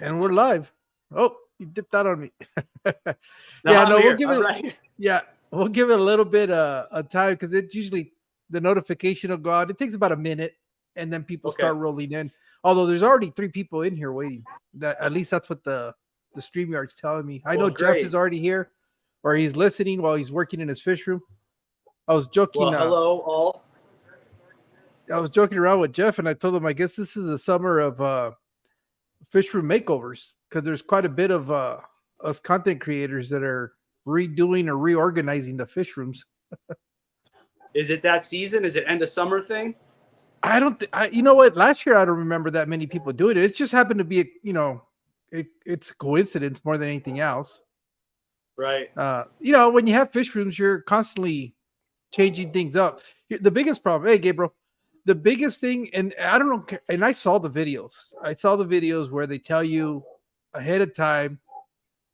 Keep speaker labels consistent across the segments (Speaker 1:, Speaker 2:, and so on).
Speaker 1: And we're live. Oh, you dipped out on me.
Speaker 2: No,
Speaker 1: Yeah,
Speaker 2: I'm
Speaker 1: no, we'll
Speaker 2: here.
Speaker 1: give
Speaker 2: I'm
Speaker 1: it.
Speaker 2: right here.
Speaker 1: Yeah, we'll give it a little bit of time because it usually the notification will go out. It takes about a minute, and then people
Speaker 2: Okay.
Speaker 1: start rolling in. Although there's already 3 people in here waiting. That at least that's what the StreamYard's telling me. I
Speaker 2: Well,
Speaker 1: know Jeff is
Speaker 2: great.
Speaker 1: already here, or he's listening while he's working in his fish room. I was joking.
Speaker 2: Well, hello, all.
Speaker 1: I was joking around with Jeff, and I told him I guess this is the summer of fish room makeovers because there's quite a bit of us content creators that are redoing or reorganizing the fish rooms.
Speaker 2: Is it that season? Is it end of summer thing?
Speaker 1: I don't, you know what? Last year I don't remember that many people doing it. It just happened to be, it's coincidence more than anything else.
Speaker 2: Right.
Speaker 1: When you have fish rooms, you're constantly changing things up. The biggest problem, hey, Gabriel, the biggest thing, and I don't know, and I saw the videos. I saw the videos where they tell you ahead of time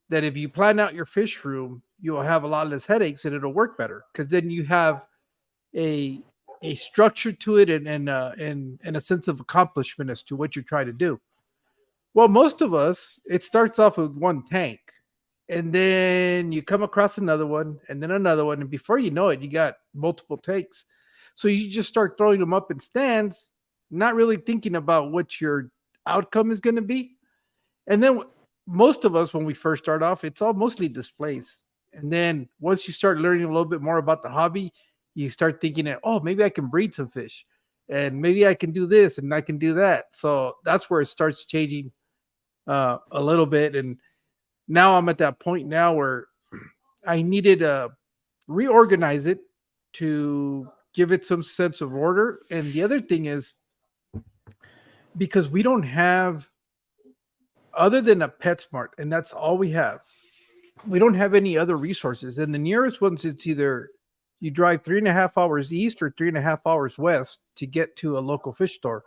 Speaker 1: that if you plan out your fish room, you will have a lot less headaches and it'll work better because then you have a structure to it and a sense of accomplishment as to what you're trying to do. Well, most of us, it starts off with one tank, and then you come across another one, and then another one, and before you know it, you got multiple tanks. So you just start throwing them up in stands, not really thinking about what your outcome is going to be. And then most of us, when we first start off, it's all mostly displays. And then once you start learning a little bit more about the hobby, you start thinking that, oh, maybe I can breed some fish and maybe I can do this and I can do that. So that's where it starts changing a little bit. And now I'm at that point now where I needed to reorganize it to give it some sense of order. And the other thing is because we don't have, other than a PetSmart, and that's all we have, we don't have any other resources. And the nearest ones, it's either you drive 3.5 hours east or 3.5 hours west to get to a local fish store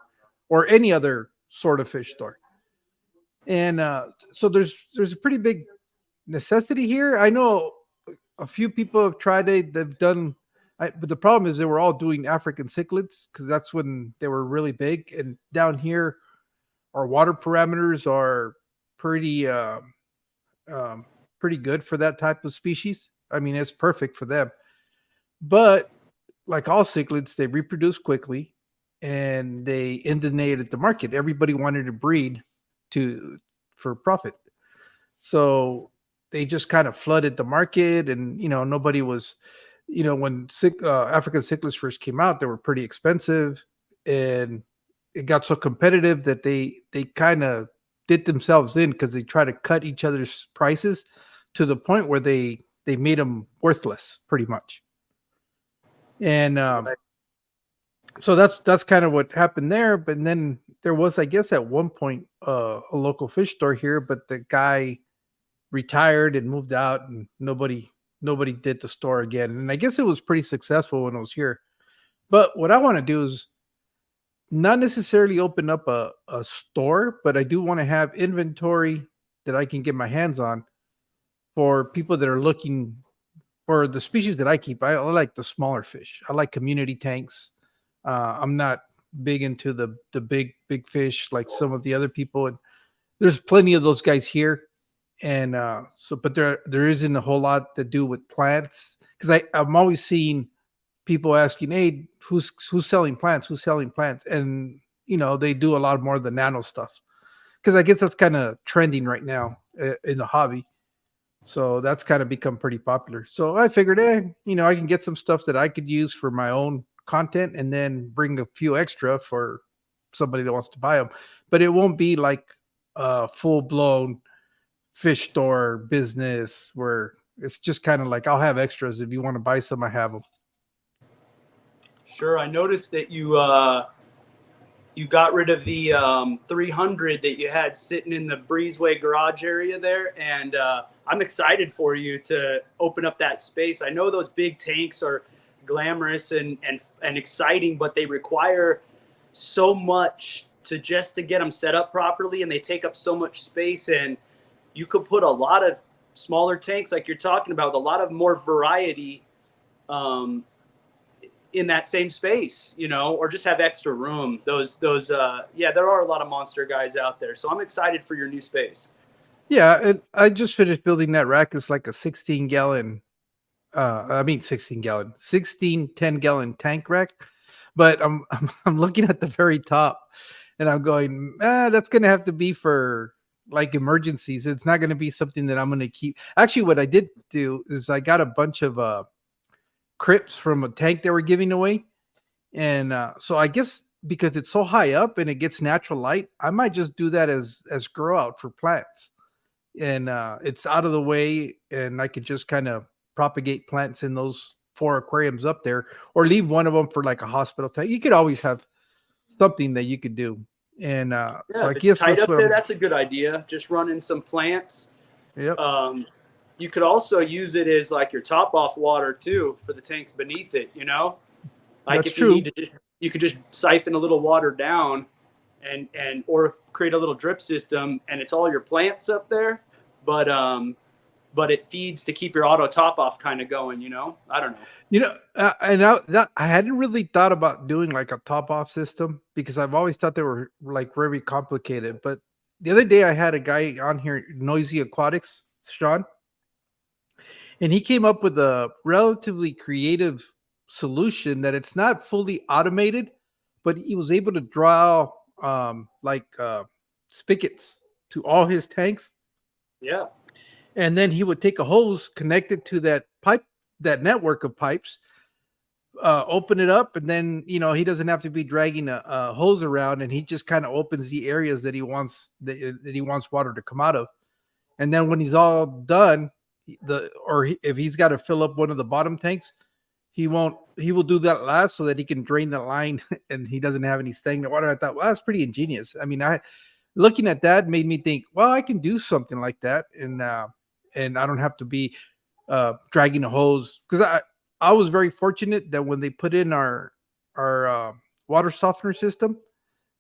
Speaker 1: or any other sort of fish store. And so there's a pretty big necessity here. I know a few people have tried it. They've done, but the problem is they were all doing African cichlids because that's when they were really big. And down here, our water parameters are pretty pretty good for that type of species. I mean, it's perfect for them. But like all cichlids, they reproduce quickly and they inundated the market. Everybody wanted to breed to for profit. So they just kind of flooded the market, and nobody was, when African cichlids first came out, they were pretty expensive, and it got so competitive that they kind of did themselves in because they try to cut each other's prices to the point where they made them worthless pretty much. And so that's kind of what happened there. But then there was, I guess, at one point a local fish store here, but the guy retired and moved out, and nobody did the store again. And I guess it was pretty successful when it was here. But what I want to do is not necessarily open up a store, but I do want to have inventory that I can get my hands on for people that are looking for the species that I keep. I like the smaller fish. I like community tanks. I'm not big into the big fish like some of the other people. And there's plenty of those guys here. And but there isn't a whole lot to do with plants because I'm always seeing people asking, hey, who's selling plants? Who's selling plants? And they do a lot more of the nano stuff because I guess that's kind of trending right now in the hobby. So that's kind of become pretty popular. So I figured, I can get some stuff that I could use for my own content and then bring a few extra for somebody that wants to buy them. But it won't be like a full blown fish store business where it's just kind of like I'll have extras. If you want to buy some, I have them.
Speaker 2: Sure. I noticed that you got rid of the 300 that you had sitting in the breezeway garage area there, and I'm excited for you to open up that space. I know those big tanks are glamorous and exciting, but they require so much to get them set up properly, and they take up so much space. And you could put a lot of smaller tanks like you're talking about, a lot of more variety in that same space, you know, or just have extra room. Yeah, there are a lot of monster guys out there. So I'm excited for your new space.
Speaker 1: Yeah, and I just finished building that rack. It's like a 16 gallon, 16 gallon, 16 10-gallon tank rack. But I'm looking at the very top and I'm going, that's going to have to be for like emergencies. It's not going to be something that I'm going to keep. Actually, what I did do is I got a bunch of crypts from a tank they were giving away. And so I guess because it's so high up and it gets natural light, I might just do that as grow out for plants. And it's out of the way, and I could just kind of propagate plants in those 4 aquariums up there, or leave one of them for like a hospital tank. You could always have something that you could do. And
Speaker 2: Yeah,
Speaker 1: so I
Speaker 2: if it's
Speaker 1: guess
Speaker 2: tight
Speaker 1: that's
Speaker 2: up
Speaker 1: what
Speaker 2: there,
Speaker 1: I'm.
Speaker 2: that's a good idea. Just run in some plants.
Speaker 1: Yep,
Speaker 2: Um, you could also use it as like your top off water too for the tanks beneath it, you know? Like
Speaker 1: that's
Speaker 2: if you need
Speaker 1: true.
Speaker 2: to just, you could just siphon a little water down or create a little drip system and it's all your plants up there. But it feeds to keep your auto top off kind of going, you know? I don't know.
Speaker 1: And I hadn't really thought about doing like a top off system because I've always thought they were like very complicated. But the other day I had a guy on here, Noisy Aquatics, Sean, and he came up with a relatively creative solution that it's not fully automated, but he was able to draw spigots to all his tanks,
Speaker 2: Yeah.
Speaker 1: and then he would take a hose connected to that pipe, that network of pipes, open it up, and then he doesn't have to be dragging a hose around, and he just kind of opens the areas that he wants water to come out of, and then when he's all done, if he's got to fill up one of the bottom tanks, he will do that last so that he can drain the line and he doesn't have any stagnant water. I thought, well, that's pretty ingenious. I mean, I looking at that made me think, well, I can do something like that, and I don't have to be dragging a hose, because I was very fortunate that when they put in our water softener system,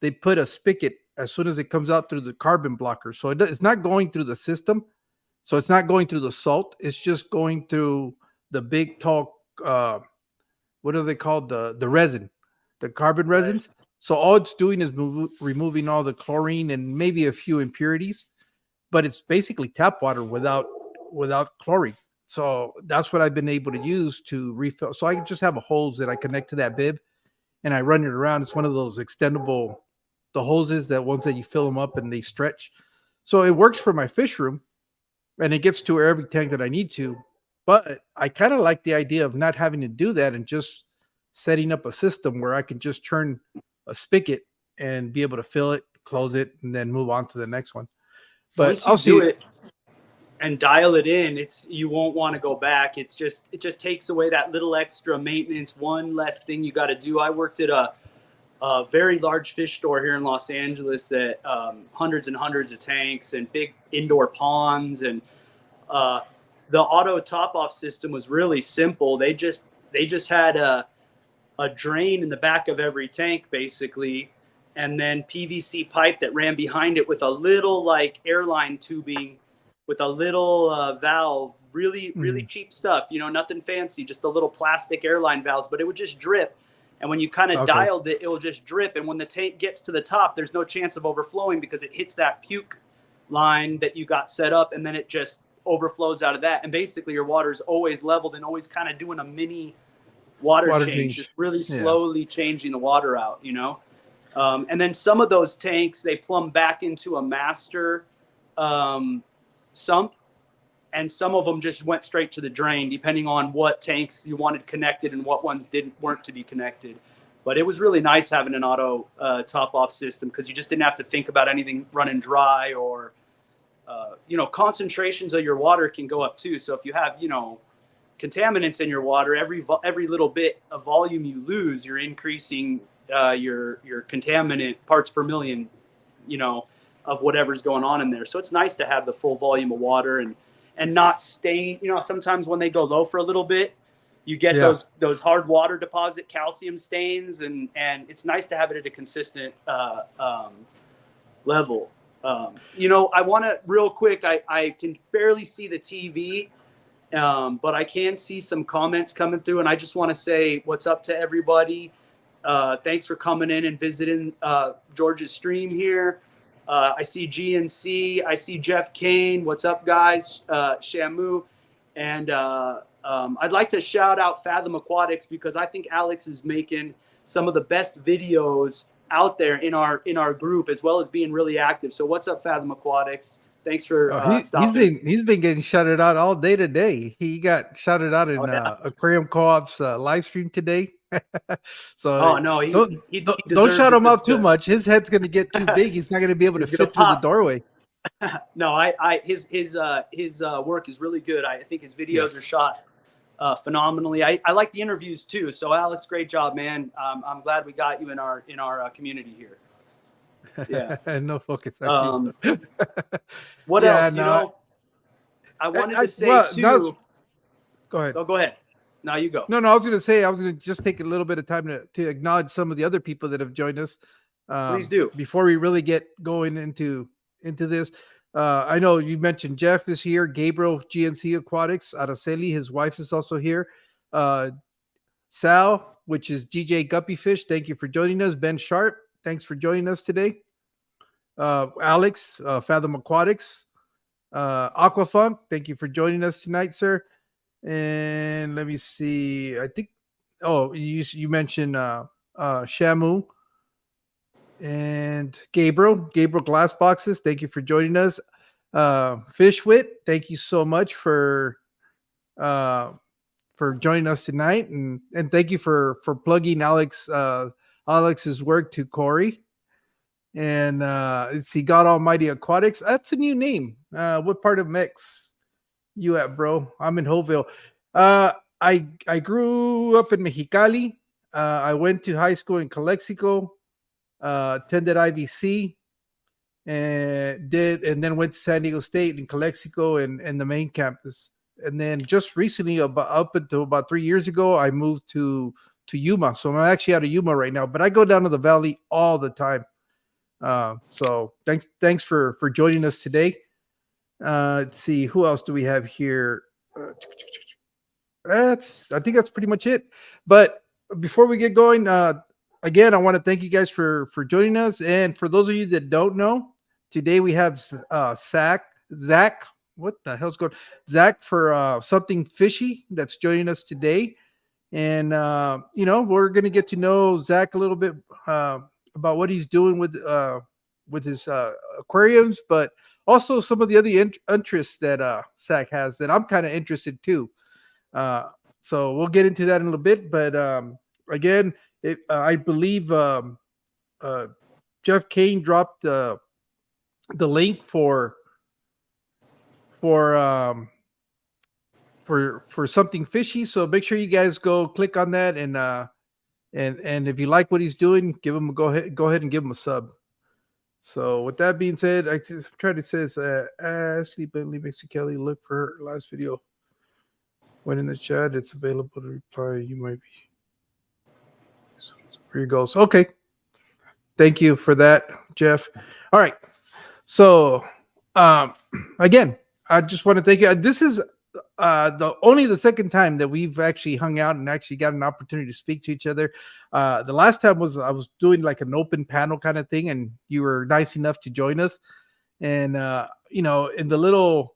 Speaker 1: they put a spigot as soon as it comes out through the carbon blocker, so it's not going through the system, so it's not going through the salt. It's just going through the big tall, what are they called? The resin, the carbon
Speaker 2: Right.
Speaker 1: resins. So all it's doing is removing all the chlorine and maybe a few impurities, but it's basically tap water without chlorine. So that's what I've been able to use to refill. So I just have a hose that I connect to that bib, and I run it around. It's one of those extendable, the hoses that ones that you fill them up and they stretch. So it works for my fish room, and it gets to every tank that I need to. But I kind of like the idea of not having to do that and just setting up a system where I can just turn a spigot and be able to fill it, close it, and then move on to the next one. But
Speaker 2: Once you
Speaker 1: I'll
Speaker 2: do
Speaker 1: see.
Speaker 2: it and dial it in, you won't want to go back. It just takes away that little extra maintenance, one less thing you got to do. I worked at a very large fish store here in Los Angeles that hundreds and hundreds of tanks and big indoor ponds, and uh, the auto top off system was really simple. They just had a drain in the back of every tank basically, and then PVC pipe that ran behind it with a little like airline tubing with a little valve, really
Speaker 1: Mhm.
Speaker 2: cheap stuff, you know, nothing fancy, just the little plastic airline valves, but it would just drip. And when you kind of
Speaker 1: Okay.
Speaker 2: dialed it, it will just drip. And when the tank gets to the top, there's no chance of overflowing because it hits that puke line that you got set up, and then it just overflows out of that. And basically, your water is always leveled and always kind of doing a mini water
Speaker 1: Water
Speaker 2: change, just
Speaker 1: change.
Speaker 2: really
Speaker 1: Yeah.
Speaker 2: slowly changing the water out, you know? And then some of those tanks, they plumb back into a master um, sump, and some of them just went straight to the drain, depending on what tanks you wanted connected and what ones weren't to be connected. But it was really nice having an auto top off system because you just didn't have to think about anything running dry or, concentrations of your water can go up too. So if you have, contaminants in your water, every little bit of volume you lose, you're increasing your contaminant parts per million, of whatever's going on in there. So it's nice to have the full volume of water and not stain. Sometimes when they go low for a little bit, you get
Speaker 1: Yeah.
Speaker 2: those hard water deposit calcium stains, and it's nice to have it at a consistent level. I want to real quick. I can barely see the TV. But I can see some comments coming through, and I just want to say what's up to everybody. Thanks for coming in and visiting George's stream here. I see GNC. I see Jeff Kane. What's up, guys? Shamu. And I'd like to shout out Fathom Aquatics because I think Alex is making some of the best videos out there in our group, as well as being really active. So what's up, Fathom Aquatics? Thanks for stopping.
Speaker 1: He's been getting shouted out all day today. He got shouted out in Aquarium Co-op's live stream today. So
Speaker 2: no, he
Speaker 1: don't shout him out too much. His head's going to get too big. He's not going to be able to fit through the doorway.
Speaker 2: No, his work is really good. I think his videos are shot phenomenally. I like the interviews too. So Alex, great job, man. I'm glad we got you in our community here. Yeah.
Speaker 1: No focus.
Speaker 2: What else? No, I wanted to say too.
Speaker 1: Go ahead.
Speaker 2: Oh, go ahead. Now you go.
Speaker 1: No, I was going to say, I was going to just take a little bit of time to acknowledge some of the other people that have joined us.
Speaker 2: Please do.
Speaker 1: Before we really get going into this. I know you mentioned Jeff is here. Gabriel, GNC Aquatics. Araceli, his wife, is also here. Sal, which is GJ Guppyfish. Thank you for joining us. Ben Sharp, thanks for joining us today. Alex, Fathom Aquatics. Aquafunk, thank you for joining us tonight, sir. And let me see. I think, you mentioned Shamu and Gabriel Glass Boxes. Thank you for joining us. Fishwit, thank you so much for joining us tonight, and thank you for plugging Alex's work to Corey. And let's see, God Almighty Aquatics. That's a new name. What part of Mex you at, bro? I'm in Hoville. I grew up in Mexicali. I went to high school in Calexico, attended IVC, and then went to San Diego State in Calexico and the main campus. And then just recently, up until about 3 years ago, I moved to Yuma. So I'm actually out of Yuma right now, but I go down to the valley all the time. So thanks for joining us today. Let's see, who else do we have here? I think that's pretty much it. But before we get going, again, I want to thank you guys for joining us. And for those of you that don't know, today we have Zach. What the hell's going on? Zach for Something Fishy that's joining us today. And, we're going to get to know Zach a little bit about what he's doing with his aquariums, but also some of the other interests that Zach has that I'm kind of interested too. So we'll get into that in a little bit. But again, I believe Jeff Kane dropped the link for Something Fishy. So make sure you guys go click on that, and if you like what he's doing, go ahead and give him a sub. So with that being said, I just try to say, Ashley Bentley Mexicali, look for her last video. When in the chat, it's available to reply. You might be. Here goes. Okay. Thank you for that, Jeff. All right. So again, I just want to thank you. This is the second time that we've actually hung out and actually got an opportunity to speak to each other. The last time I was doing like an open panel kind of thing, and you were nice enough to join us. And in the little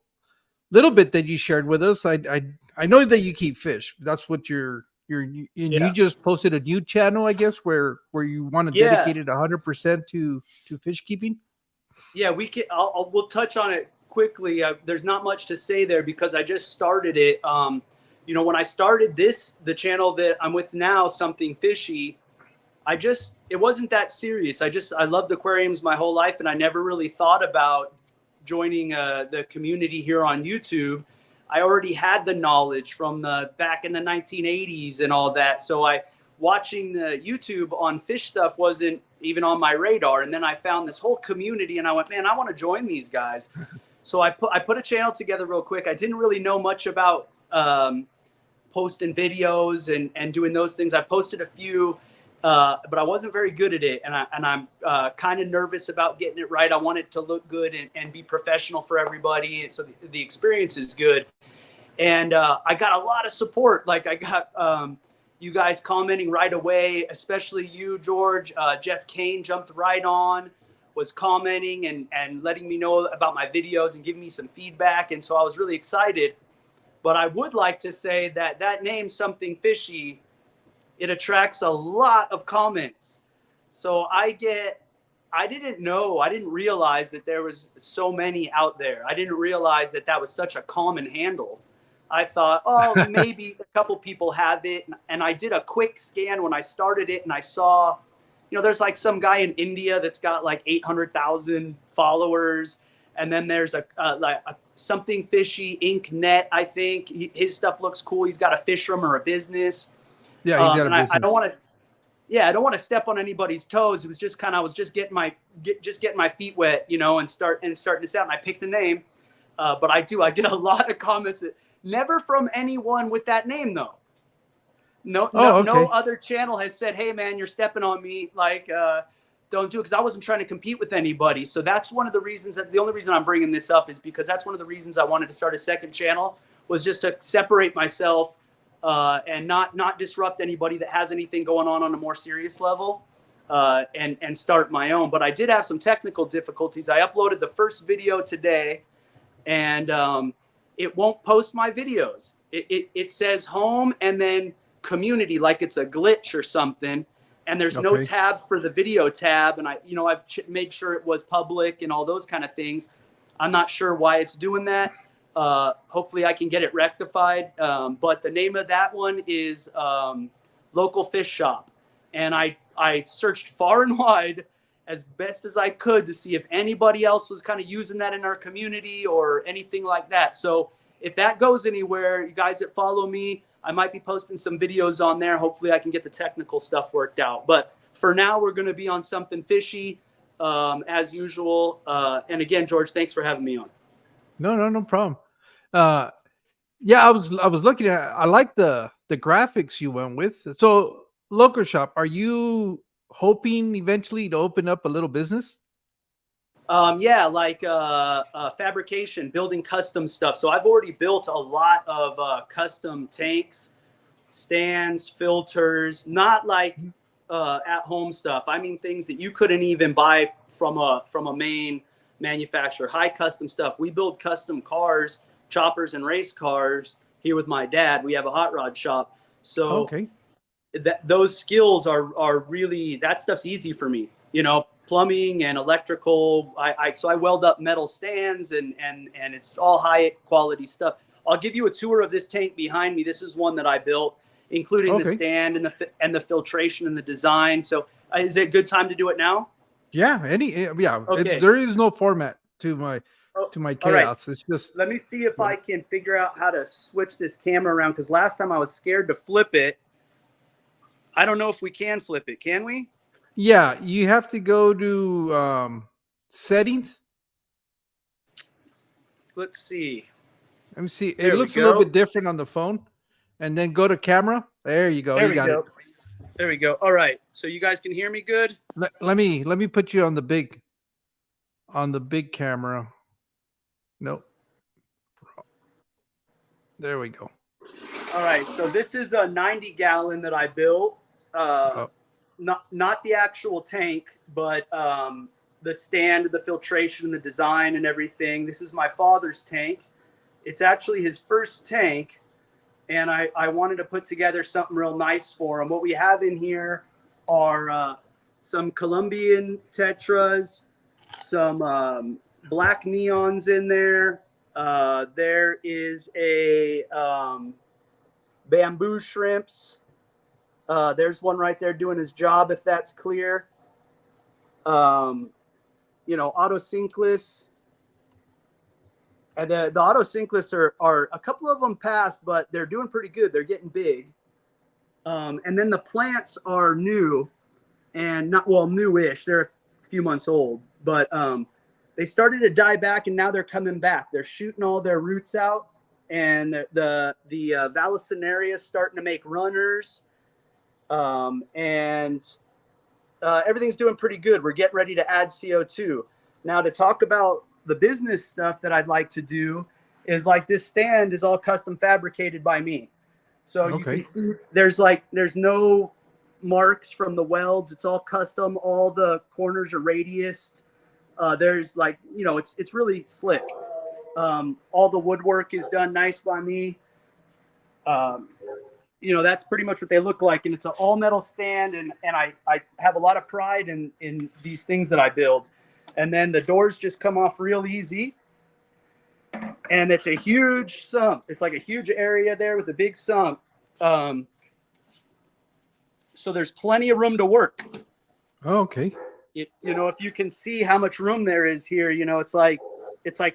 Speaker 1: bit that you shared with us, I know that you keep fish. That's what you just posted a new channel, I guess, where you want to dedicate it 100% to fish keeping.
Speaker 2: Yeah, we'll touch on it quickly. There's not much to say there because I just started it. When I started the channel that I'm with now, Something Fishy, it wasn't that serious. I loved aquariums my whole life, and I never really thought about joining the community here on YouTube. I already had the knowledge from back in the 1980s and all that. So watching the YouTube on fish stuff wasn't even on my radar. And then I found this whole community, and I went, man, I want to join these guys. So I put a channel together real quick. I didn't really know much about posting videos and doing those things. I posted a few, but I wasn't very good at it. And I'm kind of nervous about getting it right. I want it to look good and be professional for everybody. So the experience is good. And I got a lot of support. Like I got you guys commenting right away, especially you, George. Jeff Kane jumped right on, was commenting and letting me know about my videos and giving me some feedback. And so I was really excited. But I would like to say that that name, Something Fishy, it attracts a lot of comments. So I didn't realize that there was so many out there. I didn't realize that that was such a common handle. I thought, oh, maybe a couple people have it. And I did a quick scan when I started it and I saw, there's like some guy in India that's got like 800,000 followers. And then there's a Something Fishy Ink Net, I think. His stuff looks cool. He's got a fish room or a business.
Speaker 1: Yeah, he's got a
Speaker 2: And I
Speaker 1: business.
Speaker 2: don't want to, I don't want to step on anybody's toes. It was just I was just getting my feet wet, and starting this out. And I picked the name, but I get a lot of comments that never from anyone with that name though. No other channel has said, "Hey man, you're stepping on me." Like, don't do it, because I wasn't trying to compete with anybody. So that's one of the reasons the only reason I'm bringing this up is because that's one of the reasons I wanted to start a second channel, was just to separate myself. And not disrupt anybody that has anything going on a more serious level, and start my own. But I did have some technical difficulties. I uploaded the first video today, and it won't post my videos. It says home and then community, like it's a glitch or something. And there's no tab for the video tab. And I've made sure it was public and all those kind of things. I'm not sure why it's doing that. Hopefully I can get it rectified. But the name of that one is Local Fish Shop. And I searched far and wide as best as I could to see if anybody else was kind of using that in our community or anything like that. So if that goes anywhere, you guys that follow me, I might be posting some videos on there. Hopefully I can get the technical stuff worked out. But for now, we're going to be on Something Fishy as usual. And again, George, thanks for having me on.
Speaker 1: No problem. Yeah, I was looking at. I like the graphics you went with. So, Local Shop, are you hoping eventually to open up a little business?
Speaker 2: Yeah, like fabrication, building custom stuff. So I've already built a lot of custom tanks, stands, filters, not like at-home stuff. I mean things that you couldn't even buy from a main manufacturer. High custom stuff. We build custom cars, choppers, and race cars here with my dad. We have a hot rod shop. So those skills are really, that stuff's easy for me. Plumbing and electrical. So I weld up metal stands and it's all high quality stuff. I'll give you a tour of this tank behind me. This is one that I built, including the stand and the filtration and the design. So is it a good time to do it now?
Speaker 1: Yeah, okay. There is no format to my chaos. Right. It's just,
Speaker 2: let me see if I can figure out how to switch this camera around, because last time I was scared to flip it. I don't know if we can flip it. Can we?
Speaker 1: Yeah, you have to go to settings.
Speaker 2: Let's see.
Speaker 1: Let me see. It looks a little bit different on the phone. And then go to camera. There you go.
Speaker 2: You got it. There we go. All right. So you guys can hear me good?
Speaker 1: Let me put you on the big camera. Nope. There we go.
Speaker 2: All right. So this is a 90-gallon that I built. Not the actual tank, but the stand, the filtration, the design, and everything. This is my father's tank. It's actually his first tank, and I wanted to put together something real nice for him. What we have in here are some Colombian tetras, some black neons in there. There is a bamboo shrimps. There's one right there doing his job, if that's clear. Autosynclus. And the autosynclus are a couple of them passed, but they're doing pretty good. They're getting big. And then the plants are new and newish. They're a few months old, but they started to die back and now they're coming back. They're shooting all their roots out, and the Vallisneria is starting to make runners. And everything's doing pretty good. We're getting ready to add CO2. Now, to talk about the business stuff that I'd like to do is like this stand is all custom fabricated by me. So you can
Speaker 1: Okay.
Speaker 2: see there's no marks from the welds. It's all custom. All the corners are radiused. There's like, it's really slick. All the woodwork is done nice by me. Um, that's pretty much what they look like. And it's an all metal stand. And I have a lot of pride in these things that I build. And then the doors just come off real easy. And it's a huge sump. It's like a huge area there with a big sump. So there's plenty of room to work.
Speaker 1: Oh, okay.
Speaker 2: If you can see how much room there is here, it's like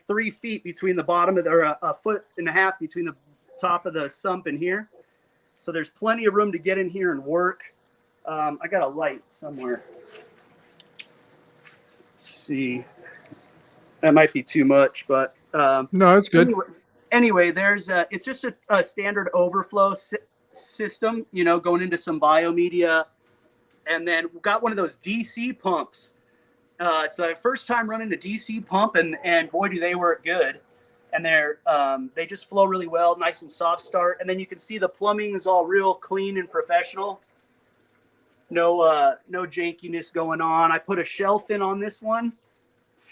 Speaker 2: 3 feet between the bottom of or a foot and a half between the top of the sump and here. So there's plenty of room to get in here and work. I got a light somewhere. Let's see. That might be too much, but
Speaker 1: no, it's good.
Speaker 2: Anyway, it's just a standard overflow system, going into some biomedia. And then we got one of those DC pumps. It's the first time running a DC pump, and boy, do they work good. And they just flow really well, nice and soft start. And then you can see the plumbing is all real clean and professional. No jankiness going on. I put a shelf in on this one.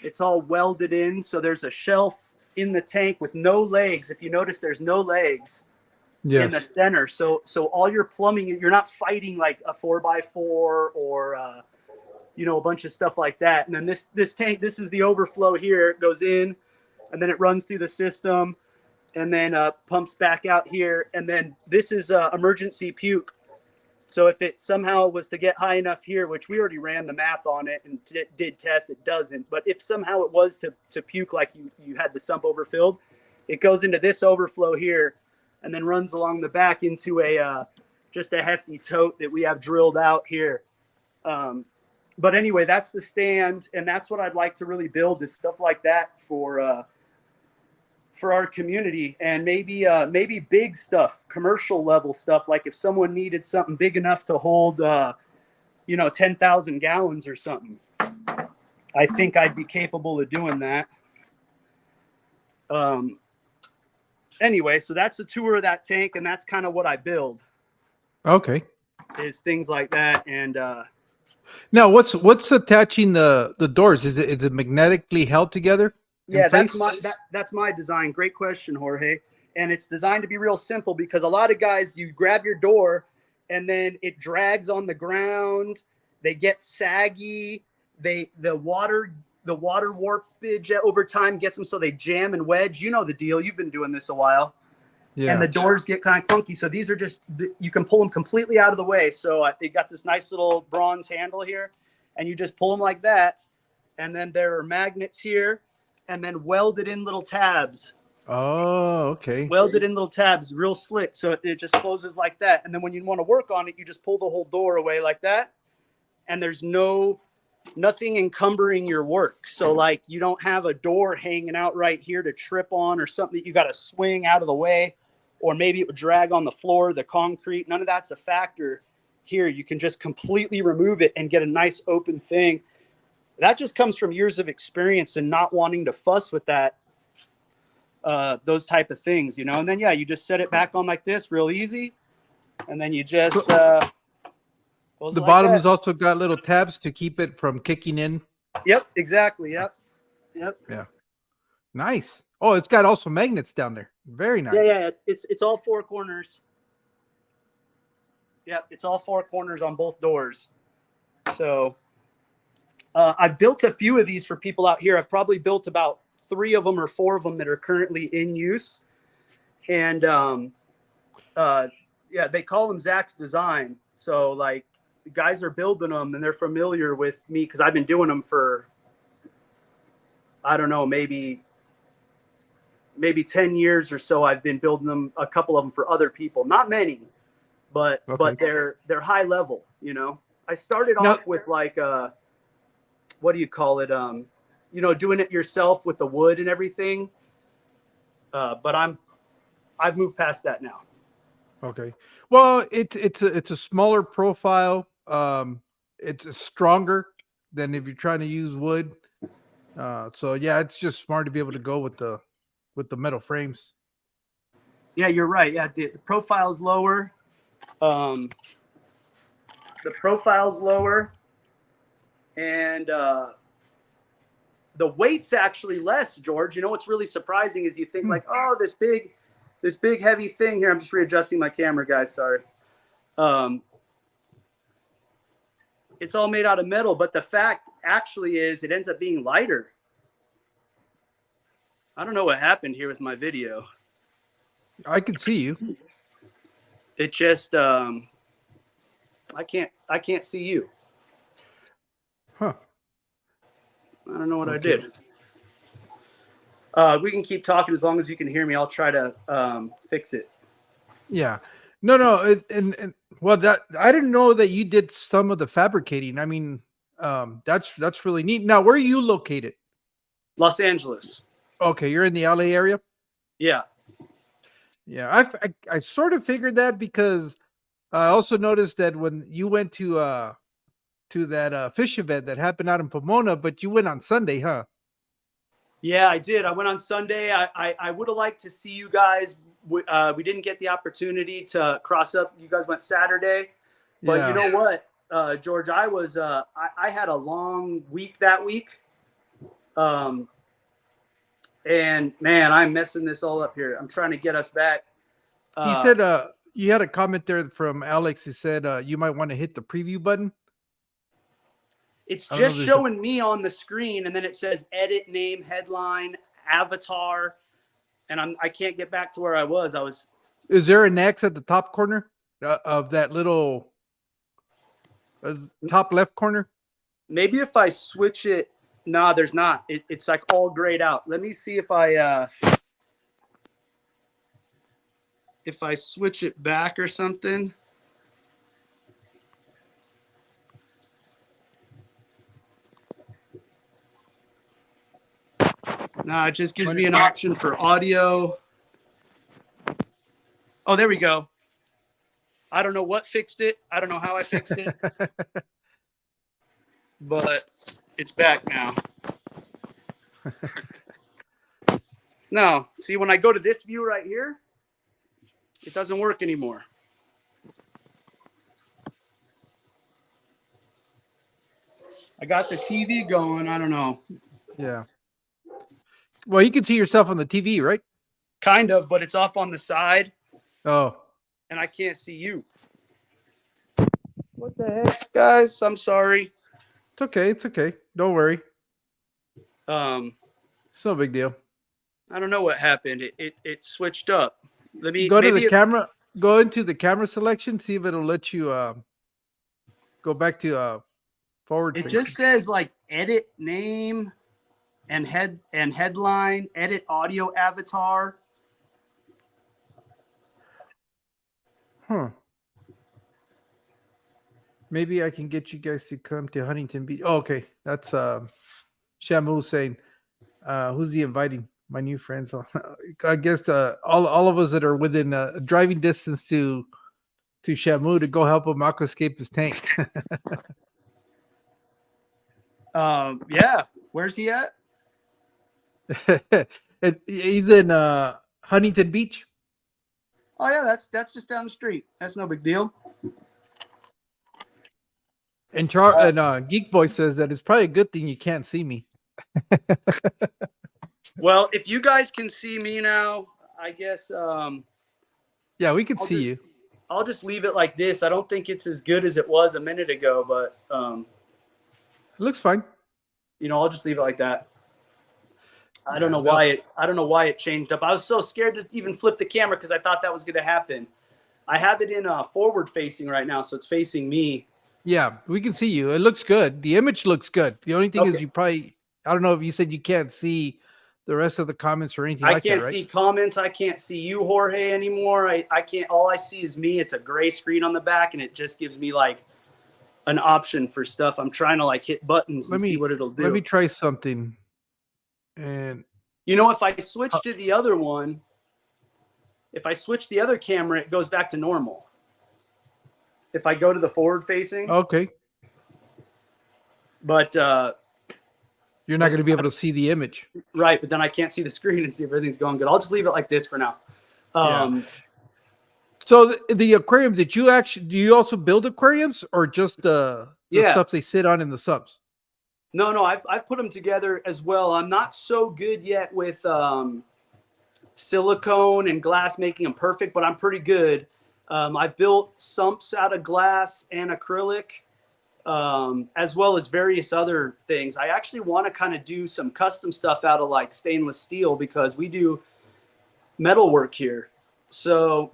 Speaker 2: It's all welded in, so there's a shelf in the tank with no legs. If you notice, there's no legs in the center. So all your plumbing, you're not fighting like a 4x4 or a bunch of stuff like that. And then this tank, this is the overflow here. It goes in, and then it runs through the system, and then pumps back out here. And then this is emergency puke. So if it somehow was to get high enough here, which we already ran the math on it and did tests, it doesn't. But if somehow it was to puke like you had the sump overfilled, it goes into this overflow here and then runs along the back into just a hefty tote that we have drilled out here. But anyway, that's the stand, and that's what I'd like to really build, is stuff like that for our community, and maybe big stuff, commercial level stuff. Like if someone needed something big enough to hold, 10,000 gallons or something, I think I'd be capable of doing that. Anyway, so that's a tour of that tank, and that's kind of what I build.
Speaker 1: Okay.
Speaker 2: Is things like that, and
Speaker 1: now what's attaching the doors? Is it magnetically held together?
Speaker 2: Yeah, that's my design. Great question, Jorge. And it's designed to be real simple, because a lot of guys, you grab your door and then it drags on the ground. They get saggy. The water warpage over time gets them so they jam and wedge. You know the deal. You've been doing this a while. Yeah. And the doors get kind of clunky. So these are you can pull them completely out of the way. So they got this nice little bronze handle here, and you just pull them like that. And then there are magnets here, and then welded in little tabs.
Speaker 1: Oh, okay.
Speaker 2: Welded in little tabs, real slick. So it just closes like that. And then when you want to work on it, you just pull the whole door away like that. And there's nothing encumbering your work. So like you don't have a door hanging out right here to trip on, or something that you got to swing out of the way, or maybe it would drag on the floor, the concrete. None of that's a factor here. You can just completely remove it and get a nice open thing. That just comes from years of experience and not wanting to fuss with those type of things, And then, you just set it back on like this, real easy. And then you just,
Speaker 1: the bottom has also got little tabs to keep it from kicking in.
Speaker 2: Yep, exactly. Yep.
Speaker 1: Yeah. Nice. Oh, it's got also magnets down there. Very nice.
Speaker 2: Yeah. It's all four corners. Yep. It's all four corners on both doors. So, I've built a few of these for people out here. I've probably built about 3 of them or 4 of them that are currently in use. And they call them Zach's Design. So like the guys are building them and they're familiar with me because I've been doing them for, I don't know, maybe 10 years or so. I've been building them, a couple of them for other people. Not many, but they're high level, I started off with like what do you call it? Doing it yourself with the wood and everything. But I've moved past that now.
Speaker 1: Okay. Well, it's a smaller profile. It's stronger than if you're trying to use wood. So yeah, it's just smart to be able to go with the with the metal frames.
Speaker 2: Yeah, you're right. Yeah, the profile's lower. The profile's lower, and the weight's actually less, George. You know what's really surprising is you think like, oh, this big heavy thing here. I'm just readjusting my camera, guys. Sorry. It's all made out of metal, but the fact actually is it ends up being lighter. I don't know what happened here with my video.
Speaker 1: I can see you.
Speaker 2: It just I can't see you.
Speaker 1: Huh.
Speaker 2: I don't know what
Speaker 1: Okay.
Speaker 2: I did. We can keep talking as long as you can hear me. I'll try to fix it.
Speaker 1: Yeah. No. And well, that I didn't know that you did some of the fabricating. I mean, that's really neat. Now, where are you located?
Speaker 2: Los Angeles.
Speaker 1: Okay, you're in the LA area.
Speaker 2: Yeah.
Speaker 1: Yeah, I sort of figured that because I also noticed that when you went to that fish event that happened out in Pomona, but you went on Sunday, huh?
Speaker 2: Yeah, I did. I went on Sunday. I would have liked to see you guys. We didn't get the opportunity to cross up. You guys went Saturday, but you know what, George? I had a long week that week, and man, I'm messing this all up here. I'm trying to get us back.
Speaker 1: He said you had a comment there from Alex. He said you might want to hit the preview button.
Speaker 2: It's just showing me on the screen, and then it says edit, name, headline, avatar, and I can't get back to where I was.
Speaker 1: Is there an X at the top corner of that little top left corner?
Speaker 2: Maybe if I switch it. No, there's not. It's like all grayed out. Let me see if I switch it back or something. No, it just gives me an option for audio. Oh, there we go. I don't know what fixed it. I don't know how I fixed it. But it's back now. No, see, when I go to this view right here, it doesn't work anymore. I got the TV going. I don't know.
Speaker 1: Yeah. Well, you can see yourself on the TV, right?
Speaker 2: Kind of, but it's off on the side.
Speaker 1: Oh.
Speaker 2: And I can't see you. What the heck, guys? I'm sorry.
Speaker 1: It's okay. It's okay. Don't worry. It's no big deal.
Speaker 2: I don't know what happened. It switched up. Let me
Speaker 1: go to the camera. Go into the camera selection. See if it'll let you go back to forward.
Speaker 2: It just says like edit name and headline, edit audio avatar.
Speaker 1: Huh. Maybe I can get you guys to come to Huntington Beach. Oh, okay. That's Shamu saying, who's he inviting? My new friends. I guess all of us that are within driving distance to Shamu to go help him aquascape his tank.
Speaker 2: Yeah. Where's he at?
Speaker 1: He's in Huntington Beach.
Speaker 2: Oh yeah, that's just down the street. That's no big deal.
Speaker 1: And Geek Boy says that it's probably a good thing you can't see me.
Speaker 2: Well, if you guys can see me now, I guess.
Speaker 1: Yeah, we can see you.
Speaker 2: I'll just leave it like this. I don't think it's as good as it was a minute ago, but
Speaker 1: it looks fine.
Speaker 2: I'll just leave it like that. I don't know why it changed up. I was so scared to even flip the camera because I thought that was going to happen. I have it in forward facing right now, so it's facing me.
Speaker 1: Yeah, we can see you. It looks good. The image looks good. The only thing is you probably, I don't know if you said you can't see the rest of the comments or anything like that, right?
Speaker 2: I can't see comments. I can't see you, Jorge, anymore. I can't. All I see is me. It's a gray screen on the back, and it just gives me like an option for stuff. I'm trying to like hit buttons and see what it'll do.
Speaker 1: Let me try something. And
Speaker 2: if I switch to the other one, if I switch the other camera, it goes back to normal. If I go to the forward facing.
Speaker 1: Okay.
Speaker 2: But
Speaker 1: You're not going to be able to see the image.
Speaker 2: Right, but then I can't see the screen and see if everything's going good. I'll just leave it like this for now.
Speaker 1: Yeah. So the aquarium, do you also build aquariums or just the stuff they sit on in the subs?
Speaker 2: No, I've put them together as well. I'm not so good yet with silicone and glass making them perfect, but I'm pretty good. I've built sumps out of glass and acrylic, as well as various other things. I actually want to kind of do some custom stuff out of like stainless steel because we do metal work here. So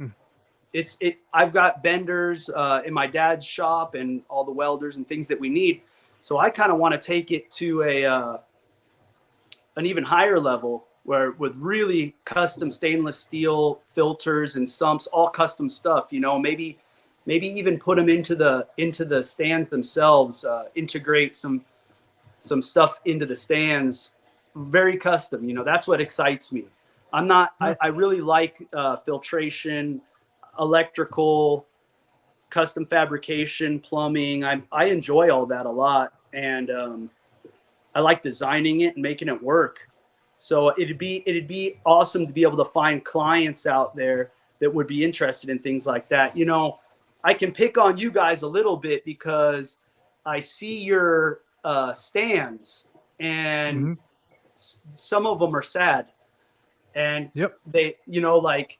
Speaker 2: I've got benders in my dad's shop and all the welders and things that we need. So I kind of want to take it to an even higher level where with really custom stainless steel filters and sumps, all custom stuff, maybe even put them into the stands themselves, integrate some stuff into the stands, very custom. That's what excites me. I really like filtration, electrical, custom fabrication, plumbing. I enjoy all that a lot, and I like designing it and making it work. So it'd be awesome to be able to find clients out there that would be interested in things like that. I can pick on you guys a little bit because I see your stands, and some of them are sad, and they, like,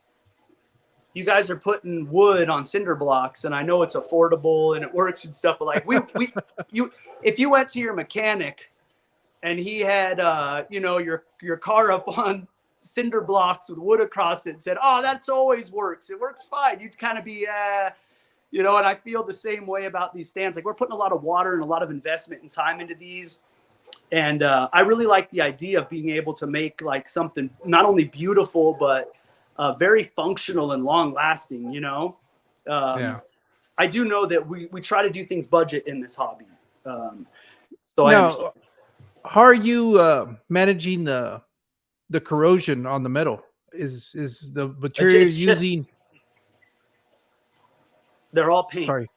Speaker 2: you guys are putting wood on cinder blocks, and I know it's affordable and it works and stuff, but like if you went to your mechanic and he had your car up on cinder blocks with wood across it and said, "Oh, that's always works. It works fine," you'd kind of be and I feel the same way about these stands. Like, we're putting a lot of water and a lot of investment and time into these. And I really like the idea of being able to make like something not only beautiful, but very functional and long lasting, I do know that we try to do things budget in this hobby.
Speaker 1: Now, how are you managing the corrosion on the metal? Is the material using?
Speaker 2: They're all paint.
Speaker 1: Sorry.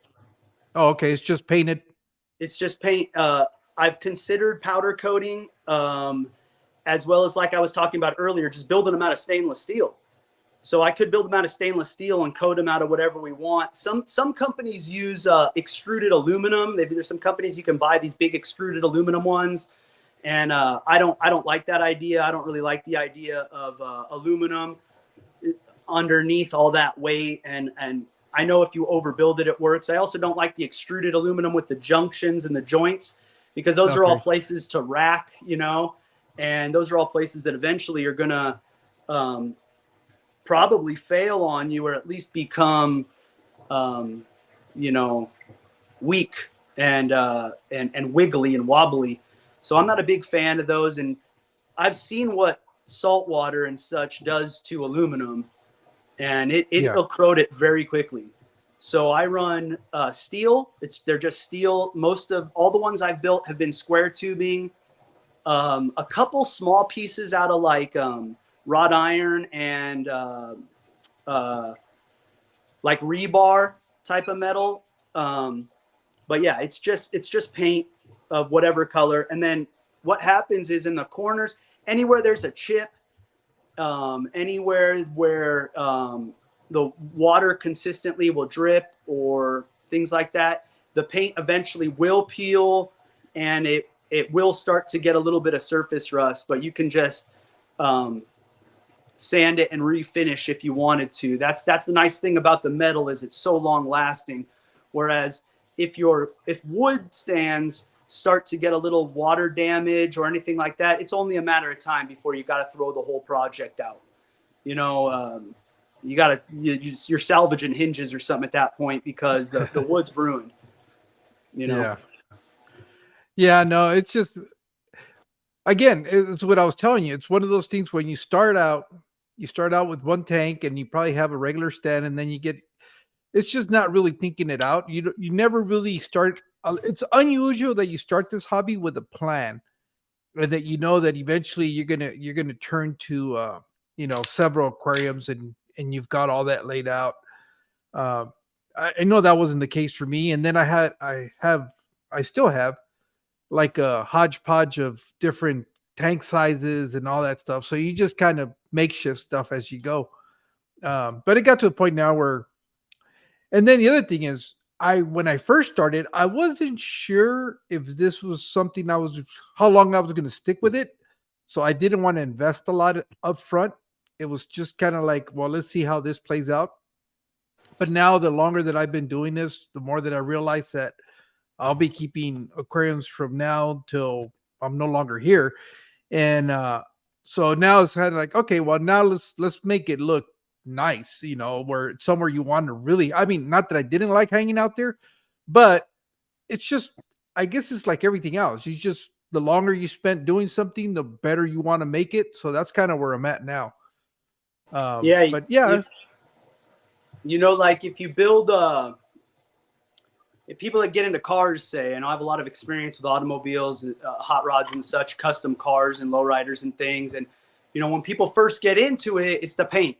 Speaker 1: Oh, okay. It's just painted.
Speaker 2: It's just paint. I've considered powder coating, as well as, like I was talking about earlier, just building them out of stainless steel. So I could build them out of stainless steel and coat them out of whatever we want. Some companies use extruded aluminum. There's some companies you can buy these big extruded aluminum ones, and I don't like that idea. I don't really like the idea of aluminum underneath all that weight, and I know if you overbuild it, it works. I also don't like the extruded aluminum with the junctions and the joints, because those are all places to rack, and those are all places that eventually are going to probably fail on you, or at least become, weak and wiggly and wobbly. So I'm not a big fan of those. And I've seen what salt water and such does to aluminum, and it'll corrode it very quickly. So I run steel. They're just steel. Most of all the ones I've built have been square tubing. A couple small pieces out of like wrought iron and like rebar type of metal. But yeah, it's just paint of whatever color. And then what happens is in the corners, anywhere there's a chip, anywhere where the water consistently will drip or things like that, the paint eventually will peel, and it will start to get a little bit of surface rust, but you can just sand it and refinish if you wanted to. That's the nice thing about the metal, is it's so long lasting. Whereas if wood stands start to get a little water damage or anything like that, it's only a matter of time before you got to throw the whole project out. You got to you're salvaging hinges or something at that point, because the wood's ruined.
Speaker 1: Yeah, no, it's just, again, it's what I was telling you. It's one of those things when you start out with one tank and you probably have a regular stand, and then it's just not really thinking it out. You never really start. It's unusual that you start this hobby with a plan, and that that eventually you're gonna turn to several aquariums, and you've got all that laid out. I know that wasn't the case for me, and then I still have like a hodgepodge of different tank sizes and all that stuff. So you just kind of makeshift stuff as you go. But it got to a point now where, and then the other thing is, when I first started, I wasn't sure if this was something how long I was going to stick with it. So I didn't want to invest a lot up front. It was just kind of like, well, let's see how this plays out. But now, the longer that I've been doing this, the more that I realize that I'll be keeping aquariums from now till I'm no longer here. And so now it's kind of like, okay, well, now let's make it look nice, where it's somewhere you want to really, I mean, not that I didn't like hanging out there, but it's just, I guess it's like everything else. You just, the longer you spent doing something, the better you want to make it. So that's kind of where I'm at now.
Speaker 2: Yeah,
Speaker 1: but yeah,
Speaker 2: like if you build if people that get into cars say, and I have a lot of experience with automobiles, hot rods and such, custom cars and lowriders and things. And, when people first get into it, it's the paint,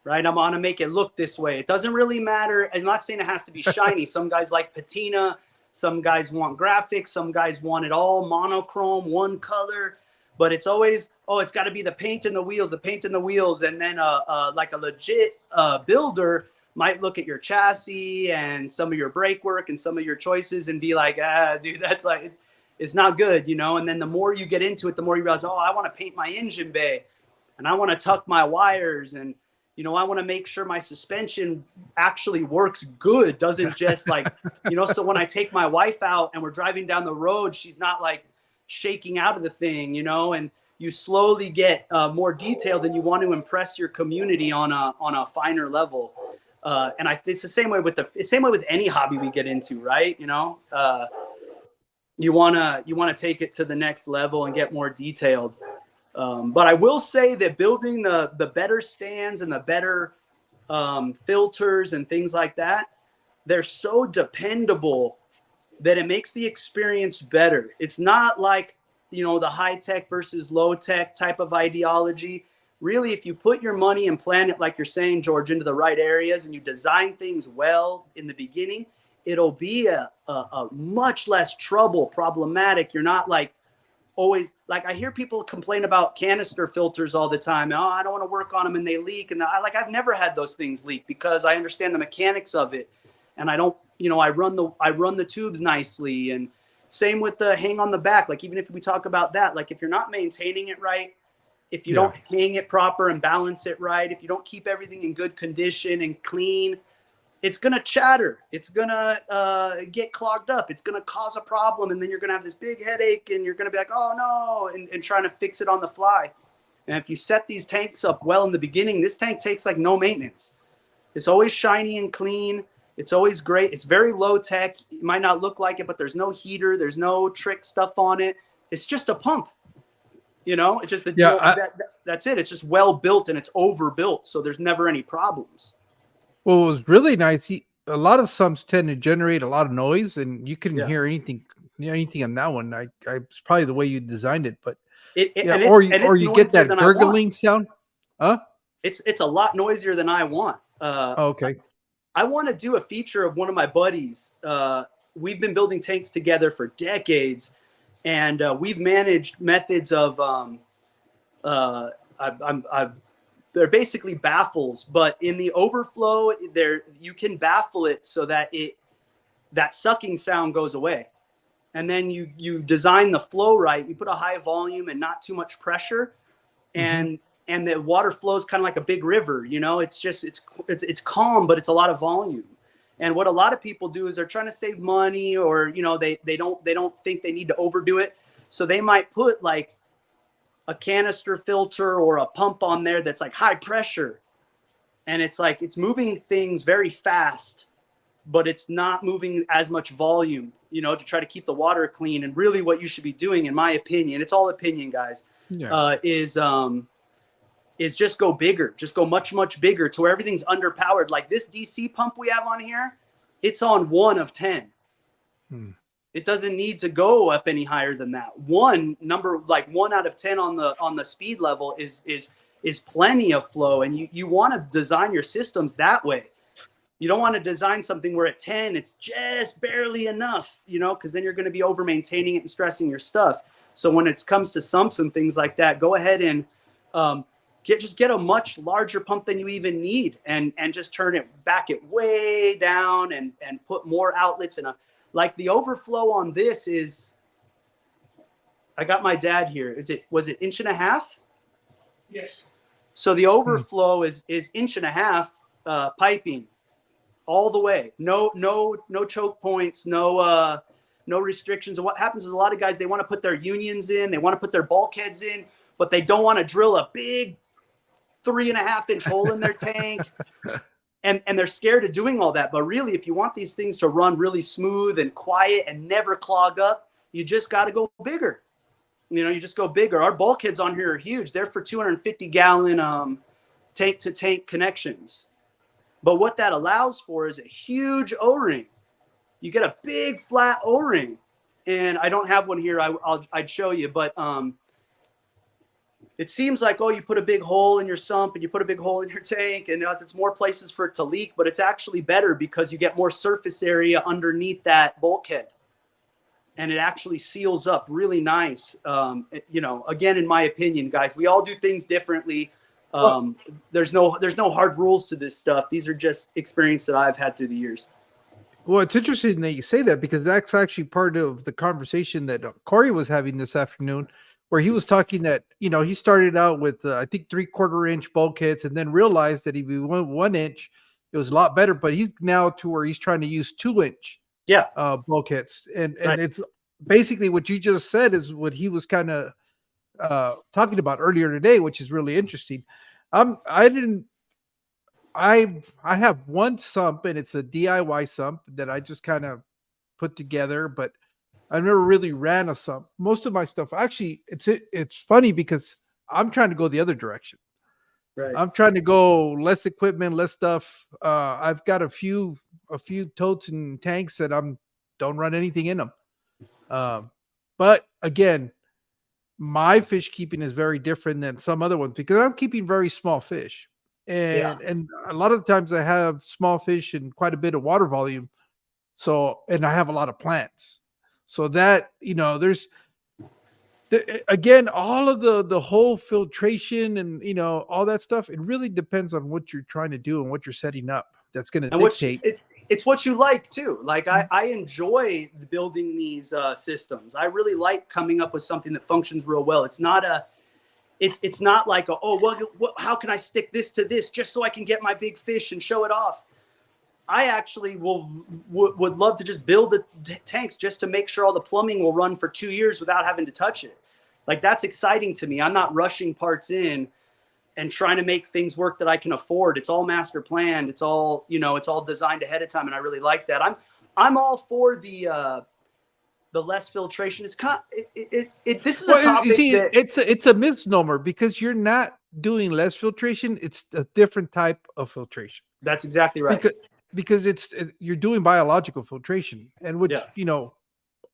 Speaker 2: right? I'm going to make it look this way. It doesn't really matter. I'm not saying it has to be shiny. Some guys like patina. Some guys want graphics. Some guys want it all monochrome, one color. But it's always, it's got to be the paint and the wheels, the paint and the wheels. And then like a legit builder might look at your chassis and some of your brake work and some of your choices and be like, dude, that's like, it's not good, And then the more you get into it, the more you realize, I want to paint my engine bay and I want to tuck my wires and, I want to make sure my suspension actually works good, doesn't just like, so when I take my wife out and we're driving down the road, she's not like shaking out of the thing, and you slowly get more detailed and you want to impress your community on a finer level. And it's the same way with any hobby we get into, right? You want to take it to the next level and get more detailed. But I will say that building the better stands and the better filters and things like that, they're so dependable that it makes the experience better. It's not like, the high tech versus low tech type of ideology. Really, if you put your money and plan it, like you're saying, George, into the right areas and you design things well in the beginning, it'll be a much less problematic. You're not like always, like I hear people complain about canister filters all the time. I don't want to work on them and they leak. And I've never had those things leak because I understand the mechanics of it. And I don't, I run the tubes nicely. And same with the hang on the back. Like, even if we talk about that, like if you're not maintaining it right, if you don't hang it proper and balance it right, if you don't keep everything in good condition and clean, it's going to chatter. It's going to get clogged up. It's going to cause a problem. And then you're going to have this big headache and you're going to be like, oh no, and trying to fix it on the fly. And if you set these tanks up well in the beginning, this tank takes like no maintenance. It's always shiny and clean. It's always great. It's very low tech. It might not look like it, but there's no heater. There's no trick stuff on it. It's just a pump. It's just that's it. It's just well built and it's overbuilt, so there's never any problems.
Speaker 1: well, it was really nice. A lot of sumps tend to generate a lot of noise, and you couldn't hear anything on that one. It's probably the way you designed it, but or you get that gurgling sound. Huh?
Speaker 2: It's a lot noisier than I want.
Speaker 1: Okay.
Speaker 2: I want to do a feature of one of my buddies. We've been building tanks together for decades. And we've managed methods of, they're basically baffles, but in the overflow, you can baffle it so that that sucking sound goes away. And then you design the flow right. You put a high volume and not too much pressure, and the water flows kind of like a big river. It's just it's calm, but it's a lot of volume. And what a lot of people do is they're trying to save money, or they don't think they need to overdo it, so they might put like a canister filter or a pump on there that's like high pressure, and it's like it's moving things very fast, but it's not moving as much volume, to try to keep the water clean. And really, what you should be doing, in my opinion, it's all opinion, guys, is just go bigger, just go much, much bigger to where everything's underpowered. Like this DC pump we have on here, it's on 1 of 10. It doesn't need to go up any higher than that. One out of 10 on the speed level is plenty of flow. And you want to design your systems that way. You don't want to design something where at 10, it's just barely enough, because then you're going to be over maintaining it and stressing your stuff. So when it comes to sumps and things like that, go ahead and get a much larger pump than you even need, and just turn it back it way down and put more outlets in. Like the overflow on this is, I got my dad here. Was it 1.5 inches?
Speaker 3: Yes.
Speaker 2: So the overflow is 1.5 inches piping all the way. No choke points, no restrictions. And what happens is a lot of guys, they want to put their unions in, they want to put their bulkheads in, but they don't want to drill a big 3.5-inch hole in their tank. And they're scared of doing all that. But really, if you want these things to run really smooth and quiet and never clog up, you just got to go bigger. You just go bigger. Our bulkheads on here are huge. They're for 250-gallon tank-to-tank connections. But what that allows for is a huge O-ring. You get a big flat O-ring. And I don't have one here. I'd show you. But it seems like, you put a big hole in your sump and you put a big hole in your tank, and it's more places for it to leak. But it's actually better because you get more surface area underneath that bulkhead. And it actually seals up really nice. Again, in my opinion, guys, we all do things differently. There's no hard rules to this stuff. These are just experience that I've had through the years.
Speaker 1: Well, it's interesting that you say that, because that's actually part of the conversation that Corey was having this afternoon, where he was talking that, he started out with, I think 3/4-inch bulkheads, and then realized that if he went 1 inch, it was a lot better. But he's now to where he's trying to use 2-inch bulkheads. And
Speaker 2: Right.
Speaker 1: It's basically what you just said is what he was kind of talking about earlier today, which is really interesting. I have one sump, and it's a DIY sump that I just kind of put together, but I never really ran a sump. Most of my stuff, actually, it's funny because I'm trying to go the other direction.
Speaker 2: Right.
Speaker 1: I'm trying to go less equipment, less stuff. I've got a few totes and tanks that don't run anything in them. But again, my fish keeping is very different than some other ones, because I'm keeping very small fish. And a lot of the times I have small fish and quite a bit of water volume. And I have a lot of plants. So that, there's again, all of the whole filtration and, all that stuff, it really depends on what you're trying to do and what you're setting up. That's going to dictate.
Speaker 2: It's what you like too. Like I enjoy building these systems. I really like coming up with something that functions real well. It's not like how can I stick this to this just so I can get my big fish and show it off. I actually would love to just build the tanks just to make sure all the plumbing will run for 2 years without having to touch it. Like, that's exciting to me. I'm not rushing parts in and trying to make things work that I can afford. It's all master planned. It's all, it's all designed ahead of time. And I really like that. I'm all for the less filtration. It's this is a topic
Speaker 1: it's a misnomer, because you're not doing less filtration. It's a different type of filtration.
Speaker 2: That's exactly right.
Speaker 1: Because you're doing biological filtration, and which,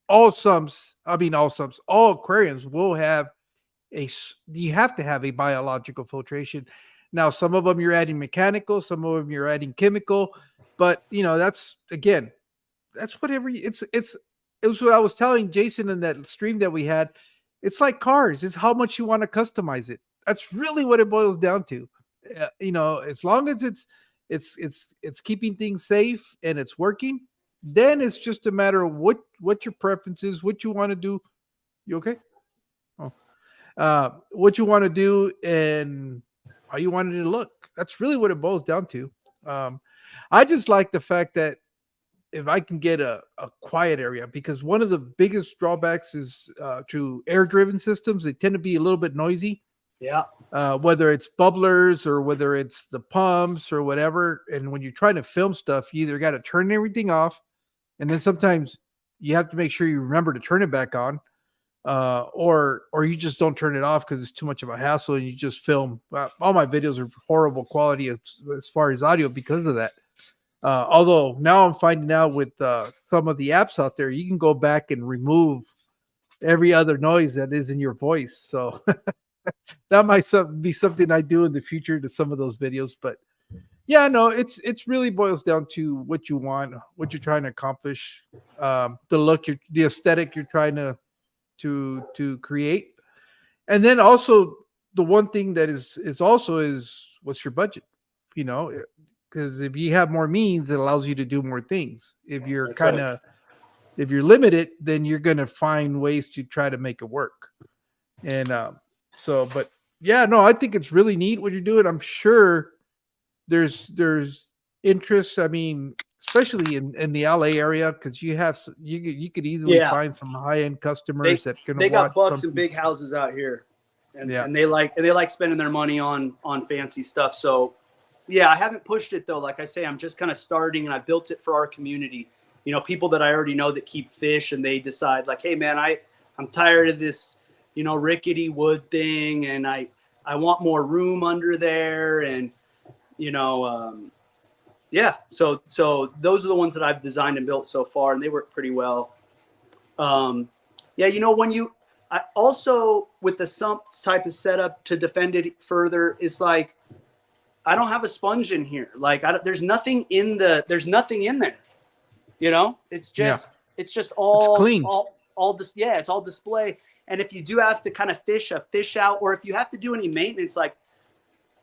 Speaker 1: all aquariums will have you have to have a biological filtration. Now, some of them you're adding mechanical, some of them you're adding chemical, but that's whatever. It was what I was telling Jason in that stream that we had. It's like cars. It's how much you want to customize it. That's really what it boils down to. As long as it's keeping things safe and it's working, then it's just a matter of what your preference is, what you want to do. You okay? What you want to do and how you want it to look. That's really what it boils down to. I just like the fact that if I can get a quiet area, because one of the biggest drawbacks is to air-driven systems. They tend to be a little bit noisy.
Speaker 2: Yeah.
Speaker 1: Whether it's bubblers or whether it's the pumps or whatever. And when you're trying to film stuff, you either got to turn everything off, and then sometimes you have to make sure you remember to turn it back on, or you just don't turn it off because it's too much of a hassle, and you just film. All my videos are horrible quality as far as audio because of that. Although now I'm finding out with some of the apps out there, you can go back and remove every other noise that is in your voice. So that might be something I do in the future to some of those videos. But Yeah, no, it's really boils down to what you want, what you're trying to accomplish, the look, the aesthetic you're trying to create, and then also the one thing that is also is what's your budget, you know, because if you have more means, it allows you to do more things. If you're
Speaker 2: That's right.
Speaker 1: if you're limited, then you're gonna find ways to try to make it work. And but yeah, no, I think it's really neat what you're doing. I'm sure there's interest. I mean, especially in the LA area, because you could easily
Speaker 2: Yeah,
Speaker 1: find some high end
Speaker 2: they
Speaker 1: customers that gonna
Speaker 2: they got
Speaker 1: want
Speaker 2: bucks and
Speaker 1: something.
Speaker 2: big houses out here, and
Speaker 1: Yeah,
Speaker 2: they like spending their money on fancy stuff. So yeah, I haven't pushed it though. Like I say, I'm just kind of starting, and I built it for our community. You know, people that I already know that keep fish, and they decide like, hey man, I'm tired of this, you know, rickety wood thing, and I want more room under there, and you know, yeah. So those are the ones that I've designed and built so far, and they work pretty well. Um, yeah, you know, I also with the sump type of setup to defend it further is like I don't have a sponge in here. Like there's nothing in there's nothing in there. You know,
Speaker 1: yeah,
Speaker 2: it's just
Speaker 1: it's clean.
Speaker 2: all this. Yeah, it's all display. And if you do have to kind of fish a fish out, or if you have to do any maintenance, like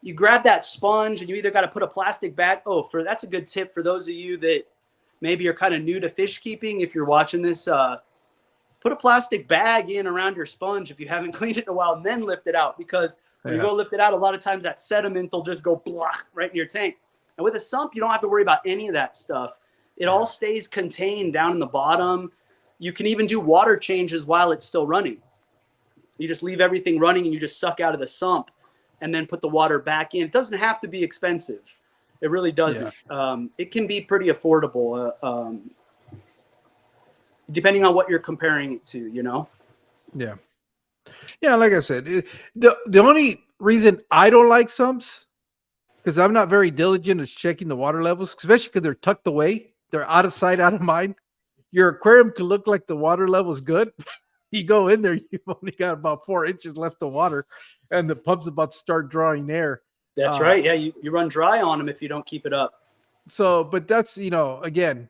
Speaker 2: you grab that sponge and you either got to put a plastic bag. Oh, that's a good tip for those of you that maybe are kind of new to fish keeping. If you're watching this, put a plastic bag in around your sponge if you haven't cleaned it in a while, and then lift it out, because when you
Speaker 1: Yeah,
Speaker 2: go lift it out, a lot of times that sediment will just go blah right in your tank. And with a sump, you don't have to worry about any of that stuff. It all stays contained down in the bottom. You can even do water changes while it's still running. You just leave everything running and you just suck out of the sump and then put the water back in. It doesn't have to be expensive. It really doesn't. It can be pretty affordable, depending on what you're comparing it to, you know?
Speaker 1: yeah, yeah. Like I said, the only reason I don't like sumps because I'm not very diligent at checking the water levels, especially because they're tucked away. They're out of sight, out of mind. Your aquarium could look like the water level's good. You go in there, you've only got about 4 inches left of water, and the pump's about to start drawing air.
Speaker 2: That's
Speaker 1: Uh,
Speaker 2: right. Yeah, you run dry on them if you don't keep it up.
Speaker 1: but that's again,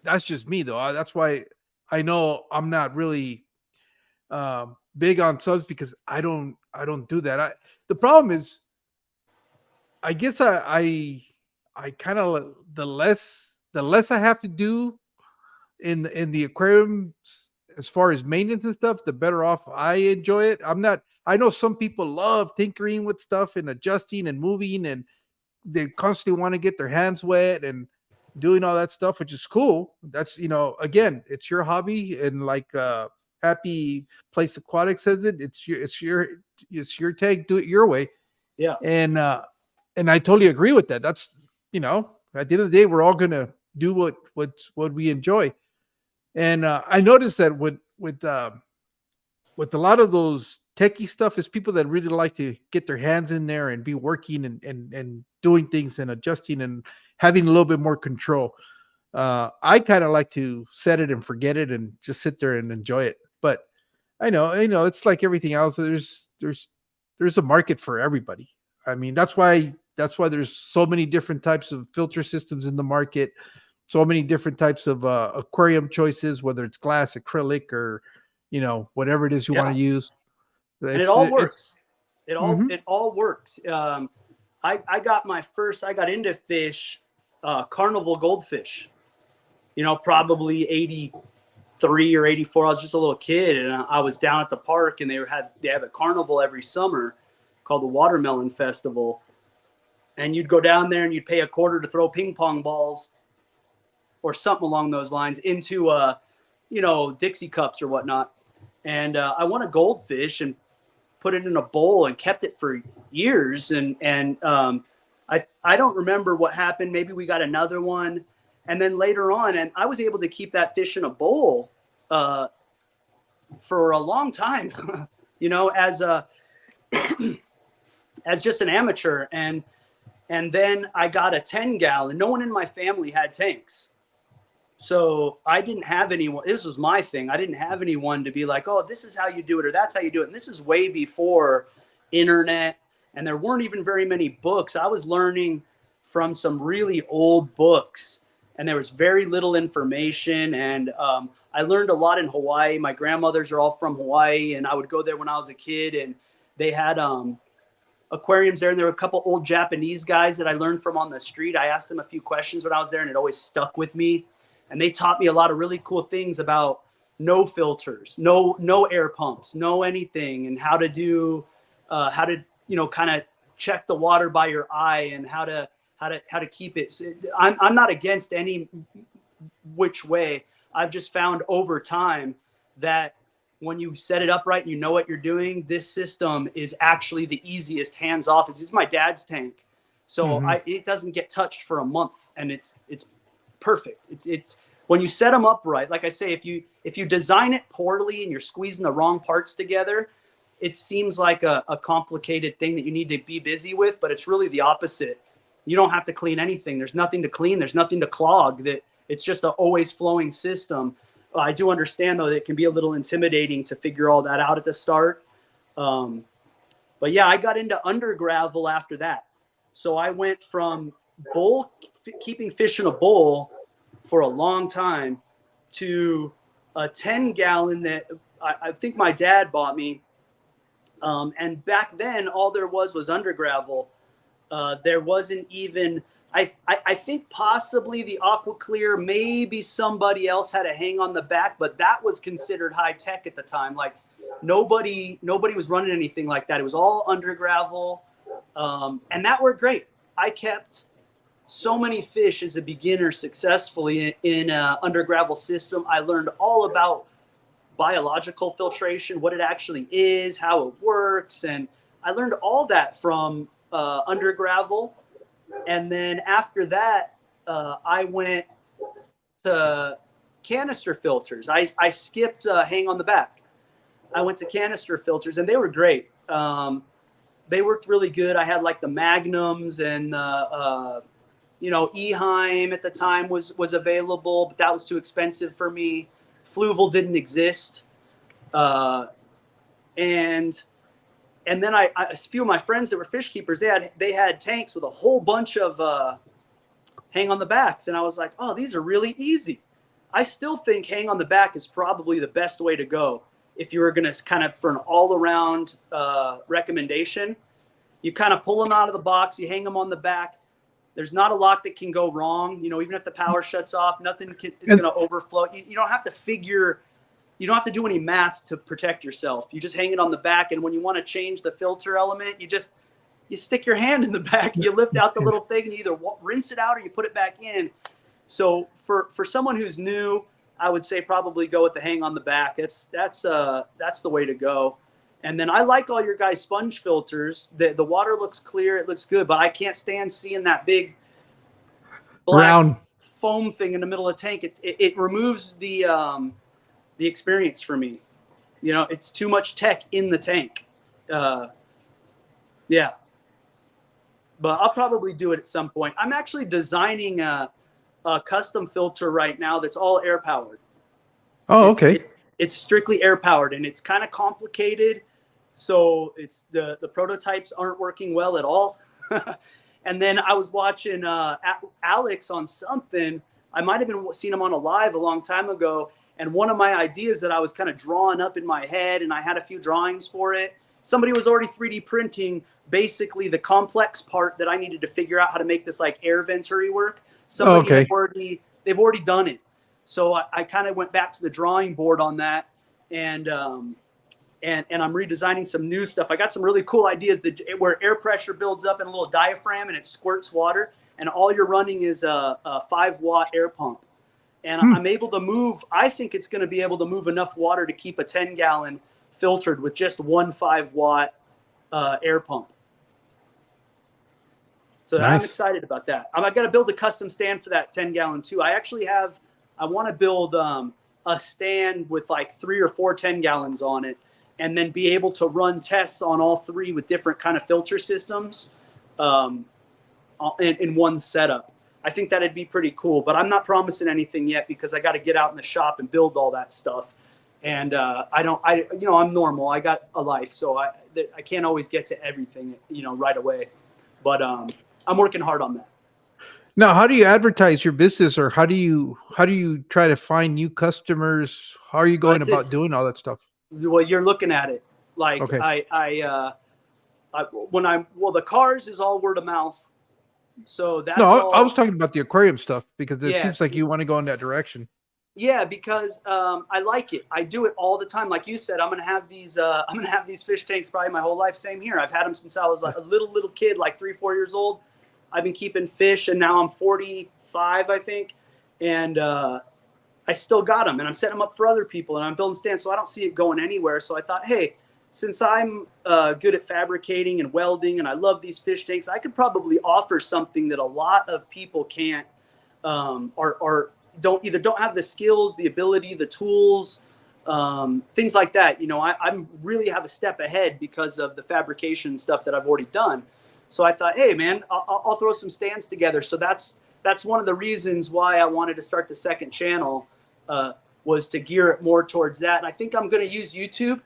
Speaker 1: that's just me though. That's why I know I'm not really big on subs because I don't do that. The problem is, I guess I kind of the less I have to do in the aquariums as far as maintenance and stuff, the better off I enjoy it. I know some people love tinkering with stuff and adjusting and moving, and they constantly want to get their hands wet and doing all that stuff, which is cool. That's again, it's your hobby, and like Happy Place Aquatic says it's your take, do it your way.
Speaker 2: Yeah.
Speaker 1: And I totally agree with that. That's at the end of the day, we're all gonna do what we enjoy. And I noticed that with a lot of those techie stuff is people that really like to get their hands in there and be working and doing things and adjusting and having a little bit more control. I kind of like to set it and forget it and just sit there and enjoy it. But I know it's like everything else. There's a market for everybody. I mean, that's why there's so many different types of filter systems in the market, so many different types of aquarium choices, whether it's glass, acrylic, or whatever it is you want
Speaker 2: Yeah.
Speaker 1: to use.
Speaker 2: And it
Speaker 1: It's
Speaker 2: all
Speaker 1: it's
Speaker 2: works.
Speaker 1: mhm.
Speaker 2: It all works. I got into fish, carnival goldfish, you know, probably 83 or 84. I was just a little kid, and I was down at the park, and they have a carnival every summer called the Watermelon Festival. And you'd go down there and you'd pay a quarter to throw ping pong balls or something along those lines into Dixie cups or whatnot. And I won a goldfish and put it in a bowl and kept it for years. I don't remember what happened. Maybe we got another one, and then later on, and I was able to keep that fish in a bowl for a long time, as as just an amateur. And then I got a 10-gallon. No one in my family had tanks. So I didn't have anyone. This was my thing. I didn't have anyone to be like, oh, this is how you do it, or that's how you do it. And this is way before internet. And there weren't even very many books. I was learning from some really old books, and there was very little information. And I learned a lot in Hawaii. My grandmothers are all from Hawaii, and I would go there when I was a kid, and they had aquariums there. And there were a couple old Japanese guys that I learned from on the street. I asked them a few questions when I was there, and it always stuck with me. And they taught me a lot of really cool things about no filters, no air pumps, no anything, and how to do, how to, kind of check the water by your eye, and how to keep it. I'm not against any which way. I've just found over time that when you set it up right and you know what you're doing, this system is actually the easiest hands off. This is my dad's tank. So it doesn't get touched for a month, and it's perfect. It's when you set them up right. Like I say, if you design it poorly and you're squeezing the wrong parts together, it seems like a complicated thing that you need to be busy with, but it's really the opposite. You don't have to clean anything. There's nothing to clean. There's nothing to clog. That it's just an always flowing system. I do understand, though, that it can be a little intimidating to figure all that out at the start. But yeah, I got into under gravel after that. So I went from keeping fish in a bowl for a long time to a 10-gallon that I think my dad bought me. And back then, all there was under gravel. There wasn't even, I think possibly the Aqua Clear, maybe somebody else had a hang on the back, but that was considered high tech at the time. Like nobody was running anything like that. It was all under gravel. And that worked great. I kept so many fish as a beginner successfully in a under gravel system. I learned all about biological filtration, what it actually is, how it works. And I learned all that from under gravel. And then after that, I went to canister filters. I skipped hang on the back. I went to canister filters, and they were great. They worked really good. I had like the Magnums, and Eheim at the time was available, but that was too expensive for me. Fluval didn't exist. And then a few of my friends that were fish keepers, they had tanks with a whole bunch of hang on the backs. And I was like, oh, these are really easy. I still think hang on the back is probably the best way to go. If you were going to kind of, for an all around recommendation, you kind of pull them out of the box, you hang them on the back. There's not a lot that can go wrong. Even if the power shuts off, nothing is going to overflow. You don't have to you don't have to do any math to protect yourself. You just hang it on the back. And when you want to change the filter element, you stick your hand in the back, you lift out the little thing, and you either rinse it out or you put it back in. So for someone who's new, I would say probably go with the hang on the back. That's the way to go. And then I like all your guys' sponge filters. The water looks clear, it looks good, but I can't stand seeing that big black
Speaker 1: round
Speaker 2: foam thing in the middle of the tank. It removes the experience for me. It's too much tech in the tank. Yeah. But I'll probably do it at some point. I'm actually designing a custom filter right now that's all air powered.
Speaker 1: Oh, okay.
Speaker 2: It's strictly air powered, and it's kind of complicated. So it's the prototypes aren't working well at all. And then I was watching Alex on something. I might have been seeing him on a live a long time ago. And one of my ideas that I was kind of drawing up in my head, and I had a few drawings for it, somebody was already 3D printing basically the complex part that I needed to figure out how to make this like air venturi work. Somebody they've already done it. So I kind of went back to the drawing board on that, and I'm redesigning some new stuff. I got some really cool ideas where air pressure builds up in a little diaphragm and it squirts water, and all you're running is a 5-watt air pump. And I'm able to move. I think it's going to be able to move enough water to keep a 10-gallon filtered with just one 5-watt air pump. So nice. I'm excited about that. I got to build a custom stand for that 10-gallon too. I want to build a stand with like 3 or 4 10-gallons on it, and then be able to run tests on all 3 with different kind of filter systems in one setup. I think that'd be pretty cool, but I'm not promising anything yet because I got to get out in the shop and build all that stuff. And I'm normal. I got a life, so I can't always get to everything, right away. But I'm working hard on that.
Speaker 1: Now, how do you advertise your business, or how do you try to find new customers? How are you going about
Speaker 2: It's
Speaker 1: doing all that stuff?
Speaker 2: well, you're looking at it like
Speaker 1: Okay.
Speaker 2: well, the cars is all word of mouth, so
Speaker 1: No,
Speaker 2: that's
Speaker 1: I was
Speaker 2: all.
Speaker 1: talking about the aquarium stuff because it
Speaker 2: Yeah,
Speaker 1: seems like you want to go in that direction.
Speaker 2: yeah, because I like it. I do it all the time. Like you said, I'm gonna have these. I'm gonna have these fish tanks probably my whole life. Same here. I've had them since I was like a little kid, like 3, 4 years old. I've been keeping fish, and now I'm 45, I think, and I still got them, and I'm setting them up for other people, and I'm building stands, so I don't see it going anywhere. So I thought, hey, since I'm good at fabricating and welding, and I love these fish tanks, I could probably offer something that a lot of people can't, or don't have the skills, the ability, the tools, things like that. I'm really have a step ahead because of the fabrication stuff that I've already done. So I thought, hey, man, I'll throw some stands together. So that's one of the reasons why I wanted to start the second channel, was to gear it more towards that. And I think I'm going to use YouTube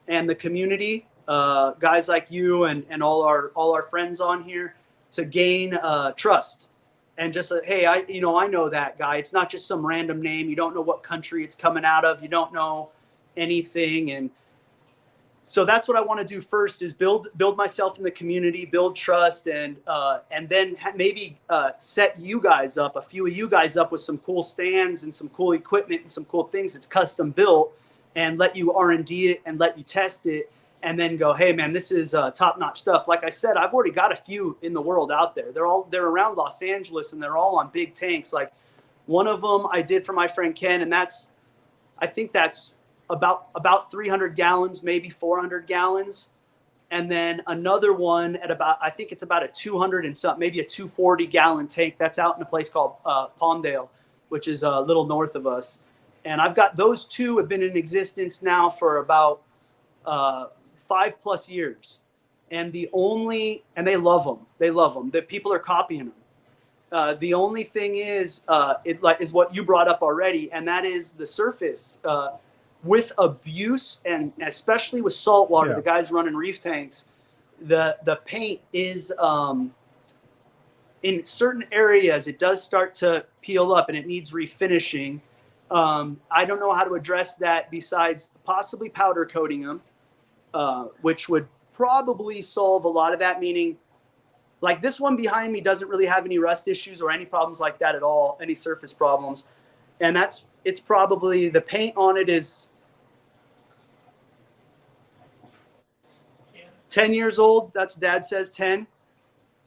Speaker 2: and the community, guys like you and all our friends on here, to gain trust. And just hey, I know that guy. It's not just some random name. You don't know what country it's coming out of. You don't know anything. And so that's what I want to do first, is build myself in the community, build trust, and then maybe set you guys up, a few of you guys up, with some cool stands and some cool equipment and some cool things that's custom built, and let you R&D it and let you test it, and then go, hey man, this is top-notch stuff. Like I said, I've already got a few in the world out there. They're around Los Angeles, and they're all on big tanks. Like one of them I did for my friend Ken, and I think that's about 300 gallons, maybe 400 gallons. And then another one at I think it's about a 200 and something, maybe a 240 gallon tank. That's out in a place called Palmdale, which is a little north of us. And I've got those two have been in existence now for about 5+ years. And they love them. They love them. The people are copying them. The only thing is, is what you brought up already, and that is the surface. With abuse, and especially with salt water, the guys running reef tanks, the paint is in certain areas, it does start to peel up and it needs refinishing. I don't know how to address that besides possibly powder coating them, which would probably solve a lot of that. Meaning, like this one behind me doesn't really have any rust issues or any problems like that at all, any surface problems. And it's probably, the paint on it is 10 years old. That's Dad says 10.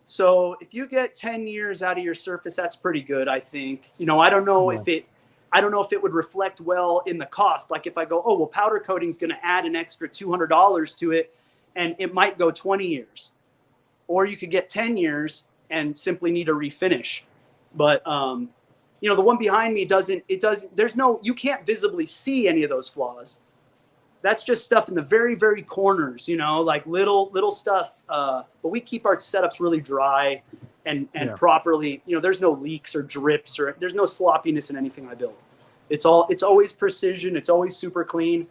Speaker 2: So if you get 10 years out of your surface, that's pretty good, I think. I don't know if it would reflect well in the cost. Like if I go, oh, well, powder coating is going to add an extra $200 to it, and it might go 20 years. Or you could get 10 years and simply need a refinish. But, the one behind me you can't visibly see any of those flaws. That's just stuff in the very, very corners, like little stuff. But we keep our setups really dry and properly. There's no leaks or drips, or there's no sloppiness in anything I build. It's always precision. It's always super clean.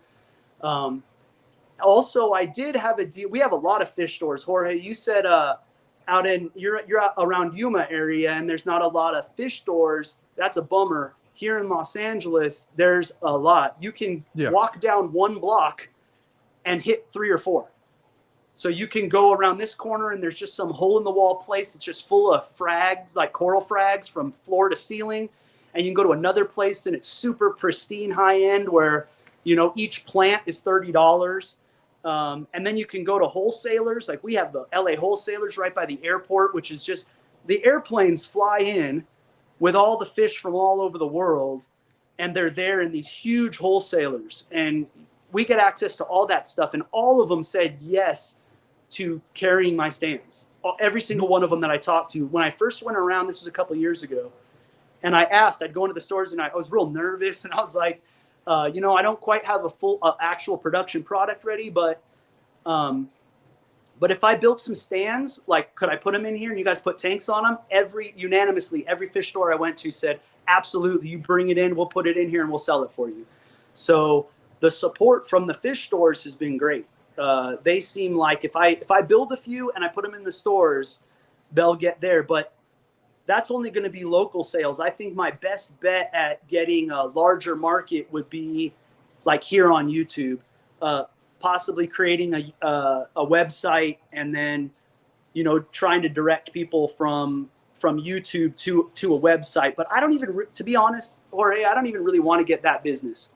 Speaker 2: Also, I did have a deal. We have a lot of fish stores. Jorge, you said you're out around Yuma area, and there's not a lot of fish stores. That's a bummer. Here in Los Angeles, there's a lot. You can walk down one block and hit 3 or 4. So you can go around this corner, and there's just some hole in the wall place. It's just full of frags, like coral frags from floor to ceiling. And you can go to another place, and it's super pristine, high end, where each plant is $30. And then you can go to wholesalers. Like we have the LA wholesalers right by the airport, which is just, the airplanes fly in with all the fish from all over the world, and they're there in these huge wholesalers, and we get access to all that stuff. And all of them said yes to carrying my stands. Every single one of them that I talked to. When I first went around, this was a couple of years ago, and I asked, I'd go into the stores, and I was real nervous, and I was like, I don't quite have a full actual production product ready, but if I built some stands, like, could I put them in here and you guys put tanks on them? Unanimously, every fish store I went to said, absolutely, you bring it in, we'll put it in here and we'll sell it for you. So the support from the fish stores has been great. They seem like if I build a few and I put them in the stores, they'll get there. But that's only going to be local sales. I think my best bet at getting a larger market would be like here on YouTube, possibly creating a website and then, you know, trying to direct people from YouTube to a website. But I don't even, to be honest, Jorge, I don't even really want to get that business.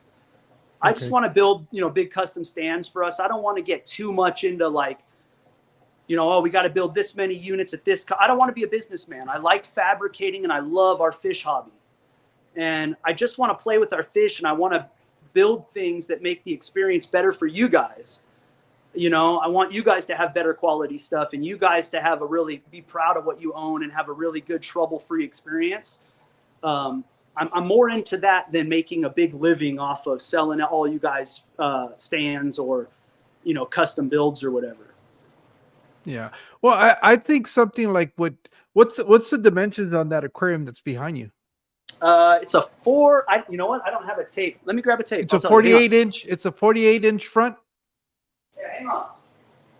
Speaker 2: I just want to build, you know, big custom stands for us. I don't want to get too much into like, you know, oh, we got to build this many units at this. I don't want to be a businessman. I like fabricating and I love our fish hobby. And I just want to play with our fish and I want to build things that make the experience better for you guys. You know, I want you guys to have better quality stuff and you guys to have a really be proud of what you own and have a really good trouble-free experience. I'm more into that than making a big living off of selling all you guys stands or, you know, custom builds or whatever.
Speaker 1: Yeah. Well, I think something like what's the dimensions on that aquarium that's behind you?
Speaker 2: It's a you know what? I don't have a tape. Let me grab a tape.
Speaker 1: It's a 48 inch. It's a 48 inch front.
Speaker 2: Yeah, hang on.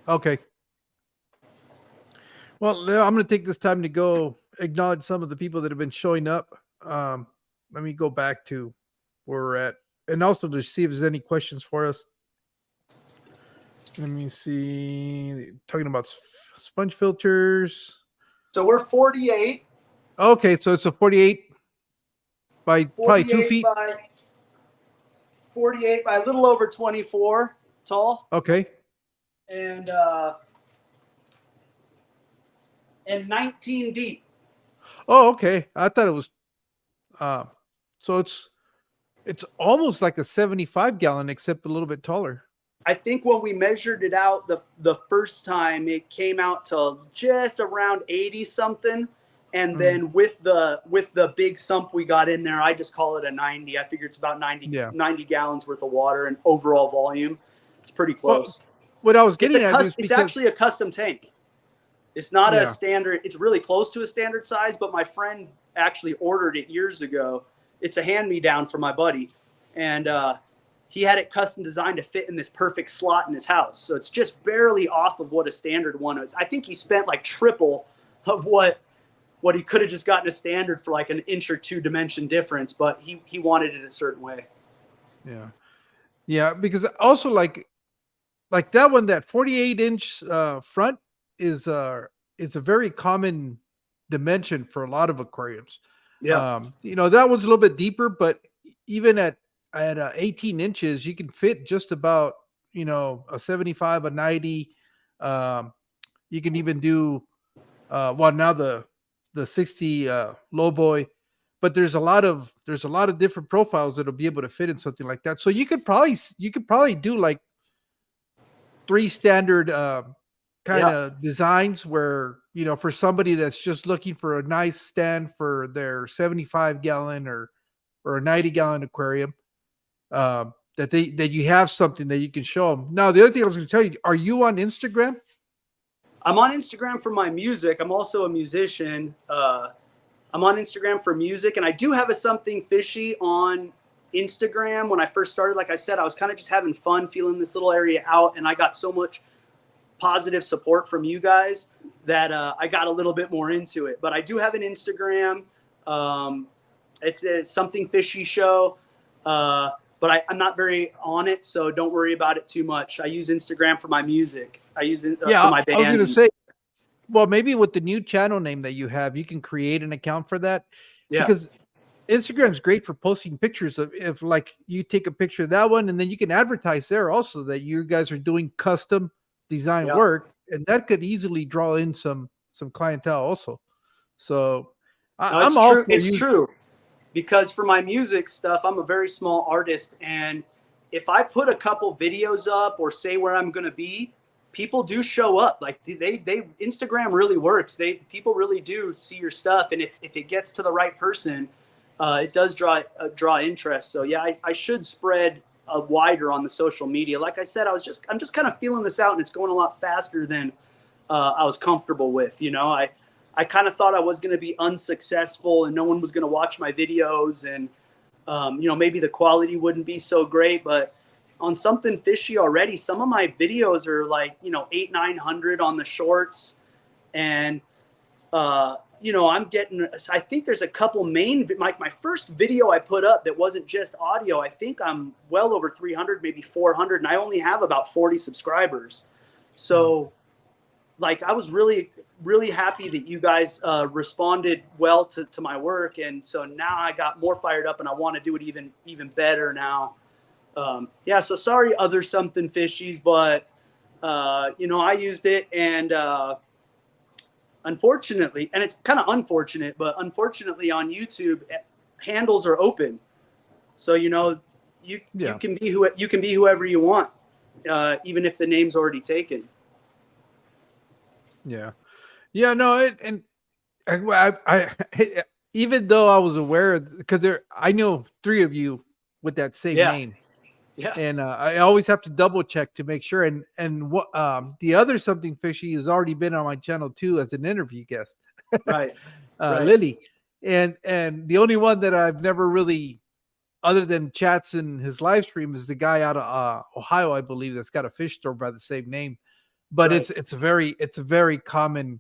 Speaker 1: Okay. Well, I'm going to take this time to go acknowledge some of the people that have been showing up. Let me go back to where we're at and also to see if there's any questions for us. Let me see. Talking about sponge filters.
Speaker 2: So we're 48.
Speaker 1: Okay, so it's a 48 by probably 2 feet.
Speaker 2: 48 by a little over 24 tall.
Speaker 1: Okay.
Speaker 2: And 19 deep.
Speaker 1: Oh, okay. I thought it was so it's almost like a 75 gallon except a little bit taller.
Speaker 2: I think when we measured it out the first time, it came out to just around 80 something. And then with the big sump we got in there, I just call it a 90. I figure it's about 90 gallons worth of water and overall volume. It's pretty close.
Speaker 1: Well, what I was getting at is
Speaker 2: it's actually a custom tank. It's not a standard. It's really close to a standard size, but my friend actually ordered it years ago. It's a hand-me-down for my buddy. And he had it custom designed to fit in this perfect slot in his house. So it's just barely off of what a standard one is. I think he spent like triple of what he could have just gotten a standard for like an inch or two dimension difference, but he wanted it a certain way.
Speaker 1: Yeah. Yeah, because also like that one, that 48 inch front is a very common dimension for a lot of aquariums.
Speaker 2: Yeah.
Speaker 1: You know, that one's a little bit deeper, but even at 18 inches, you can fit just about, you know, a 75, a 90. You can even do now the 60 low boy, but there's a lot of different profiles that'll be able to fit in something like that. So you could probably do like 3 standard kind of designs where, you know, for somebody that's just looking for a nice stand for their 75 gallon or a 90 gallon aquarium, that you have something that you can show them. Now, the other thing I was going to tell you, are you on Instagram?
Speaker 2: I'm on Instagram for my music. I'm also a musician. I'm on Instagram for music, and I do have a Something Fishy on Instagram. When I first started, like I said, I was kind of just having fun, feeling this little area out, and I got so much positive support from you guys that I got a little bit more into it. But I do have an Instagram. It's a Something Fishy show, but I'm not very on it, so don't worry about it too much. I use Instagram for my music. I use it for my band.
Speaker 1: I was going to say, well, maybe with the new channel name that you have, you can create an account for that. Yeah. Because Instagram's great for posting pictures of, if like you take a picture of that one, and then you can advertise there also that you guys are doing custom design work, and that could easily draw in some clientele also. So I'm all for
Speaker 2: it's true. Because for my music stuff, I'm a very small artist, and if I put a couple videos up or say where I'm going to be, people do show up. Like they Instagram really works. People really do see your stuff, and if it gets to the right person, it does draw interest. So yeah, I should spread wider on the social media. Like I said, I'm just kind of feeling this out, and it's going a lot faster than I was comfortable with. You know, I kind of thought I was going to be unsuccessful and no one was going to watch my videos, and you know, maybe the quality wouldn't be so great. But on Something Fishy already, some of my videos are like, you know, 800-900 on the shorts, and I'm getting, I think there's a couple main, my first video I put up that wasn't just audio. I think I'm well over 300, maybe 400, and I only have about 40 subscribers. So like, I was really, really happy that you guys responded well to my work. And so now I got more fired up and I want to do it even better now. Yeah. So sorry, other something fishies, but I used it, and unfortunately, and it's kind of unfortunate, but unfortunately on YouTube, handles are open. So, you can be whoever you want, even if the name's already taken.
Speaker 1: Yeah. Yeah. No, I even though I was aware, because I know 3 of you with that same name.
Speaker 2: Yeah.
Speaker 1: And I always have to double check to make sure. And what the other something fishy has already been on my channel too as an interview guest,
Speaker 2: Right.
Speaker 1: Lily, and the only one that I've never really, other than chats in his live stream, is the guy out of Ohio, I believe, that's got a fish store by the same name. But
Speaker 2: Right.
Speaker 1: it's a very common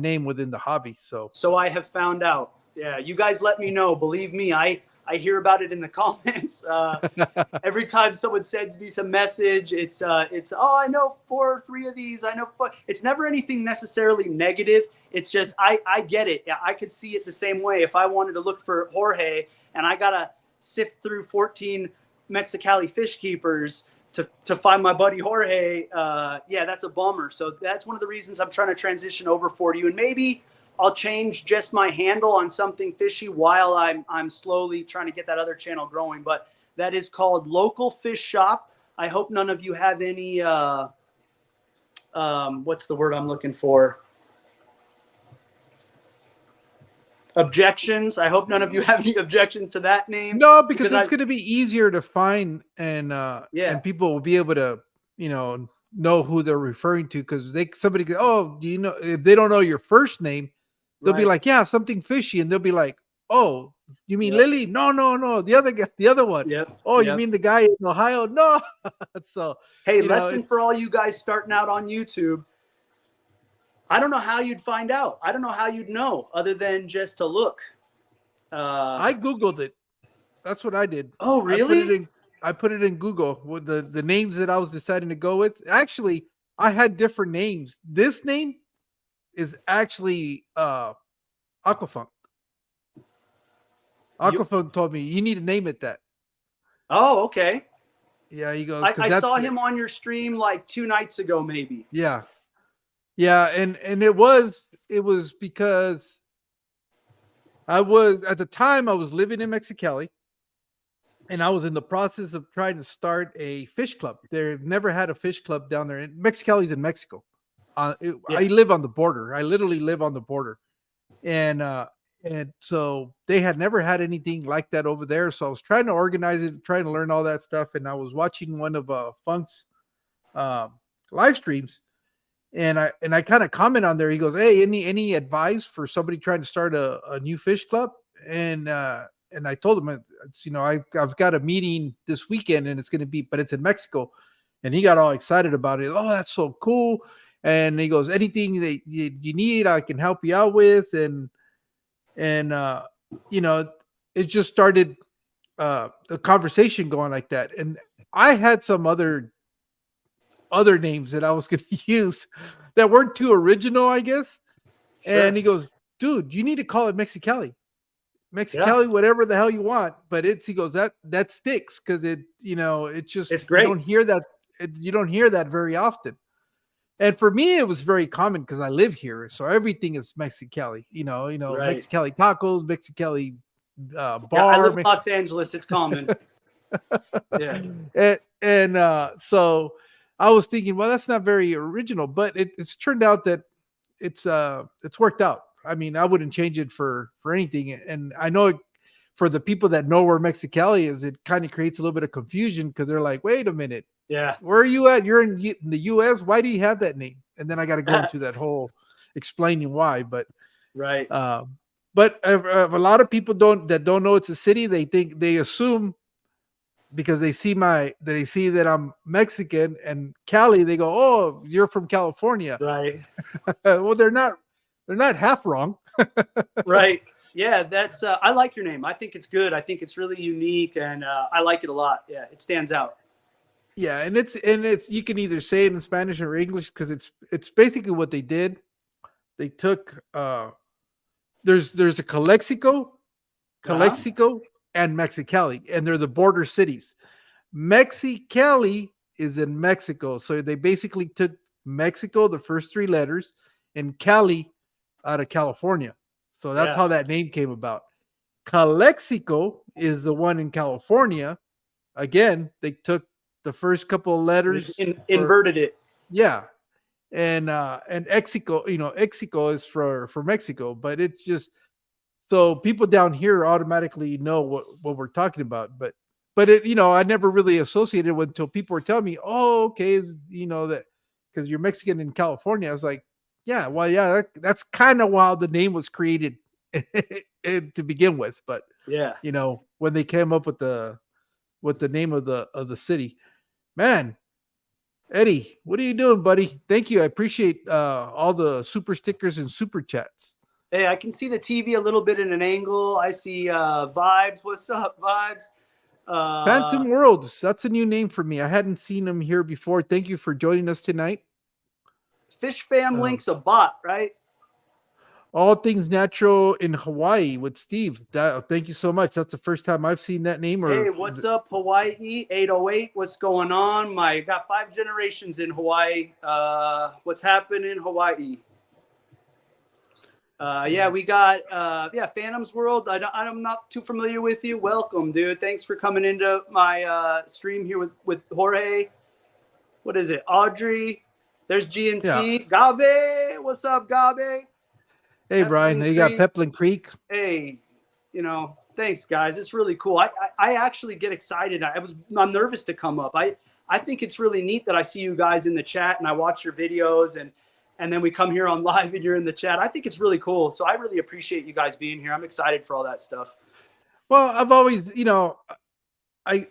Speaker 1: name within the hobby.
Speaker 2: So I have found out. Yeah, you guys let me know. Believe me, I hear about it in the comments. Every time someone sends me some message, it's I know 4 or 3 of these. I know 4. It's never anything necessarily negative. It's just I get it. I could see it the same way. If I wanted to look for Jorge and I gotta sift through 14 Mexicali fish keepers to find my buddy Jorge, yeah, that's a bummer. So that's one of the reasons I'm trying to transition over for you, and maybe I'll change just my handle on something fishy while I'm slowly trying to get that other channel growing. But that is called Local Fish Shop. I hope none of you have any what's the word I'm looking for? Objections. I hope none of you have any objections to that name.
Speaker 1: No, because it's going to be easier to find, and
Speaker 2: yeah,
Speaker 1: people will be able to know who they're referring to, because somebody goes, oh, if they don't know your first name, they'll be like, yeah, something fishy, and they'll be like, oh, you mean Lily? No, the other guy, the other one.
Speaker 2: Yep.
Speaker 1: Oh, you mean the guy in Ohio? No. So
Speaker 2: hey, lesson for all you guys starting out on YouTube. I don't know how you'd find out. I don't know how you'd know other than just to look.
Speaker 1: I Googled it. That's what I did.
Speaker 2: Oh, really?
Speaker 1: I put it in Google with the names that I was deciding to go with. Actually, I had different names. This name is actually Aquafunk. Aquafunk told me you need to name it that.
Speaker 2: Oh, okay.
Speaker 1: Yeah, he goes.
Speaker 2: I saw him on your stream like 2 nights ago, maybe.
Speaker 1: Yeah. Yeah, and it was because I was, at the time, I was living in Mexicali, and I was in the process of trying to start a fish club. They've never had a fish club down there. Mexicali's in Mexico. I live on the border. I literally live on the border, and so they had never had anything like that over there. So I was trying to organize it, trying to learn all that stuff, and I was watching one of Funk's live streams. And I kind of comment on there. He goes, "Hey, any advice for somebody trying to start a new fish club?" And I told him, I've got a meeting this weekend, and it's going to be, but it's in Mexico. And he got all excited about it. Oh, that's so cool! And he goes, anything that you need, I can help you out with. And it just started a conversation going like that. And I had some other names that I was going to use that weren't too original, I guess. Sure. And he goes, dude, you need to call it Mexicali, whatever the hell you want. But he goes, that sticks, because it's great. You don't hear that very often. And for me, it was very common because I live here. So everything is Mexicali, right. Mexicali tacos, Mexicali bar.
Speaker 2: Yeah, I live in Los Angeles. It's common.
Speaker 1: Yeah. And so I was thinking, well, that's not very original, but it's turned out that it's worked out. I mean, I wouldn't change it for anything. And I know for the people that know where Mexicali is, it kind of creates a little bit of confusion, because they're like, wait a minute.
Speaker 2: Yeah.
Speaker 1: Where are you at? You're in the US. Why do you have that name? And then I got to go into that whole explaining why, but
Speaker 2: right.
Speaker 1: But a lot of people don't know it's a city. They assume, because they see that I'm Mexican and Cali, they go, oh, you're from California.
Speaker 2: Right.
Speaker 1: Well, they're not they're not half wrong.
Speaker 2: Right. Yeah, that's I like your name. I think it's good. I think it's really unique, and I like it a lot. Yeah, it stands out.
Speaker 1: Yeah, and it's you can either say it in Spanish or English because it's basically what they did. They took there's a
Speaker 2: Uh-huh.
Speaker 1: Calexico, and Mexicali, and they're the border cities. Mexicali is in Mexico, so they basically took Mexico, the first three letters, and Cali out of California. So that's
Speaker 2: Yeah.
Speaker 1: how that name came about. Calexico is the one in California. Again, they took the first couple of letters for
Speaker 2: Inverted it.
Speaker 1: yeah, and Exico, Exico is for Mexico, but it's just so people down here automatically know what we're talking about. But it, I never really associated with until people were telling me, oh, okay, that because you're Mexican in California. I was like, yeah, well, yeah, that's kind of how the name was created to begin with. But
Speaker 2: Yeah.
Speaker 1: when they came up with the name of the city, man, Eddie, what are you doing, buddy? Thank you. I appreciate all the super stickers and super chats.
Speaker 2: Hey, I can see the TV a little bit in an angle. I see Vibes. What's up, Vibes?
Speaker 1: Phantom Worlds. That's a new name for me. I hadn't seen him here before. Thank you for joining us tonight.
Speaker 2: Fish Fam Link's a bot, right?
Speaker 1: All Things Natural in Hawaii with Steve. Thank you so much. That's the first time I've seen that name.
Speaker 2: Hey, what's up, Hawaii 808? What's going on? Got 5 generations in Hawaii. What's happening in Hawaii? Yeah, we got Phantom's World. I'm not too familiar with you. Welcome, dude. Thanks for coming into my stream here with Jorge. What is it? Audrey. There's GNC.
Speaker 1: Yeah.
Speaker 2: Gabe. What's up, Gabe?
Speaker 1: Hey, Brian. You got Peplin Creek.
Speaker 2: Hey, thanks, guys. It's really cool. I actually get excited. I'm nervous to come up. I think it's really neat that I see you guys in the chat and I watch your videos and then we come here on live and you're in the chat. I think it's really cool. So I really appreciate you guys being here. I'm excited for all that stuff.
Speaker 1: Well, I've always, I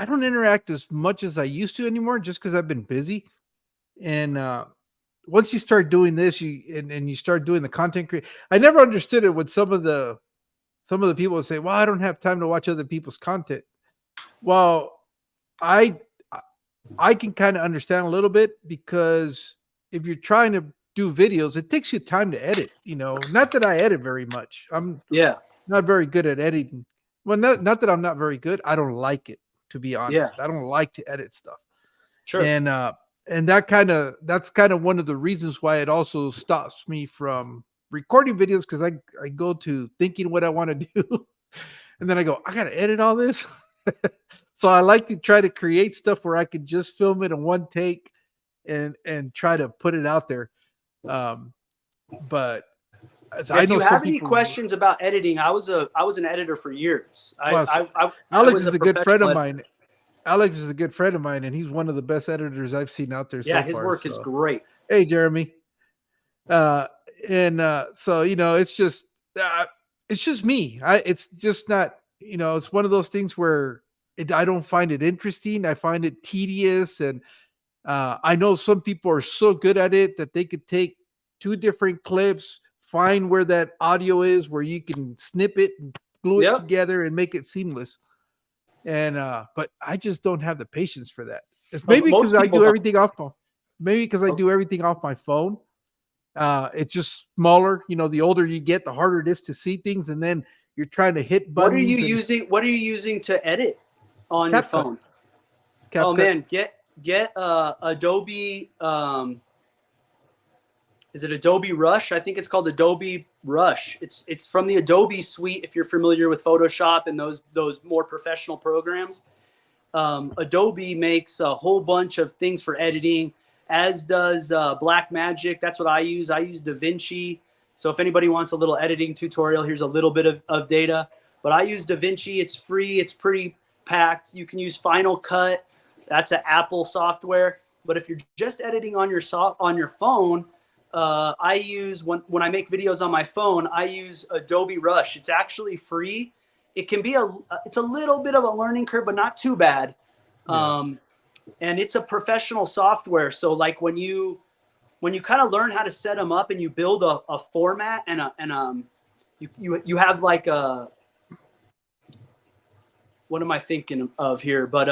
Speaker 1: don't interact as much as I used to anymore just because I've been busy. And once you start doing this, and you start doing the content creation, I never understood it when some of the people would say, well, I don't have time to watch other people's content. Well, I can kind of understand a little bit because if you're trying to do videos, it takes you time to edit, not that I edit very much. I'm not very good at editing. Well, not that I'm not very good. I don't like it, to be honest. I don't like to edit stuff.
Speaker 2: Sure.
Speaker 1: And that's kind of one of the reasons why it also stops me from recording videos, because I go to thinking what I want to do and then I go, I gotta edit all this. So I like to try to create stuff where I can just film it in one take and try to put it out there. But
Speaker 2: if you have any questions about editing, I was an editor for years.
Speaker 1: Alex is a good friend of mine. Alex is a good friend of mine, and he's one of the best editors I've seen out there.
Speaker 2: Yeah,
Speaker 1: so
Speaker 2: his
Speaker 1: far,
Speaker 2: work is great.
Speaker 1: Hey, Jeremy. So it's just me. It's just not. It's one of those things where I don't find it interesting. I find it tedious, and I know some people are so good at it that they could take 2 different clips, find where that audio is, where you can snip it and glue it together and make it seamless. And but I just don't have the patience for that. It's maybe because I do everything off my phone. It's just smaller. The older you get, the harder it is to see things, and then you're trying to hit buttons.
Speaker 2: What are you using to edit on your phone? CapCut. Oh man, get Adobe. Is it Adobe Rush? I think it's called Adobe Rush. It's from the Adobe suite. If you're familiar with Photoshop and those more professional programs, Adobe makes a whole bunch of things for editing, as does Blackmagic. That's what I use. I use DaVinci. So if anybody wants a little editing tutorial, here's a little bit of data. But I use DaVinci. It's free. It's pretty packed. You can use Final Cut. That's an Apple software. But if you're just editing on your phone, I use when I make videos on my phone, I use Adobe Rush. It's actually free. It can be it's a little bit of a learning curve, but not too bad. Yeah. And it's a professional software. So like when you when you kind of learn how to set them up and you build a format and you have like a, what am I thinking of here? But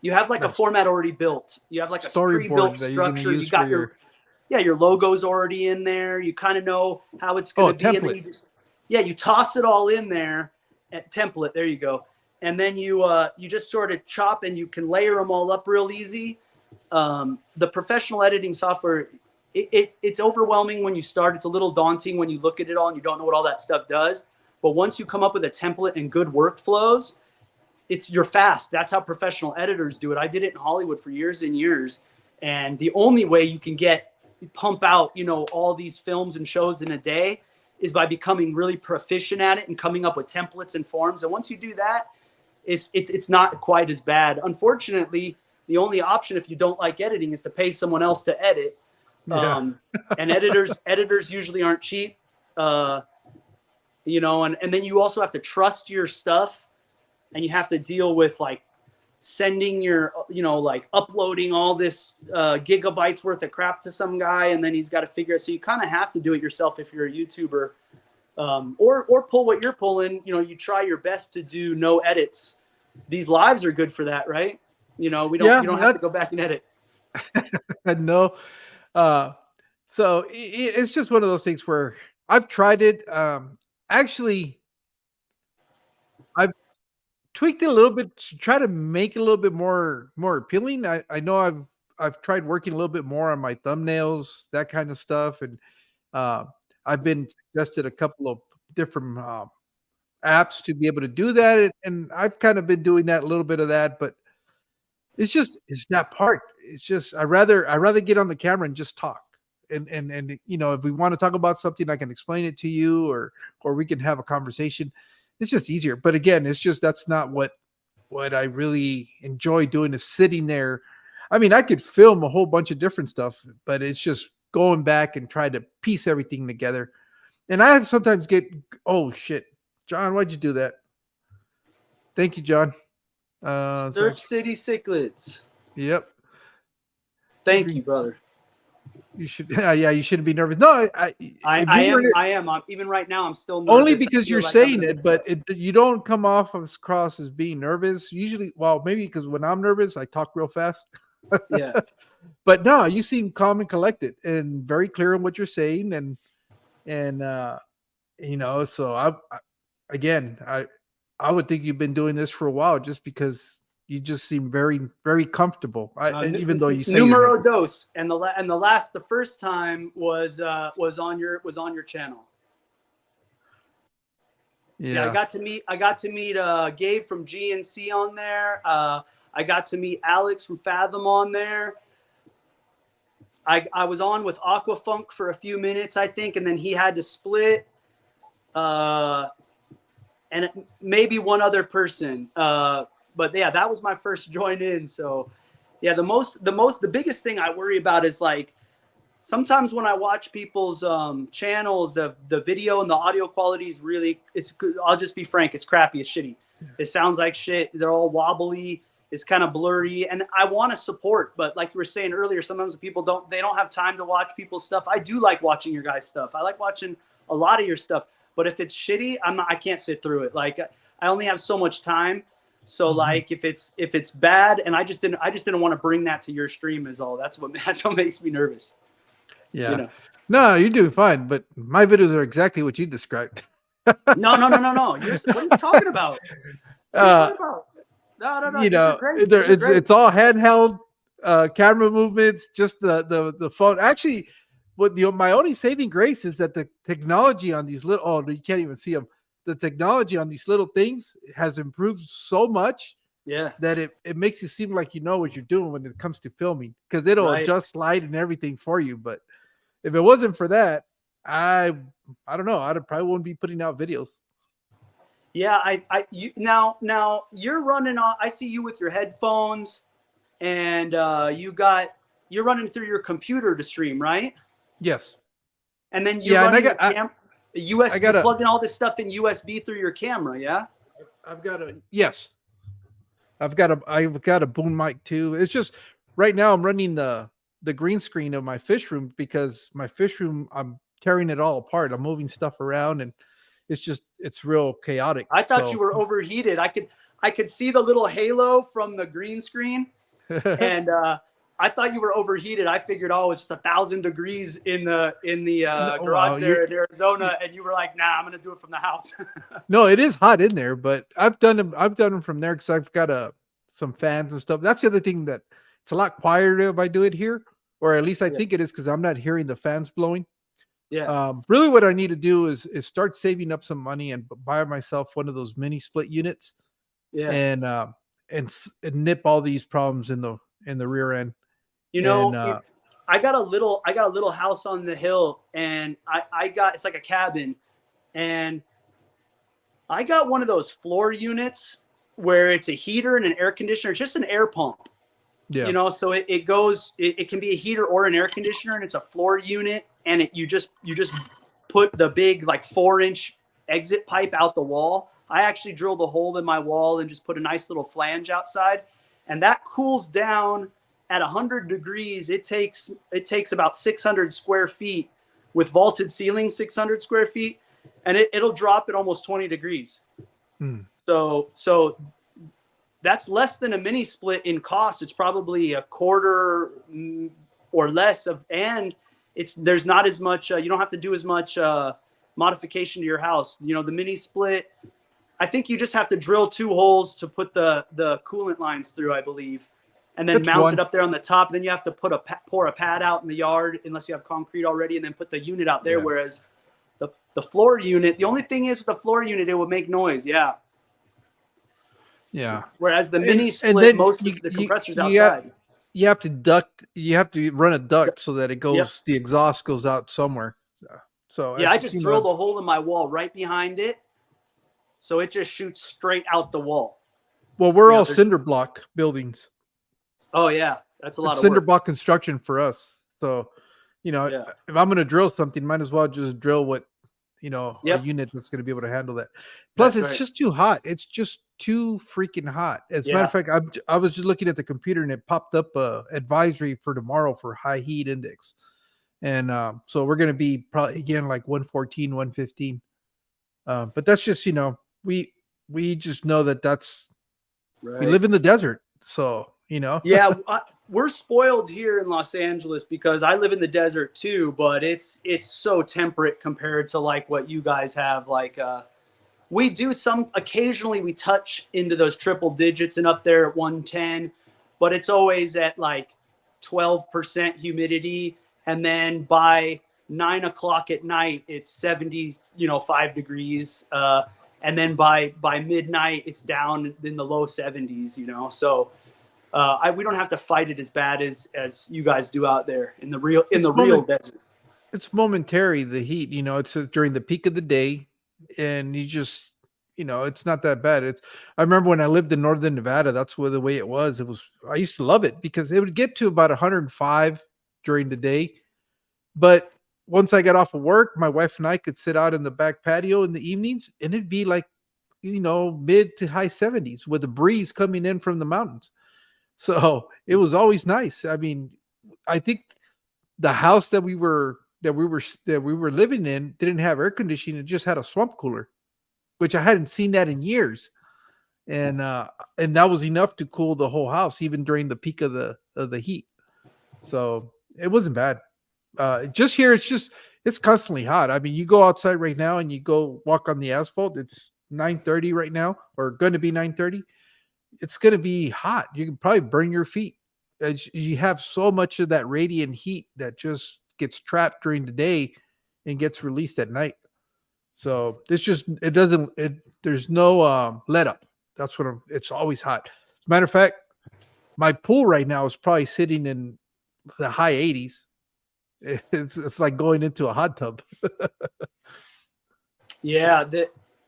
Speaker 2: you have like a format already built. You have like a pre-built structure. You got your logo's already in there. You kind of know how it's going to be.
Speaker 1: Template.
Speaker 2: And then you toss it all in there. Template. There you go. And then you just sort of chop and you can layer them all up real easy. The professional editing software, it's overwhelming when you start. It's a little daunting when you look at it all and you don't know what all that stuff does. But once you come up with a template and good workflows, you're fast. That's how professional editors do it. I did it in Hollywood for years and years. And the only way you can pump out, all these films and shows in a day is by becoming really proficient at it and coming up with templates and forms. And once you do that, it's not quite as bad. Unfortunately, the only option if you don't like editing is to pay someone else to edit.
Speaker 1: Yeah.
Speaker 2: And editors usually aren't cheap. And then you also have to trust your stuff, and you have to deal with like sending your, like uploading all this gigabytes worth of crap to some guy, and then he's got to figure it. So you kind of have to do it yourself if you're a YouTuber, or pull what you're pulling. You try your best to do no edits. These lives are good for that, right? You don't have to go back and edit.
Speaker 1: No. So it's just one of those things where I've tried it. Actually, I've tweaked it a little bit to try to make it a little bit more appealing. I know I've tried working a little bit more on my thumbnails, that kind of stuff, and I've been suggested a couple of different apps to be able to do that, and I've kind of been doing that, a little bit of that, but it's that part. It's just I rather get on the camera and just talk. And if we want to talk about something, I can explain it to you, or we can have a conversation. It's just easier. But again, that's not what I really enjoy doing, is sitting there. I mean, I could film a whole bunch of different stuff, but it's just going back and try to piece everything together. And I sometimes get, oh shit, John, why'd you do that? Thank you, John.
Speaker 2: Surf City Cichlids.
Speaker 1: Yep.
Speaker 2: Thank you, brother.
Speaker 1: You should, you shouldn't be nervous. No, I
Speaker 2: am. Even right now, I'm still nervous.
Speaker 1: Only because you're saying it, but you don't come off across as being nervous. Usually, well, maybe because when I'm nervous, I talk real fast.
Speaker 2: Yeah.
Speaker 1: But no, you seem calm and collected and very clear on what you're saying, and so I would think you've been doing this for a while, just because you just seem very, very comfortable. Even though you say
Speaker 2: numero dos, and the first time was on your channel. Yeah, I got to meet Gabe from GNC on there. I got to meet Alex from Fathom on there. I was on with Aquafunk for a few minutes, I think, and then he had to split. And maybe one other person. But yeah, that was my first join in. So yeah, the biggest thing I worry about is like, sometimes when I watch people's channels, the video and the audio quality is really, I'll just be frank, it's crappy, it's shitty. It sounds like shit. They're all wobbly. It's kind of blurry, and I want to support, but like you were saying earlier, sometimes people don't have time to watch people's stuff. I do like watching your guys' stuff. I like watching a lot of your stuff, but if it's shitty, I can't sit through it. Like, I only have so much time. So like, if it's bad, and I just didn't want to bring that to your stream is all. That's what makes me nervous.
Speaker 1: Yeah. No, you're doing fine, but my videos are exactly what you described.
Speaker 2: No. What are you talking about? What are you talking about? No.
Speaker 1: It's all handheld camera movements, just the phone. Actually, my only saving grace is that the technology on these little, you can't even see them. The technology on these little things has improved so much, that it makes you seem like you know what you're doing when it comes to filming, because it'll adjust light and everything for you. But if it wasn't for that, I don't know, I probably wouldn't be putting out videos.
Speaker 2: Yeah, now you're running on. I see you with your headphones, and you're running through your computer to stream, right?
Speaker 1: Yes.
Speaker 2: And then you're running USB, plugging all this stuff in USB through your camera, yeah?
Speaker 1: I've got a boom mic too. It's just right now I'm running the the green screen of my fish room because my fish room, I'm tearing it all apart. I'm moving stuff around and it's real chaotic.
Speaker 2: I thought you
Speaker 1: So
Speaker 2: were overheated. I could see the little halo from the green screen, and I thought you were overheated. I figured, oh, it's just 1,000 degrees in the
Speaker 1: wow,
Speaker 2: garage there in Arizona, and you were like, nah, I'm gonna do it from the house.
Speaker 1: no, it is hot in there, but I've done them. I've done them from there because I've got some fans and stuff. That's the other thing that it's a lot quieter if I do it here, or at least I
Speaker 2: Yeah.
Speaker 1: think it is because I'm not hearing the fans blowing.
Speaker 2: Yeah,
Speaker 1: Really, what I need to do is start saving up some money and buy myself one of those mini split units
Speaker 2: yeah.
Speaker 1: and and nip all these problems in the rear end.
Speaker 2: You
Speaker 1: And
Speaker 2: know, I got a little house on the hill, and I got it's like a cabin, and I got one of those floor units where it's a heater and an air conditioner, just an air pump.
Speaker 1: yeah,
Speaker 2: So it can be a heater or an air conditioner, and it's a floor unit, and you just put the big like 4-inch exit pipe out the wall. I actually drilled a hole in my wall and just put a nice little flange outside, and that cools down at 100 degrees. It takes about 600 square feet with vaulted ceiling, 600 square feet, and it'll drop at almost 20 degrees.
Speaker 1: Mm.
Speaker 2: So that's less than a mini split in cost. It's probably a quarter or less of, and there's not as much. You don't have to do as much modification to your house. The mini split, I think you just have to drill 2 holes to put the coolant lines through, I believe, and then
Speaker 1: That's
Speaker 2: mount
Speaker 1: one.
Speaker 2: it up there on the top. Then you have to pour a pad out in the yard, unless you have concrete already, and then put the unit out there.
Speaker 1: Yeah.
Speaker 2: Whereas the floor unit, the only thing is with the floor unit, it would make noise. Yeah.
Speaker 1: Yeah.
Speaker 2: Whereas the mini split,
Speaker 1: then
Speaker 2: most of the compressor's
Speaker 1: you
Speaker 2: outside.
Speaker 1: you have to duct. You have to run a duct so that it goes.
Speaker 2: Yep.
Speaker 1: The exhaust goes out somewhere. So
Speaker 2: Yeah, I just drilled a hole in my wall right behind it, so it just shoots straight out the wall.
Speaker 1: Well, we're all cinder block buildings.
Speaker 2: Oh yeah, that's a lot of
Speaker 1: cinder
Speaker 2: work.
Speaker 1: block construction for us. So,
Speaker 2: Yeah.
Speaker 1: if I'm going to drill something, might as well just drill what a
Speaker 2: Yep.
Speaker 1: unit that's going to be able to handle that. Plus,
Speaker 2: That's
Speaker 1: it's
Speaker 2: right.
Speaker 1: just too hot. It's just too freaking hot. As a matter of fact, I was just looking at the computer and it popped up a advisory for tomorrow for high heat index. And so we're going to be probably again like 114, 115. But that's just, we just know that's
Speaker 2: Right.
Speaker 1: we live in the desert. So,
Speaker 2: Yeah, we're spoiled here in Los Angeles because I live in the desert too, but it's so temperate compared to like what you guys have. Like we do occasionally we touch into those triple digits and up there at 110, but it's always at like 12% humidity, and then by 9 o'clock at night it's 5 degrees, and then by midnight it's down in the low 70s. So we don't have to fight it as bad as you guys do out there in the real desert.
Speaker 1: It's momentary, the heat. It's during the peak of the day, and you just it's not that bad. I remember when I lived in northern Nevada, that's the way it was. I used to love it because it would get to about 105 during the day, but once I got off of work, my wife and I could sit out in the back patio in the evenings, and it'd be like mid to high 70s with a breeze coming in from the mountains. So it was always nice. I mean, I think the house that we were living in didn't have air conditioning. It just had a swamp cooler, which I hadn't seen that in years. And that was enough to cool the whole house, even during the peak of the heat. So it wasn't bad. Just here, it's constantly hot. I mean, you go outside right now and you go walk on the asphalt. It's 9:30 right now, or going to be 9:30. It's going to be hot. You can probably burn your feet. You have so much of that radiant heat that just gets trapped during the day and gets released at night. So there's no let up. That's it's always hot. As a matter of fact, my pool right now is probably sitting in the high 80s. It's like going into a hot tub.
Speaker 2: Yeah,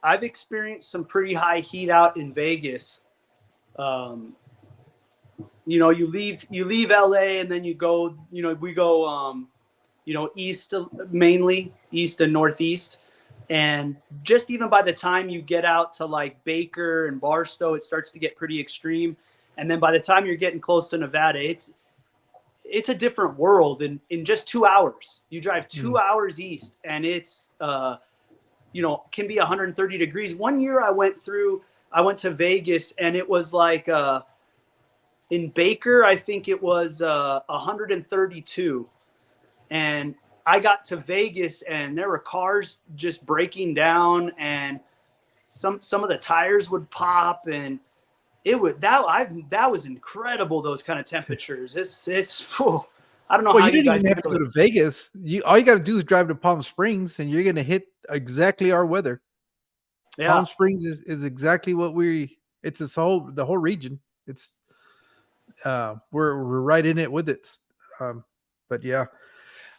Speaker 2: I've experienced some pretty high heat out in Vegas. You leave LA and then you go, we go, east, mainly east and northeast. And just even by the time you get out to like Baker and Barstow, it starts to get pretty extreme. And then by the time you're getting close to Nevada, it's a different world in just 2 hours. You drive 2 hours east, and it's can be 130 degrees. One year I went to Vegas, and it was like in Baker, I think it was 132. And I got to Vegas, and there were cars just breaking down, and some of the tires would pop, and it would that was incredible. Those kind of temperatures. Whew, I don't know
Speaker 1: Well,
Speaker 2: how
Speaker 1: you
Speaker 2: you
Speaker 1: didn't
Speaker 2: guys
Speaker 1: even have to
Speaker 2: handle
Speaker 1: go
Speaker 2: it.
Speaker 1: to Vegas. All you got to do is drive to Palm Springs, and you're going to hit exactly our weather.
Speaker 2: Yeah,
Speaker 1: Palm Springs is exactly what it's the whole region. It's we're right in it with it. But yeah,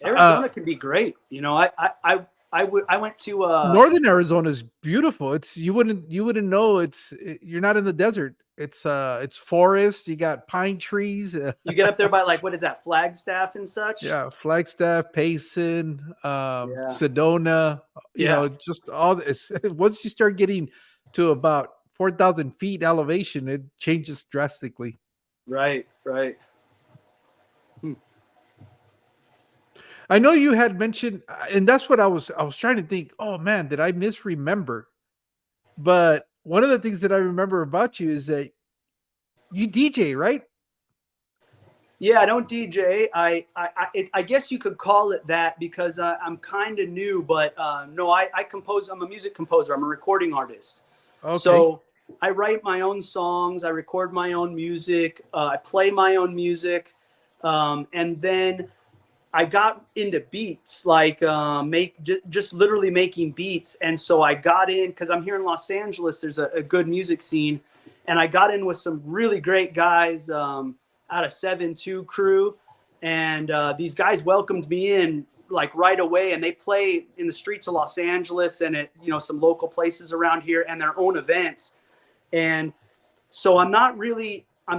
Speaker 2: Arizona can be great. I went to
Speaker 1: northern Arizona is beautiful. You wouldn't know you're not in the desert. It's forest. You got pine trees.
Speaker 2: you get up there by, like, what is that, Flagstaff and such?
Speaker 1: Yeah, Flagstaff, Payson,
Speaker 2: Yeah.
Speaker 1: Sedona.
Speaker 2: Yeah.
Speaker 1: Just all this. Once you start getting to about 4,000 feet elevation, it changes drastically.
Speaker 2: Right.
Speaker 1: I know you had mentioned, and that's what I was trying to think. Oh man, did I misremember? But one of the things that I remember about you is that you DJ, right?
Speaker 2: Yeah, I don't DJ. I guess you could call it that, because I'm kind of new, but no, I compose. I'm a music composer. I'm a recording artist.
Speaker 1: Okay.
Speaker 2: So I write my own songs. I record my own music. I play my own music, and then I got into beats, like just literally making beats. And so I got in, because I'm here in Los Angeles. There's a good music scene, and I got in with some really great guys out of 7-2 crew, and these guys welcomed me in like right away, and they play in the streets of Los Angeles and at some local places around here, and their own events. And so I'm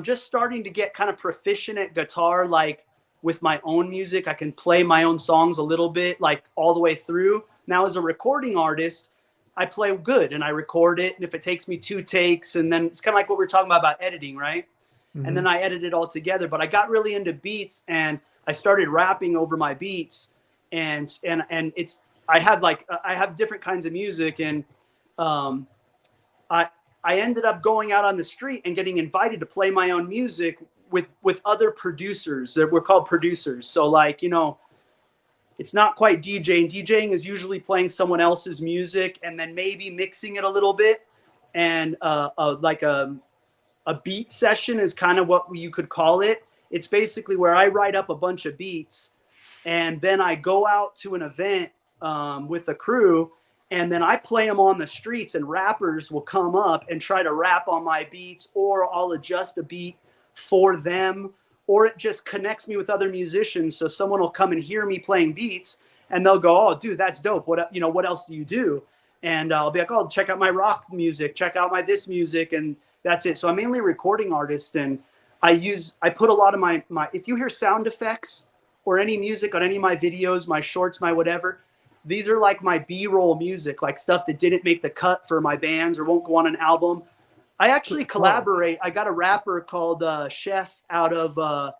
Speaker 2: just starting to get kind of proficient at guitar, like with my own music. I can play my own songs a little bit, like all the way through. Now, as a recording artist, I play good and I record it. And if it takes me 2 takes, and then it's kind of like what we're talking about editing, right? And then I edit it all together. But I got really into beats, and I started rapping over my beats. And I have different kinds of music, and I ended up going out on the street and getting invited to play my own music with other producers that were called producers. So, like, it's not quite DJing. DJing is usually playing someone else's music and then maybe mixing it a little bit. And a beat session is kind of what you could call it. It's basically where I write up a bunch of beats, and then I go out to an event with a crew, and then I play them on the streets, and rappers will come up and try to rap on my beats, or I'll adjust a beat for them, or it just connects me with other musicians. So someone will come and hear me playing beats, and they'll go, "Oh, dude, that's dope. What else do you do?" And I'll be like, "Oh, check out my rock music, check out my this music," and that's it. So I'm mainly a recording artist, and I put a lot of my if you hear sound effects or any music on any of my videos, my shorts, my whatever, these are like my B-roll music, like stuff that didn't make the cut for my bands or won't go on an album. I actually collaborate. I got a rapper called Chef out of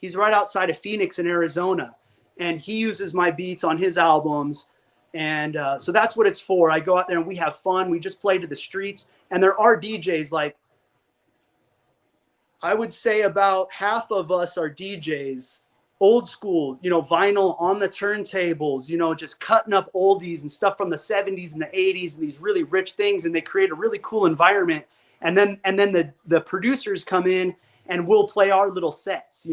Speaker 2: he's right outside of Phoenix in Arizona, and he uses my beats on his albums. And so that's what it's for. I go out there and we have fun. We just play to the streets. And there are DJs, like, I would say about half of us are DJs, old school, vinyl on the turntables, just cutting up oldies and stuff from the 70s and the 80s and these really rich things. And they create a really cool environment. And then the producers come in and we'll play our little sets,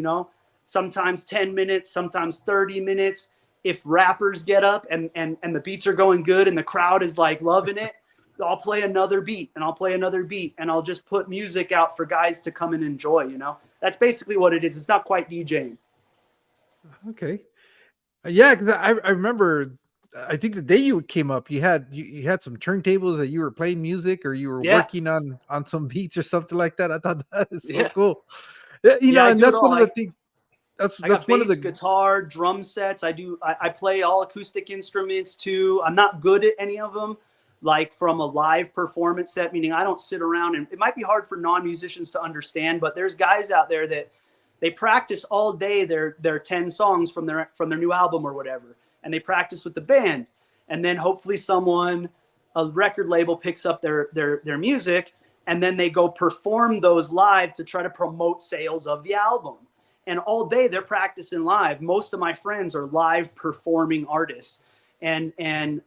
Speaker 2: sometimes 10 minutes, sometimes 30 minutes. If rappers get up and the beats are going good and the crowd is like loving it, I'll play another beat and I'll play another beat, and I'll just put music out for guys to come and enjoy. That's basically what it is. It's not quite DJing.
Speaker 1: Okay. Yeah, because I remember, I think the day you came up, you had some turntables that you were playing music, or you were working on some beats or something like that. I thought that is so cool. Yeah,
Speaker 2: I
Speaker 1: and
Speaker 2: do
Speaker 1: that's
Speaker 2: it
Speaker 1: one
Speaker 2: all.
Speaker 1: of the things.
Speaker 2: I got
Speaker 1: That's one of
Speaker 2: bass,
Speaker 1: the
Speaker 2: guitar, drum sets. I play all acoustic instruments too. I'm not good at any of them, like from a live performance set, meaning I don't sit around, and it might be hard for non-musicians to understand, but there's guys out there that They practice all day their 10 songs from their new album or whatever, and they practice with the band, and then hopefully a record label picks up their music, and then they go perform those live to try to promote sales of the album. And all day they're practicing live. Most of my friends are live performing artists, and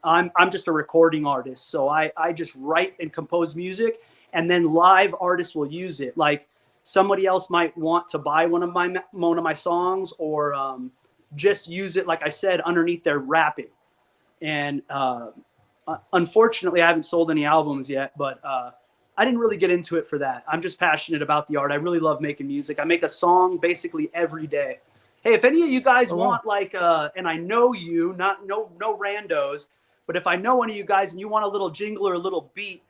Speaker 2: I'm just a recording artist, so I just write and compose music, and then live artists will use it. Like somebody else might want to buy one of my songs, or just use it, like I said, underneath their rapping. And unfortunately, I haven't sold any albums yet, but I didn't really get into it for that. I'm just passionate about the art. I really love making music. I make a song basically every day. Hey, if any of you guys want like, and I know you, no randos, but if I know one of you guys and you want a little jingle or a little beat,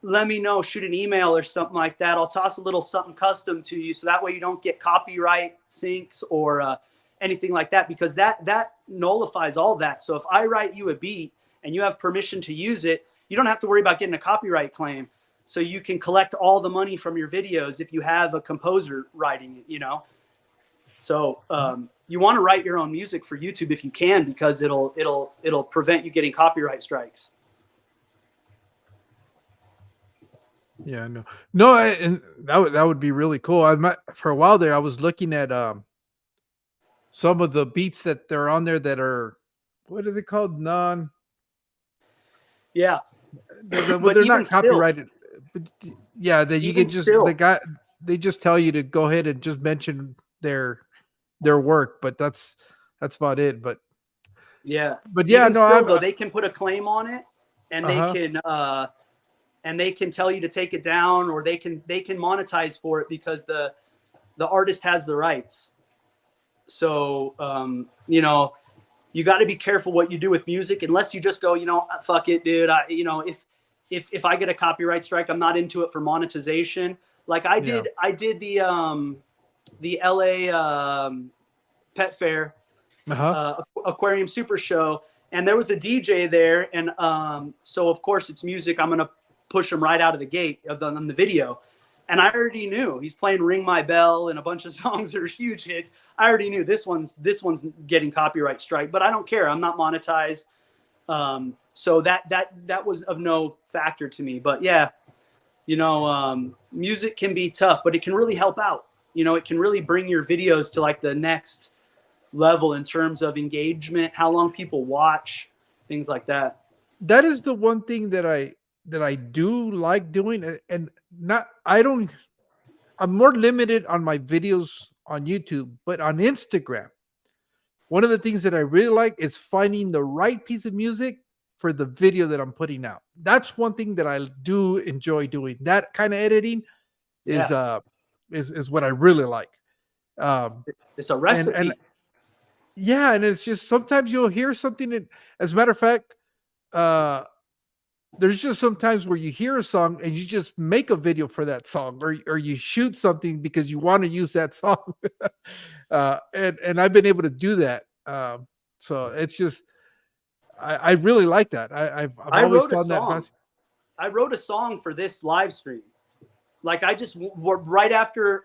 Speaker 2: let me know. Shoot an email or something like that. I'll toss a little something custom to you, so that way you don't get copyright syncs or anything like that, because that nullifies all that. So if I write you a beat and you have permission to use it, you don't have to worry about getting a copyright claim. So you can collect all the money from your videos if you have a composer writing it, you know? So you want to write your own music for YouTube if you can, because it'll prevent you getting copyright strikes.
Speaker 1: Yeah, no, and that would be really cool. For a while there, I was looking at some of the beats that they're on there that are, what are they called?
Speaker 2: Yeah,
Speaker 1: they're not copyrighted. But yeah, that you can just they just tell you to go ahead and just mention their work, but that's about it. But
Speaker 2: yeah,
Speaker 1: though
Speaker 2: they can put a claim on it, and they can tell you to take it down, or they can monetize for it, because the artist has the rights. So you know, you got to be careful what you do with music, unless you just go, you know, fuck it, dude. If I get a copyright strike, I'm not into it for monetization. Like I did the LA Pet Fair Aquarium Super Show, and there was a DJ there, and so of course it's music. I'm gonna push him right out of the gate on the video, and I already knew he's playing "Ring My Bell" and a bunch of songs that are huge hits. I already knew this one's getting copyright strike, but I don't care. I'm not monetized. So that was of no factor to me. But yeah, you know, music can be tough, but it can really help out. You know, it can really bring your videos to like the next level in terms of engagement, how long people watch, things like that.
Speaker 1: That is the one thing that I do like doing, and I'm more limited on my videos on YouTube, but on Instagram, one of the things that I really like is finding the right piece of music for the video that I'm putting out. That's one thing that I do enjoy doing. That kind of editing is what I really like.
Speaker 2: It's a recipe.
Speaker 1: And yeah, and it's just sometimes you'll hear something that, as a matter of fact, there's just sometimes where you hear a song and you just make a video for that song, or you shoot something because you want to use that song. And I've been able to do that. So it's just, I really like that. I've always found that fascinating.
Speaker 2: I wrote a song for this live stream. Like I just right after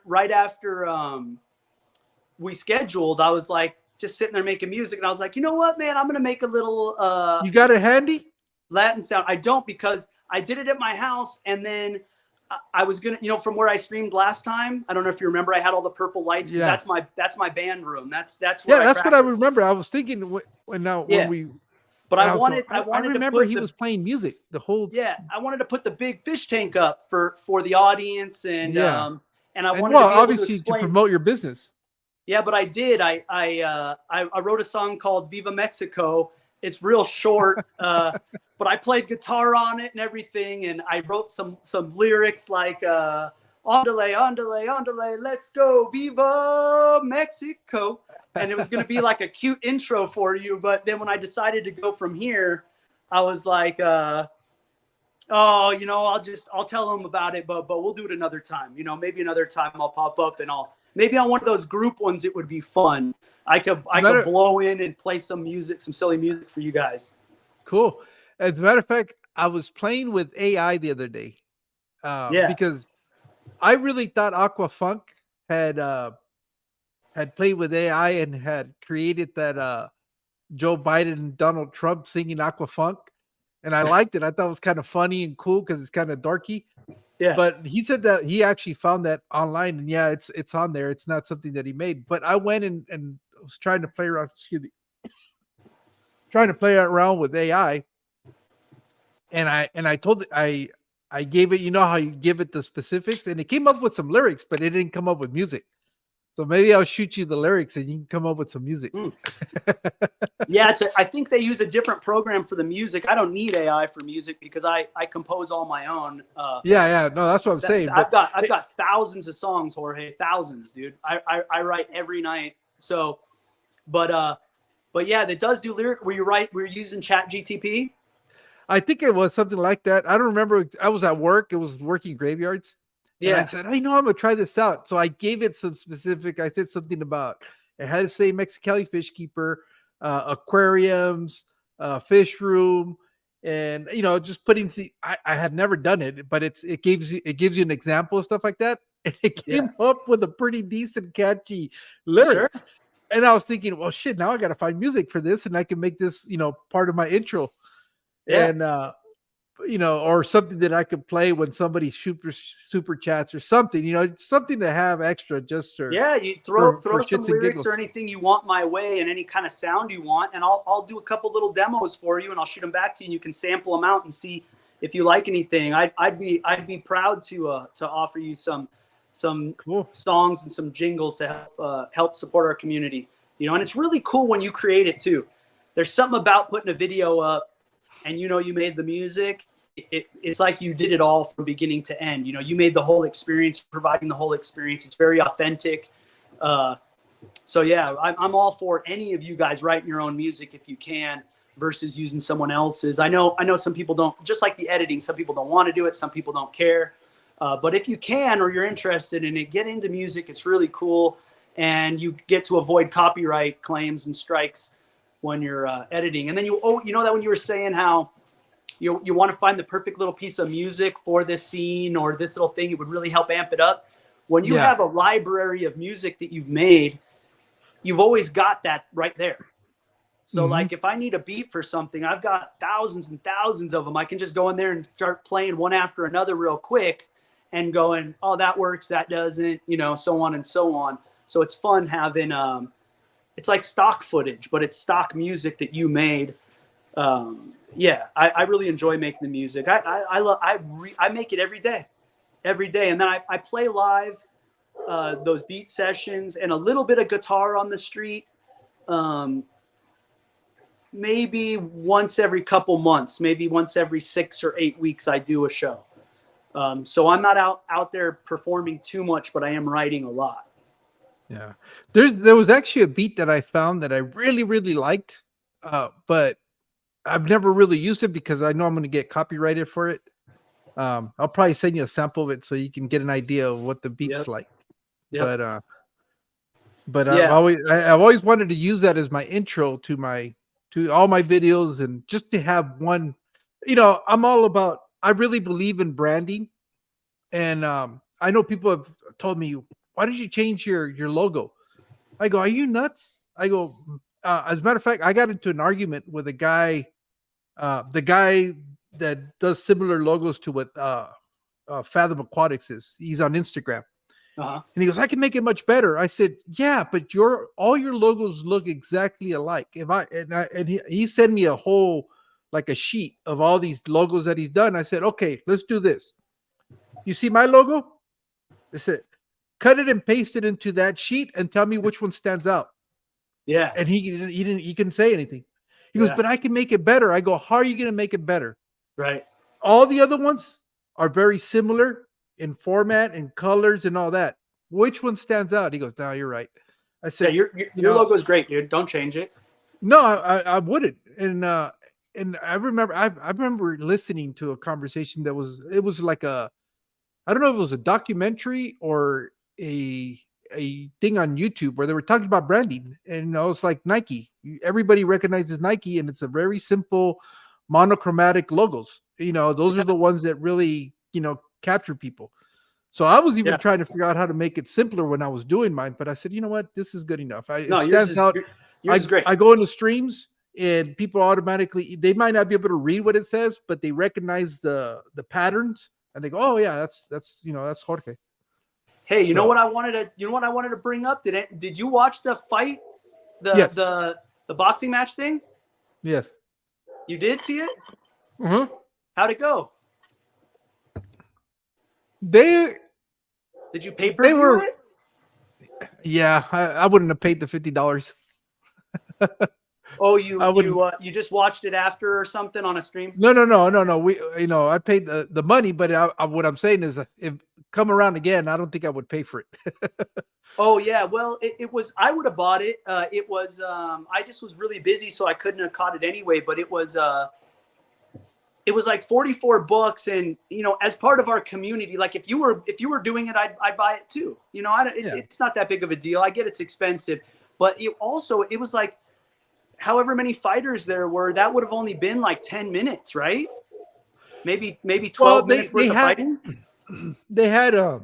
Speaker 2: we scheduled, I was like just sitting there making music, and I was like, you know what, man, I'm gonna make a little
Speaker 1: You got it handy?
Speaker 2: Latin sound. I don't, because I did it at my house, and then I was gonna, you know, from where I streamed last time. I don't know if you remember, I had all the purple lights.
Speaker 1: Yeah.
Speaker 2: That's my band room. That's where
Speaker 1: that's what I remember. I was thinking when we.
Speaker 2: But I wanted
Speaker 1: remember
Speaker 2: to
Speaker 1: he was playing music the whole.
Speaker 2: Yeah, I wanted to put the big fish tank up for the audience, and and I wanted to be
Speaker 1: obviously to promote your business.
Speaker 2: Yeah, but I did. I wrote a song called "Viva Mexico." It's real short, but I played guitar on it and everything, and I wrote some lyrics like "Andale, andale, andale, let's go, Viva Mexico," and it was going to be like a cute intro for you. But then when I decided to go from here, I was like, oh, you know, I'll tell them about it, but we'll do it another time. You know, maybe another time I'll pop up, and maybe on one of those group ones, it would be fun. I could blow in and play some music, some silly music for you guys.
Speaker 1: Cool. As a matter of fact, I was playing with AI the other day. Because I really thought Aqua Funk had had played with AI and had created that Joe Biden and Donald Trump singing Aquafunk, and I liked it. I thought it was kind of funny and cool because it's kind of darky.
Speaker 2: Yeah.
Speaker 1: But he said that he actually found that online, and yeah, it's on there. It's not something that he made. But I went and was trying to play around. Excuse me, trying to play around with AI, and I told it I gave it. You know how you give it the specifics, and it came up with some lyrics, but it didn't come up with music. So maybe I'll shoot you the lyrics, and you can come up with some music.
Speaker 2: Yeah, I think they use a different program for the music. I don't need AI for music because I compose all my own.
Speaker 1: Yeah, no, that's what I'm saying.
Speaker 2: I've got thousands of songs, Jorge, thousands, dude. I write every night. So, but yeah, that does do lyric. Were you using Chat GTP?
Speaker 1: I think it was something like that. I don't remember. I was at work. It was working graveyards.
Speaker 2: Yeah.
Speaker 1: And I said, I know I'm gonna try this out. So I gave it some specific. I said something about it had to say Mexicali fish keeper, aquariums, fish room, and just putting. I had never done it, but it gives you an example of stuff like that, and it came up with a pretty decent, catchy lyrics. Sure. And I was thinking, well, shit, now I got to find music for this, and I can make this, part of my intro. Yeah. And or something that I could play when somebody super chats or something, something to have extra just
Speaker 2: you throw some lyrics or anything you want my way and any kind of sound you want, and I'll do a couple little demos for you and I'll shoot them back to you and you can sample them out and see if you like anything. I'd be proud to offer you some cool songs and some jingles to help support our community. And it's really cool when you create it too. There's something about putting a video up and you made the music. It's like you did it all from beginning to end. You made the whole experience, providing the whole experience. It's very authentic. So yeah, I'm all for any of you guys writing your own music if you can, versus using someone else's. I know some people don't, just like the editing, some people don't want to do it, some people don't care. But if you can, or you're interested in it, get into music. It's really cool. And you get to avoid copyright claims and strikes when you're editing. And then that when you were saying how you want to find the perfect little piece of music for this scene or this little thing, it would really help amp it up. When you have a library of music that you've made, you've always got that right there. So like if I need a beat for something, I've got thousands and thousands of them. I can just go in there and start playing one after another real quick and going, oh, that works, that doesn't, so on and so on. So it's fun having it's like stock footage, but it's stock music that you made. I really enjoy making the music. I make it every day, and then I play live those beat sessions and a little bit of guitar on the street. Maybe once every couple months, maybe once every 6 or 8 weeks, I do a show. So I'm not out there performing too much, but I am writing a lot.
Speaker 1: Yeah, there was actually a beat that I found that I really, really liked, but I've never really used it because I know I'm going to get copyrighted for it. I'll probably send you a sample of it so you can get an idea of what the beat's like. Yep. But I've always wanted to use that as my intro to all my videos, and just to have one. I really believe in branding, and I know people have told me, why did you change your logo? I go, are you nuts? I go, as a matter of fact, I got into an argument with a guy, the guy that does similar logos to what Fathom Aquatics is. He's on Instagram. And he goes, I can make it much better. I said, yeah, but all your logos look exactly alike. He sent me a whole, like a sheet of all these logos that he's done. I said, okay, let's do this. You see my logo? I said, cut it and paste it into that sheet and tell me which one stands out.
Speaker 2: Yeah.
Speaker 1: And he couldn't say anything. He goes, but I can make it better. I go, how are you going to make it better?
Speaker 2: Right.
Speaker 1: All the other ones are very similar in format and colors and all that. Which one stands out? He goes, no, you're right. I said,
Speaker 2: your logo is great, dude. Don't change it.
Speaker 1: No, I wouldn't. And I remember listening to a conversation that was like I don't know if it was a documentary or a thing on YouTube where they were talking about branding, and it's like Nike. Everybody recognizes Nike, and it's a very simple monochromatic logos. Those are the ones that really capture people. So I was even
Speaker 2: Yeah.
Speaker 1: trying to figure out how to make it simpler when I was doing mine, but I said, you know what, this is good enough. It
Speaker 2: No, yours
Speaker 1: stands
Speaker 2: is
Speaker 1: out.
Speaker 2: yours is great.
Speaker 1: I go into streams and people automatically, they might not be able to read what it says, but they recognize the patterns and they go, oh yeah, that's that's Jorge.
Speaker 2: Hey, you know
Speaker 1: So
Speaker 2: what I wanted to bring up? Did you watch the fight,
Speaker 1: yes,
Speaker 2: the boxing match thing?
Speaker 1: yes.
Speaker 2: You did see it?
Speaker 1: Uh-huh.
Speaker 2: How'd it go?
Speaker 1: They
Speaker 2: Did you pay per
Speaker 1: they
Speaker 2: view
Speaker 1: were
Speaker 2: it?
Speaker 1: yeah, I wouldn't have paid the $50.
Speaker 2: Oh,
Speaker 1: I wouldn't.
Speaker 2: you just watched it after or something on a stream?
Speaker 1: No. We, I paid the money, but what I'm saying is, if come around again, I don't think I would pay for it.
Speaker 2: Oh yeah, well it was. I would have bought it. It was. I just was really busy, so I couldn't have caught it anyway. But it was. It was like $44, and as part of our community, like if you were doing it, I'd buy it too. It's not that big of a deal. I get it's expensive, but it was like however many fighters there were, that would have only been like 10 minutes, right? Maybe 12 minutes worth of fighting.
Speaker 1: They had a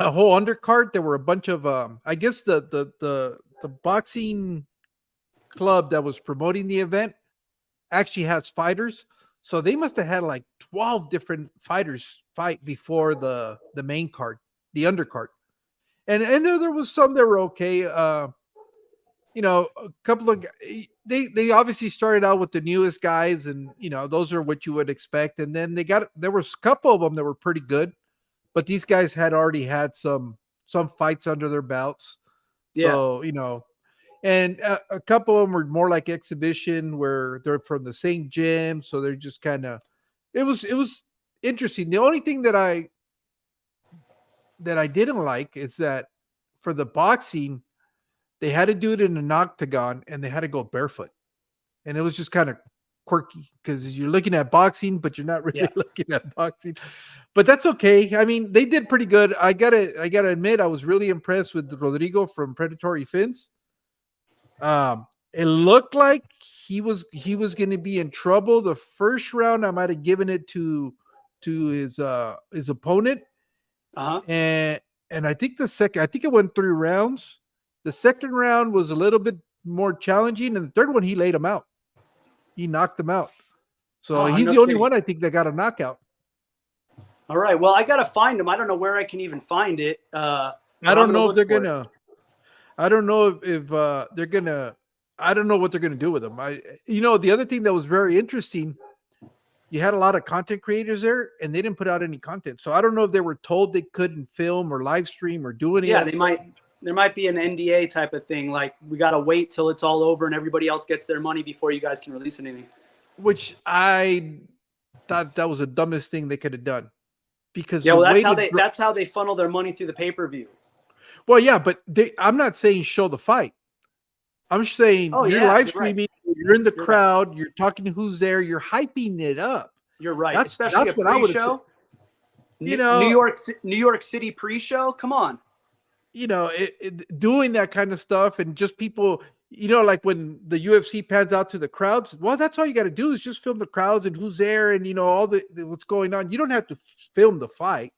Speaker 1: whole undercard. There were a bunch of I guess the boxing club that was promoting the event actually has fighters, so they must have had like 12 different fighters fight before the main card, the undercard, and there was some that were okay. A couple of they obviously started out with the newest guys, and those are what you would expect, and then there was a couple of them that were pretty good, but these guys had already had some fights under their belts.
Speaker 2: Yeah.
Speaker 1: So and a couple of them were more like exhibition where they're from the same gym, so they're just kind of it was interesting. The only thing that I didn't like is that for the boxing they had to do it in an octagon and they had to go barefoot, and it was just kind of quirky because you're looking at boxing but you're not really looking at boxing, but that's okay. I mean, they did pretty good. I gotta admit, I was really impressed with Rodrigo from Predatory Fins. It looked like he was going to be in trouble. The first round, I might have given it to his opponent, and I think I think it went 3 rounds. The second round was a little bit more challenging, and the third one he laid him out. He knocked him out. So he's the only one I think that got a knockout.
Speaker 2: All right. Well, I gotta find him. I don't know where I can even find it.
Speaker 1: I don't know if they're gonna. I don't know if they're gonna. I don't know what they're gonna do with them. The other thing that was very interesting, you had a lot of content creators there, and they didn't put out any content. So I don't know if they were told they couldn't film or live stream or do any.
Speaker 2: Yeah, they might. There might be an NDA type of thing, like we gotta wait till it's all over and everybody else gets their money before you guys can release anything.
Speaker 1: Which I thought that was the dumbest thing they could have done, because
Speaker 2: that's how they funnel their money through the pay-per-view.
Speaker 1: Well, yeah, but I'm not saying show the fight. I'm saying you're live streaming, you're in the crowd, you're talking to who's there, you're hyping it up.
Speaker 2: You're right.
Speaker 1: That's
Speaker 2: Especially
Speaker 1: what
Speaker 2: a
Speaker 1: I would
Speaker 2: pre-show. New York City pre-show. Come on.
Speaker 1: Doing that kind of stuff, and just people, like when the UFC pans out to the crowds, well, that's all you got to do is just film the crowds and who's there and all the what's going on. You don't have to film the fight,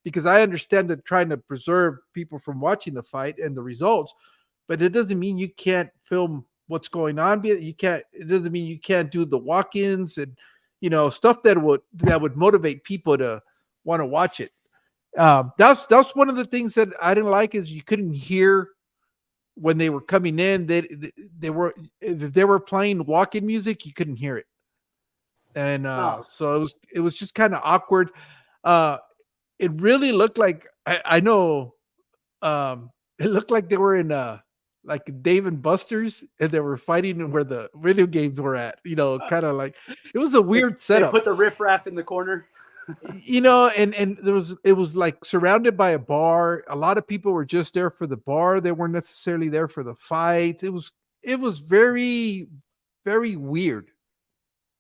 Speaker 1: because I understand that trying to preserve people from watching the fight and the results, but it doesn't mean you can't film what's going on. It doesn't mean you can't do the walk-ins and stuff that would motivate people to want to watch it. That's one of the things that I didn't like, is you couldn't hear when they were coming in. If they were playing walk-in music, you couldn't hear it, and so it was just kind of awkward. It really looked like I know. It looked like they were in like Dave and Buster's, and they were fighting where the video games were at. Kind of like it was a weird setup.
Speaker 2: They put the riffraff in the corner.
Speaker 1: And it was like surrounded by a bar. A lot of people were just there for the bar. They weren't necessarily there for the fight. It was very, very weird.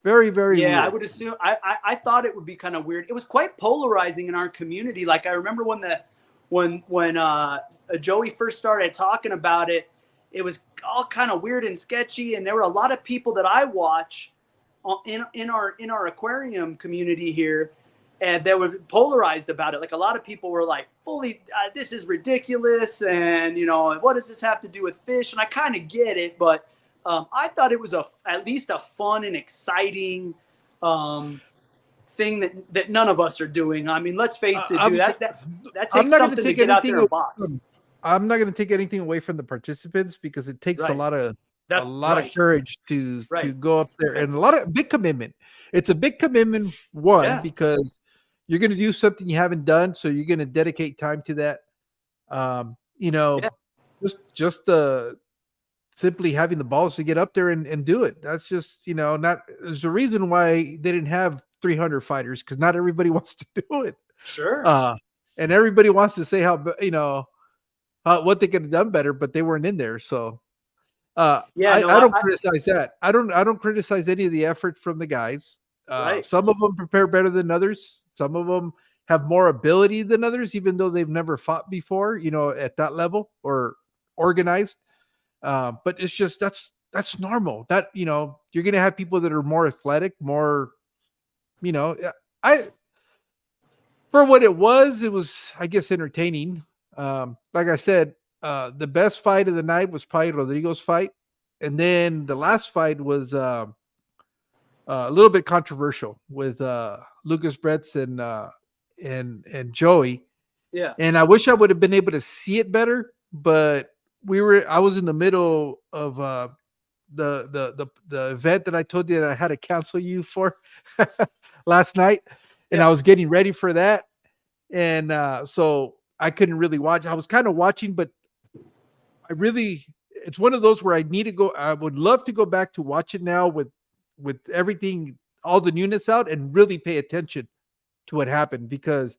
Speaker 1: Very, very weird.
Speaker 2: I would assume. I thought it would be kind of weird. It was quite polarizing in our community. Like I remember when Joey first started talking about it, it was all kind of weird and sketchy. And there were a lot of people that I watch in our aquarium community here and they were polarized about it. Like a lot of people were like, fully, this is ridiculous. And, you know, what does this have to do with fish? And I kind of get it, but I thought it was at least a fun and exciting thing that none of us are doing. I mean, let's face it, dude, that
Speaker 1: I'm
Speaker 2: takes
Speaker 1: not going to
Speaker 2: something to
Speaker 1: take
Speaker 2: get out there
Speaker 1: anything
Speaker 2: and box.
Speaker 1: I'm not going to take anything away from the participants because it takes
Speaker 2: Right.
Speaker 1: a
Speaker 2: That
Speaker 1: lot of
Speaker 2: right.
Speaker 1: courage to
Speaker 2: Right.
Speaker 1: go up there,
Speaker 2: Right.
Speaker 1: and a lot of big commitment. It's a big commitment, one,
Speaker 2: Yeah.
Speaker 1: because you're going to do something you haven't done, so you're going to dedicate time to that. You know,
Speaker 2: Yeah.
Speaker 1: just simply having the balls to get up there and do it. That's just, you know, not there's a reason why they didn't have 300 fighters, because not everybody wants to do it.
Speaker 2: Sure.
Speaker 1: And everybody wants to say how, you know, what they could have done better, but they weren't in there. So
Speaker 2: Yeah, no,
Speaker 1: I don't criticize that. I don't criticize any of the effort from the guys.
Speaker 2: Right.
Speaker 1: Some of them prepare better than others. Some of them have more ability than others, even though they've never fought before, you know, at that level or organized. But it's just that's normal. That, you know, you're gonna have people that are more athletic, more, you know, I for what it was, I guess entertaining. Like I said, the best fight of the night was probably Rodrigo's fight, and then the last fight was a little bit controversial with Lucas Bretz and Joey.
Speaker 2: Yeah.
Speaker 1: And I wish I would have been able to see it better, but I was in the middle of the event that I told you that I had to cancel you for last night, and
Speaker 2: Yeah.
Speaker 1: I was getting ready for that, and so I couldn't really watch. I was kind of watching, but it's one of those where I need to go. I would love to go back to watch it now with everything, all the newness out, and really pay attention to what happened, because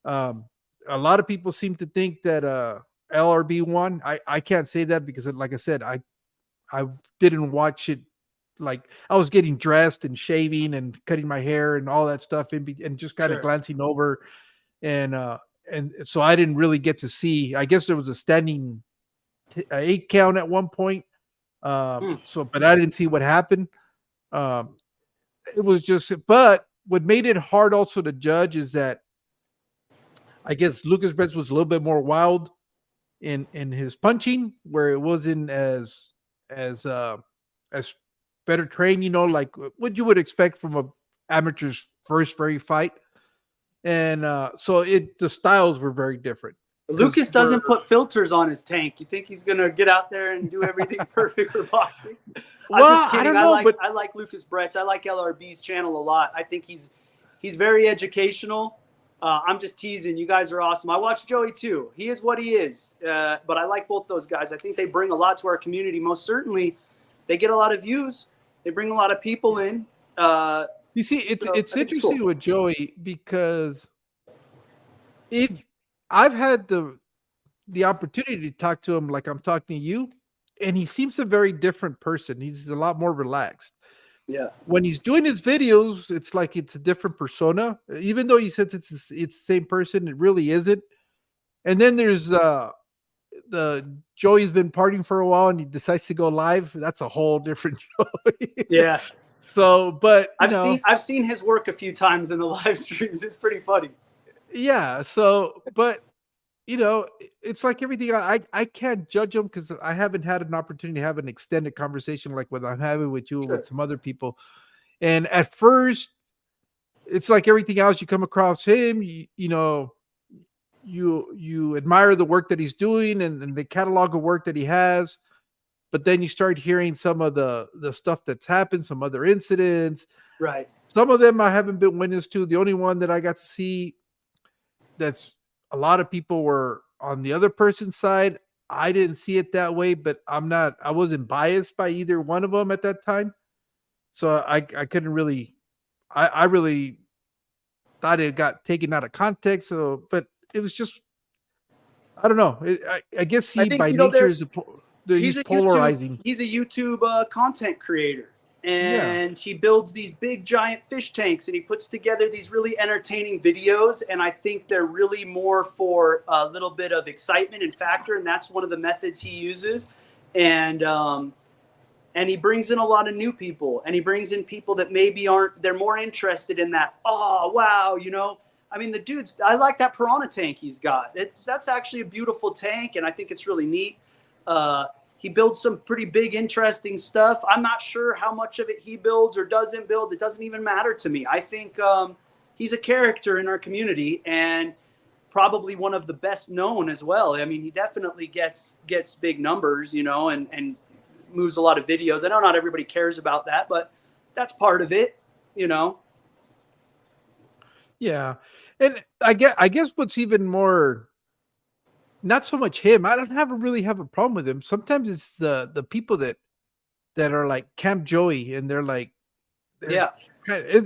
Speaker 1: a lot of people seem to think that LRB won. I can't say that because, like I said, I didn't watch it. Like, I was getting dressed and shaving and cutting my hair and all that stuff, and just kind of glancing over, and so I didn't really get to see. I guess there was a standing 8 count at one point. So, but I didn't see what happened. It was just, but what made it hard also to judge is that I guess Lucas Betts was a little bit more wild in his punching, where it wasn't as better trained, you know, like what you would expect from a amateur's first very fight. And so the styles were very different.
Speaker 2: Lucas doesn't put filters on his tank. You think he's gonna get out there and do everything perfect for boxing?
Speaker 1: Well,
Speaker 2: I'm just kidding.
Speaker 1: I don't know,
Speaker 2: I like Lucas Bretz. I like LRB's channel a lot. I think he's very educational. I'm just teasing. You guys are awesome. I watch Joey too. He is what he is. But I like both those guys. I think they bring a lot to our community. Most certainly, they get a lot of views. They bring a lot of people in.
Speaker 1: You see, it's interesting cool with Joey, because if I've had the opportunity to talk to him like I'm talking to you, and he seems a very different person. He's a lot more relaxed.
Speaker 2: Yeah.
Speaker 1: When he's doing his videos, it's like it's a different persona. Even though he says it's the same person, it really isn't. And then there's the Joey's been partying for a while and he decides to go live. That's a whole different Joey.
Speaker 2: Yeah.
Speaker 1: So, but
Speaker 2: I've seen his work a few times in the live streams. It's pretty funny.
Speaker 1: Yeah. So, but you know, it's like everything. I can't judge him because I haven't had an opportunity to have an extended conversation like what I'm having with you with some other people. And at first, it's like everything else. You come across him, you know, you admire the work that he's doing and the catalog of work that he has. But then you start hearing some of the stuff that's happened, some other incidents.
Speaker 2: Right.
Speaker 1: Some of them I haven't been witness to. The only one that I got to see, that's a lot of people were on the other person's side. I didn't see it that way, but I wasn't biased by either one of them at that time. So I couldn't really, I really thought it got taken out of context. So, but it was just, I don't know. I guess he by nature is he's polarizing.
Speaker 2: He's a YouTube content creator. And he builds these big giant fish tanks and he puts together these really entertaining videos. And I think they're really more for a little bit of excitement and factor. And that's one of the methods he uses. And and he brings in a lot of new people, and he brings in people that maybe aren't, they're more interested in that. Oh, wow. I mean, the dude's, I like that piranha tank he's got. That's actually a beautiful tank, and I think it's really neat. He builds some pretty big, interesting stuff. I'm not sure how much of it he builds or doesn't build. It doesn't even matter to me. I think he's a character in our community, and probably one of the best known as well. I mean, he definitely gets big numbers, and moves a lot of videos. I know not everybody cares about that, but that's part of it.
Speaker 1: Yeah. And I guess what's even more, not so much him. I don't really have a problem with him. Sometimes it's the people that are like Camp Joey, and they're
Speaker 2: Yeah,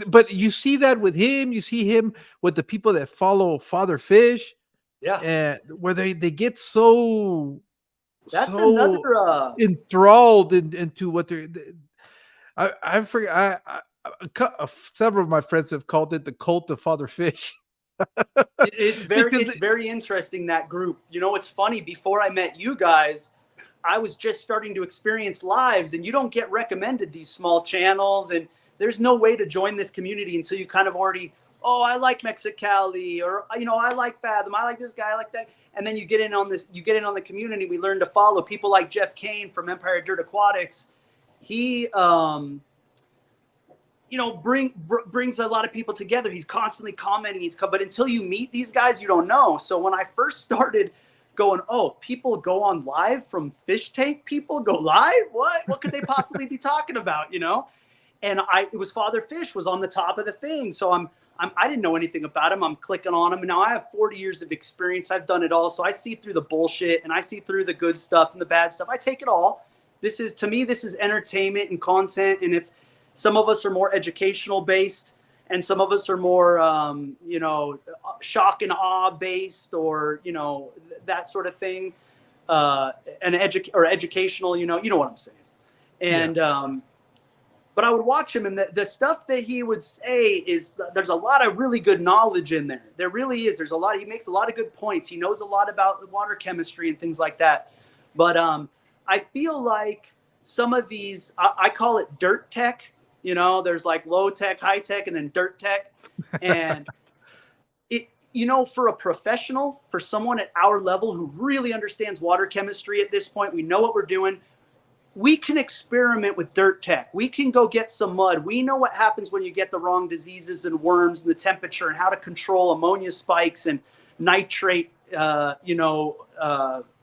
Speaker 1: but you see that with him, you see him with the people that follow Father Fish,
Speaker 2: yeah.
Speaker 1: and where they get so
Speaker 2: That's another.
Speaker 1: so enthralled into what I forget. Several of my friends have called it the cult of Father Fish.
Speaker 2: It's very
Speaker 1: Because
Speaker 2: it's very interesting, that group. It's funny. Before I met you guys, I was just starting to experience lives, and you don't get recommended these small channels, and there's no way to join this community until you kind of already, oh, I like Mexicali, or I like Fathom, I like this guy, I like that, and then you get in on this, you get in on the community. We learn to follow people like Jeff Kane from Empire Dirt Aquatics. He brings a lot of people together. He's constantly commenting. But until you meet these guys, you don't know. So when I first started going, oh, people go on live from fish tank, people go live, what could they possibly be talking about? And it was Father Fish was on the top of the thing. So I didn't know anything about him. I'm clicking on him, and now I have 40 years of experience. I've done it all. So I see through the bullshit, and I see through the good stuff and the bad stuff. I take it all. To me, this is entertainment and content. And if some of us are more educational based, and some of us are more, shock and awe based, or, that sort of thing, or educational, you know what I'm saying. And,
Speaker 1: yeah.
Speaker 2: but I would watch him, and the stuff that he would say is, there's a lot of really good knowledge in there. There really is. He makes a lot of good points. He knows a lot about the water chemistry and things like that. But I feel like some of these, I call it dirt tech. There's like low tech, high tech, and then dirt tech. And for a professional, for someone at our level who really understands water chemistry at this point, we know what we're doing. We can experiment with dirt tech. We can go get some mud. We know what happens when you get the wrong diseases and worms, and the temperature, and how to control ammonia spikes and nitrate,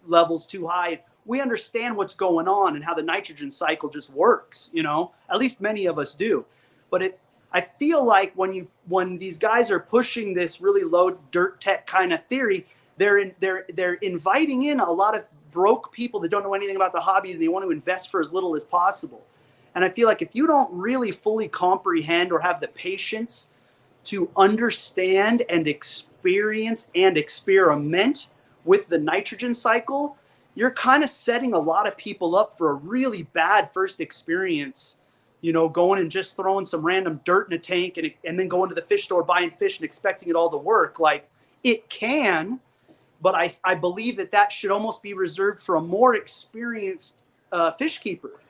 Speaker 2: levels too high. We understand what's going on and how the nitrogen cycle just works. At least many of us do. But I feel like when these guys are pushing this really low dirt tech kind of theory, they're inviting in a lot of broke people that don't know anything about the hobby, and they want to invest for as little as possible. And I feel like if you don't really fully comprehend or have the patience to understand and experience and experiment with the nitrogen cycle, you're kind of setting a lot of people up for a really bad first experience, going and just throwing some random dirt in a tank, and then going to the fish store, buying fish, and expecting it all to work. Like, it can, but I believe that should almost be reserved for a more experienced fish keeper.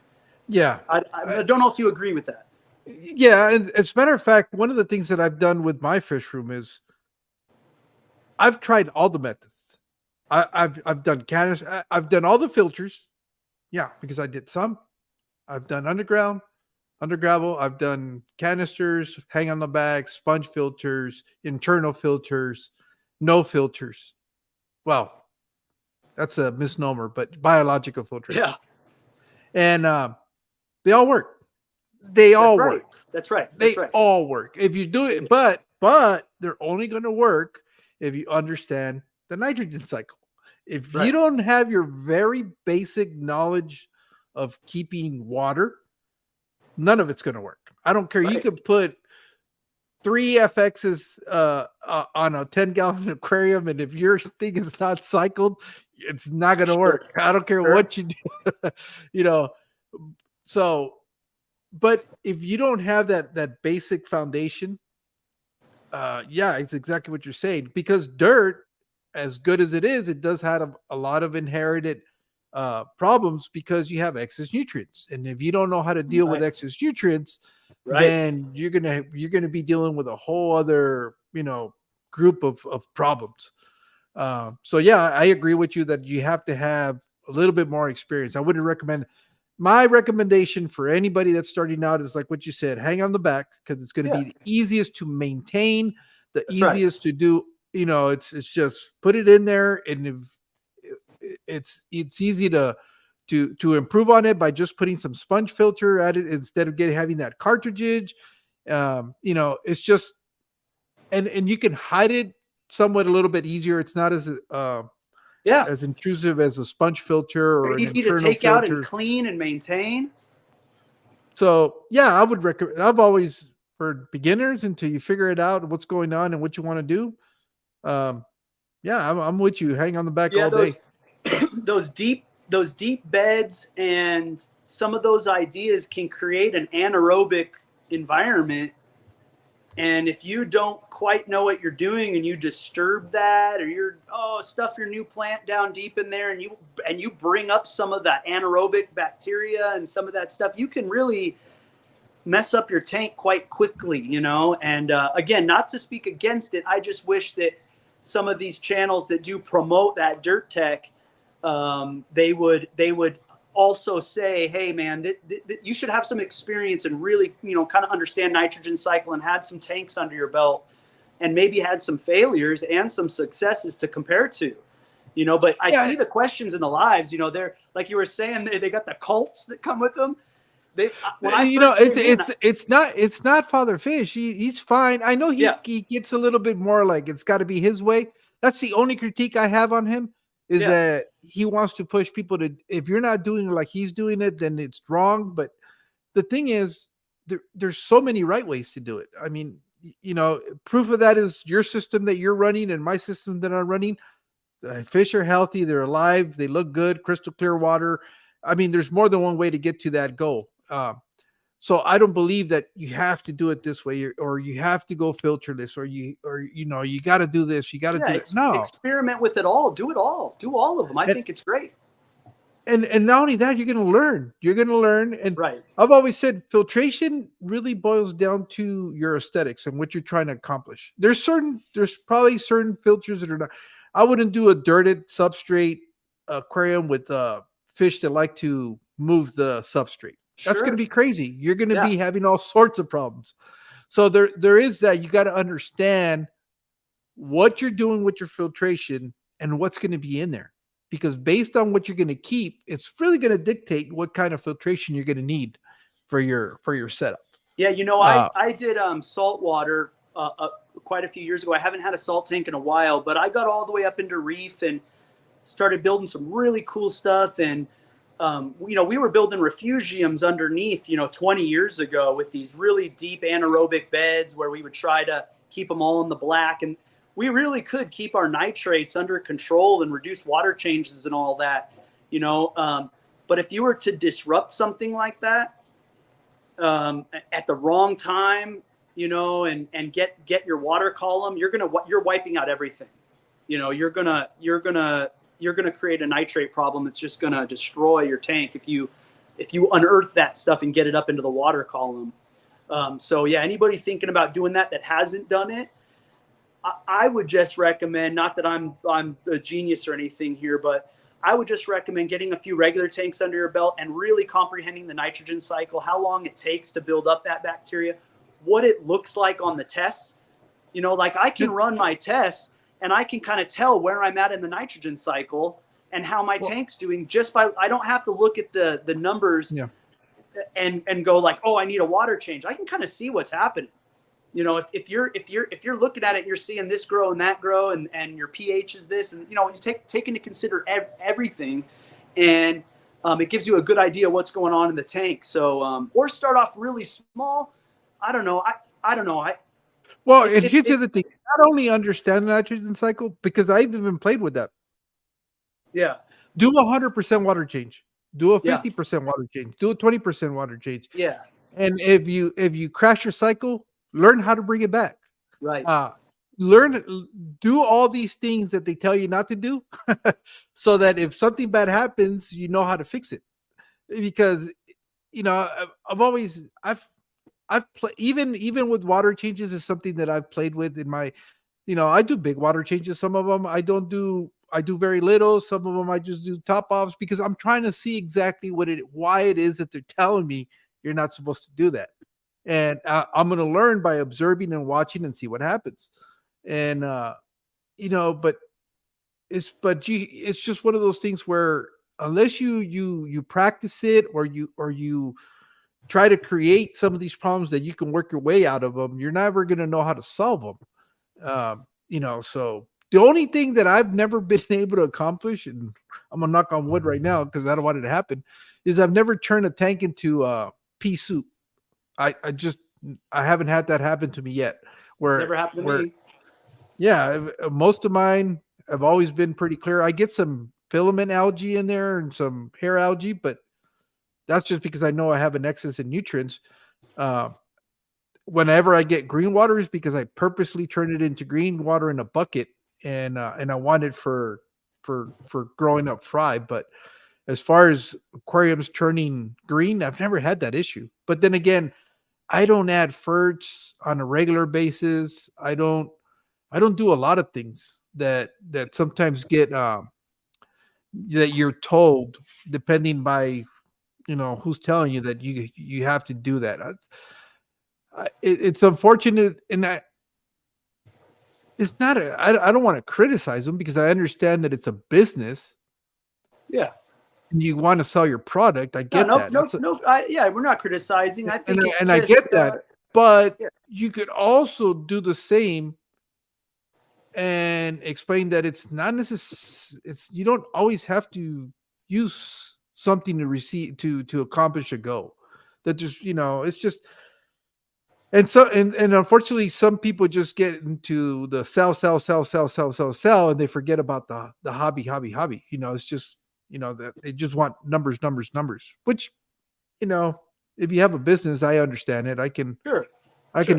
Speaker 1: Yeah.
Speaker 2: I don't know if you agree with that.
Speaker 1: Yeah. And as a matter of fact, one of the things that I've done with my fish room is I've tried all the methods. I've done canisters. I've done all the filters. Yeah, because I did some. I've done underground, under gravel. I've done canisters, hang on the back, sponge filters, internal filters, no filters. Well, that's a misnomer, but biological filtration.
Speaker 2: Yeah,
Speaker 1: And they all work. They all
Speaker 2: right.
Speaker 1: work.
Speaker 2: That's right.
Speaker 1: They
Speaker 2: That's right.
Speaker 1: all work. If you do it, but they're only going to work if you understand the nitrogen cycle. If you
Speaker 2: Right.
Speaker 1: don't have your very basic knowledge of keeping water, none of it's going to work. I don't care. You
Speaker 2: Right.
Speaker 1: can put 3 FXs on a 10-gallon aquarium, and if your thing is not cycled, it's not going to work. I don't care what you do. you know, so, but if you don't have that basic foundation, yeah, it's exactly what you're saying. Because dirt, as good as it is, it does have a lot of inherited problems because you have excess nutrients. And if you don't know how to deal with
Speaker 2: Right.
Speaker 1: excess nutrients,
Speaker 2: Right.
Speaker 1: then you're gonna be dealing with a whole other group of problems. So yeah, I agree with you that you have to have a little bit more experience. I wouldn't recommend. My recommendation for anybody that's starting out is like what you said: hang on the back, because it's going to
Speaker 2: Yeah.
Speaker 1: be the easiest to maintain, the
Speaker 2: That's right.
Speaker 1: easiest to do. It's just put it in there, and it's easy to improve on it by just putting some sponge filter at it instead of having that cartridge. It's just and you can hide it somewhat a little bit easier. It's not
Speaker 2: Yeah.
Speaker 1: as intrusive as a sponge filter or
Speaker 2: Very
Speaker 1: an
Speaker 2: easy to
Speaker 1: internal
Speaker 2: take out and
Speaker 1: filter.
Speaker 2: clean and maintain.
Speaker 1: So yeah, I would recommend. I've always for beginners until you figure it out what's going on and what you want to do. Um, yeah, I'm with you. Hang on the back
Speaker 2: Yeah,
Speaker 1: all day.
Speaker 2: those deep beds and some of those ideas can create an anaerobic environment. And if you don't quite know what you're doing and you disturb that, or stuff your new plant down deep in there, and you bring up some of that anaerobic bacteria and some of that stuff, you can really mess up your tank quite quickly, And again, not to speak against it, I just wish that some of these channels that do promote that dirt tech, they would also say, hey man, you should have some experience and really kind of understand nitrogen cycle and had some tanks under your belt and maybe had some failures and some successes to compare to. But I
Speaker 1: Yeah,
Speaker 2: see the questions in the lives. They're like you were saying, they got the cults that come with them. When I first
Speaker 1: it's
Speaker 2: came in,
Speaker 1: it's not Father Fish. He's fine. I know
Speaker 2: yeah,
Speaker 1: he gets a little bit more like it's got to be his way. That's the only critique I have on him is
Speaker 2: yeah,
Speaker 1: that he wants to push people to. If you're not doing it like he's doing it, then it's wrong. But the thing is, there's so many right ways to do it. I mean, proof of that is your system that you're running and my system that I'm running. The fish are healthy, they're alive, they look good, crystal clear water. I mean, there's more than one way to get to that goal. So I don't believe that you have to do it this way, or you have to go filterless, or you got to do this, you got to
Speaker 2: yeah.
Speaker 1: do that. No,
Speaker 2: Experiment with it all. Do it all. Do all of them. I
Speaker 1: and
Speaker 2: think it's great.
Speaker 1: and not only that, you're going to learn. You're going to learn, and
Speaker 2: Right.
Speaker 1: I've always said filtration really boils down to your aesthetics and what you're trying to accomplish. There's probably certain filters that are not. I wouldn't do a dirted substrate aquarium with fish that like to move the substrate. That's going to
Speaker 2: Sure.
Speaker 1: be crazy. You're going to
Speaker 2: Yeah.
Speaker 1: be having all sorts of problems. So there is that. You got to understand what you're doing with your filtration and what's going to be in there. Because based on what you're going to keep, it's really going to dictate what kind of filtration you're going to need for your setup.
Speaker 2: Yeah.
Speaker 1: Uh,
Speaker 2: I did salt water quite a few years ago. I haven't had a salt tank in a while, but I got all the way up into reef and started building some really cool stuff. And we were building refugiums underneath, 20 years ago with these really deep anaerobic beds where we would try to keep them all in the black. And we really could keep our nitrates under control and reduce water changes and all that, but if you were to disrupt something like that at the wrong time, and get your water column, you're wiping out everything. You're gonna create a nitrate problem that's just gonna destroy your tank if you unearth that stuff and get it up into the water column. So yeah, anybody thinking about doing that hasn't done it, I would just recommend, not that I'm a genius or anything here, but I would just recommend getting a few regular tanks under your belt and really comprehending the nitrogen cycle, how long it takes to build up that bacteria, what it looks like on the tests. Like I can run my tests and I can kind of tell where I'm at in the nitrogen cycle and how my tank's doing just by, I don't have to look at the numbers
Speaker 1: yeah.
Speaker 2: and go like, oh, I need a water change. I can kind of see what's happening. If you're looking at it and you're seeing this grow and that grow and your pH is this, and you take into consider everything, and it gives you a good idea what's going on in the tank. So or start off really small. I don't know. I don't know.
Speaker 1: Well, and here's the other thing: not only understand the nitrogen cycle, because I've even played with that.
Speaker 2: Yeah.
Speaker 1: Do 100% water change. Do a
Speaker 2: Yeah.
Speaker 1: 50% water change. Do a 20% water change.
Speaker 2: Yeah.
Speaker 1: And if you crash your cycle, learn how to bring it back.
Speaker 2: Right.
Speaker 1: learn, do all these things that they tell you not to do, so that if something bad happens, you know how to fix it. Because I've always I've played, even with water changes is something that I've played with in my, I do big water changes. Some of them I do very little. Some of them I just do top offs because I'm trying to see exactly why it is that they're telling me you're not supposed to do that. And I'm going to learn by observing and watching and see what happens. And, but it's just one of those things where unless you practice it, or you try to create some of these problems that you can work your way out of them, you're never going to know how to solve them. So the only thing that I've never been able to accomplish, and I'm gonna knock on wood right now because I don't want it to happen, is I've never turned a tank into pea soup. I haven't had that happen to me yet.
Speaker 2: Never happened to me.
Speaker 1: Yeah, most of mine have always been pretty clear. I get some filament algae in there and some hair algae, but that's just because I know I have an excess in nutrients. Uh, Whenever I get green water is because I purposely turn it into green water in a bucket, and I want it for growing up fry. But as far as aquariums turning green, I've never had that issue. But then again, I don't add ferts on a regular basis. I don't do a lot of things that sometimes get that you're told, depending by who's telling you that you have to do that. It's unfortunate, and it's not I don't want to criticize them because I understand that it's a business.
Speaker 2: Yeah.
Speaker 1: And you want to sell your product. I get that.
Speaker 2: Yeah, we're not criticizing. I think
Speaker 1: I get that, but
Speaker 2: yeah.
Speaker 1: you could also do the same and explain that it's not necessary. You don't always have to use something to receive to accomplish a goal. That just it's just. And unfortunately, some people just get into the sell, and they forget about the hobby. It's just that they just want numbers. Which, if you have a business, I understand it. I can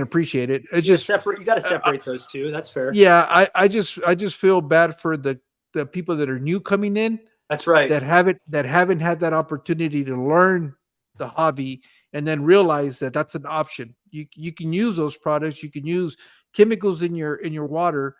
Speaker 1: appreciate it. It's just
Speaker 2: separate. You got to separate those two. That's fair.
Speaker 1: Yeah, I just feel bad for the people that are new coming in.
Speaker 2: That's right.
Speaker 1: That haven't had that opportunity to learn the hobby and then realize that that's an option. You can use those products. You can use chemicals in your water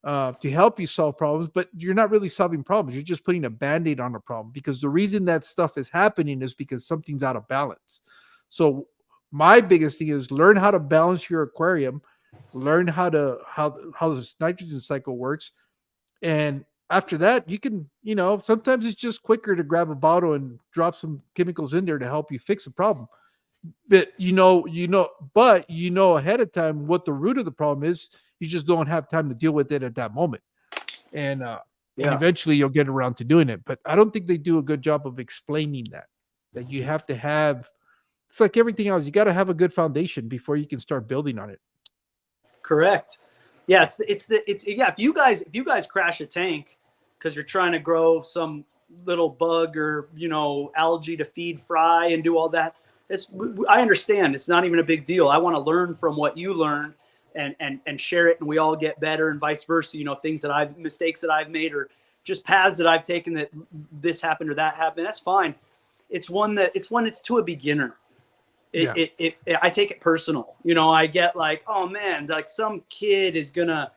Speaker 1: to help you solve problems, but you're not really solving problems. You're just putting a Band-Aid on a problem, because the reason that stuff is happening is because something's out of balance. So my biggest thing is learn how to balance your aquarium, learn how this nitrogen cycle works, and after that, you can, sometimes it's just quicker to grab a bottle and drop some chemicals in there to help you fix the problem. But ahead of time what the root of the problem is. You just don't have time to deal with it at that moment. And eventually you'll get around to doing it. But I don't think they do a good job of explaining that you have to have, it's like everything else. You got to have a good foundation before you can start building on it.
Speaker 2: Correct. Yeah. If you guys crash a tank because you're trying to grow some little bug or, algae to feed fry and do all that, I understand. It's not even a big deal. I want to learn from what you learn and share it, and we all get better, and vice versa. Mistakes that I've made, or just paths that I've taken that this happened or that happened. That's fine. It's to a beginner. I take it personal. I get like, oh man, like some kid is gonna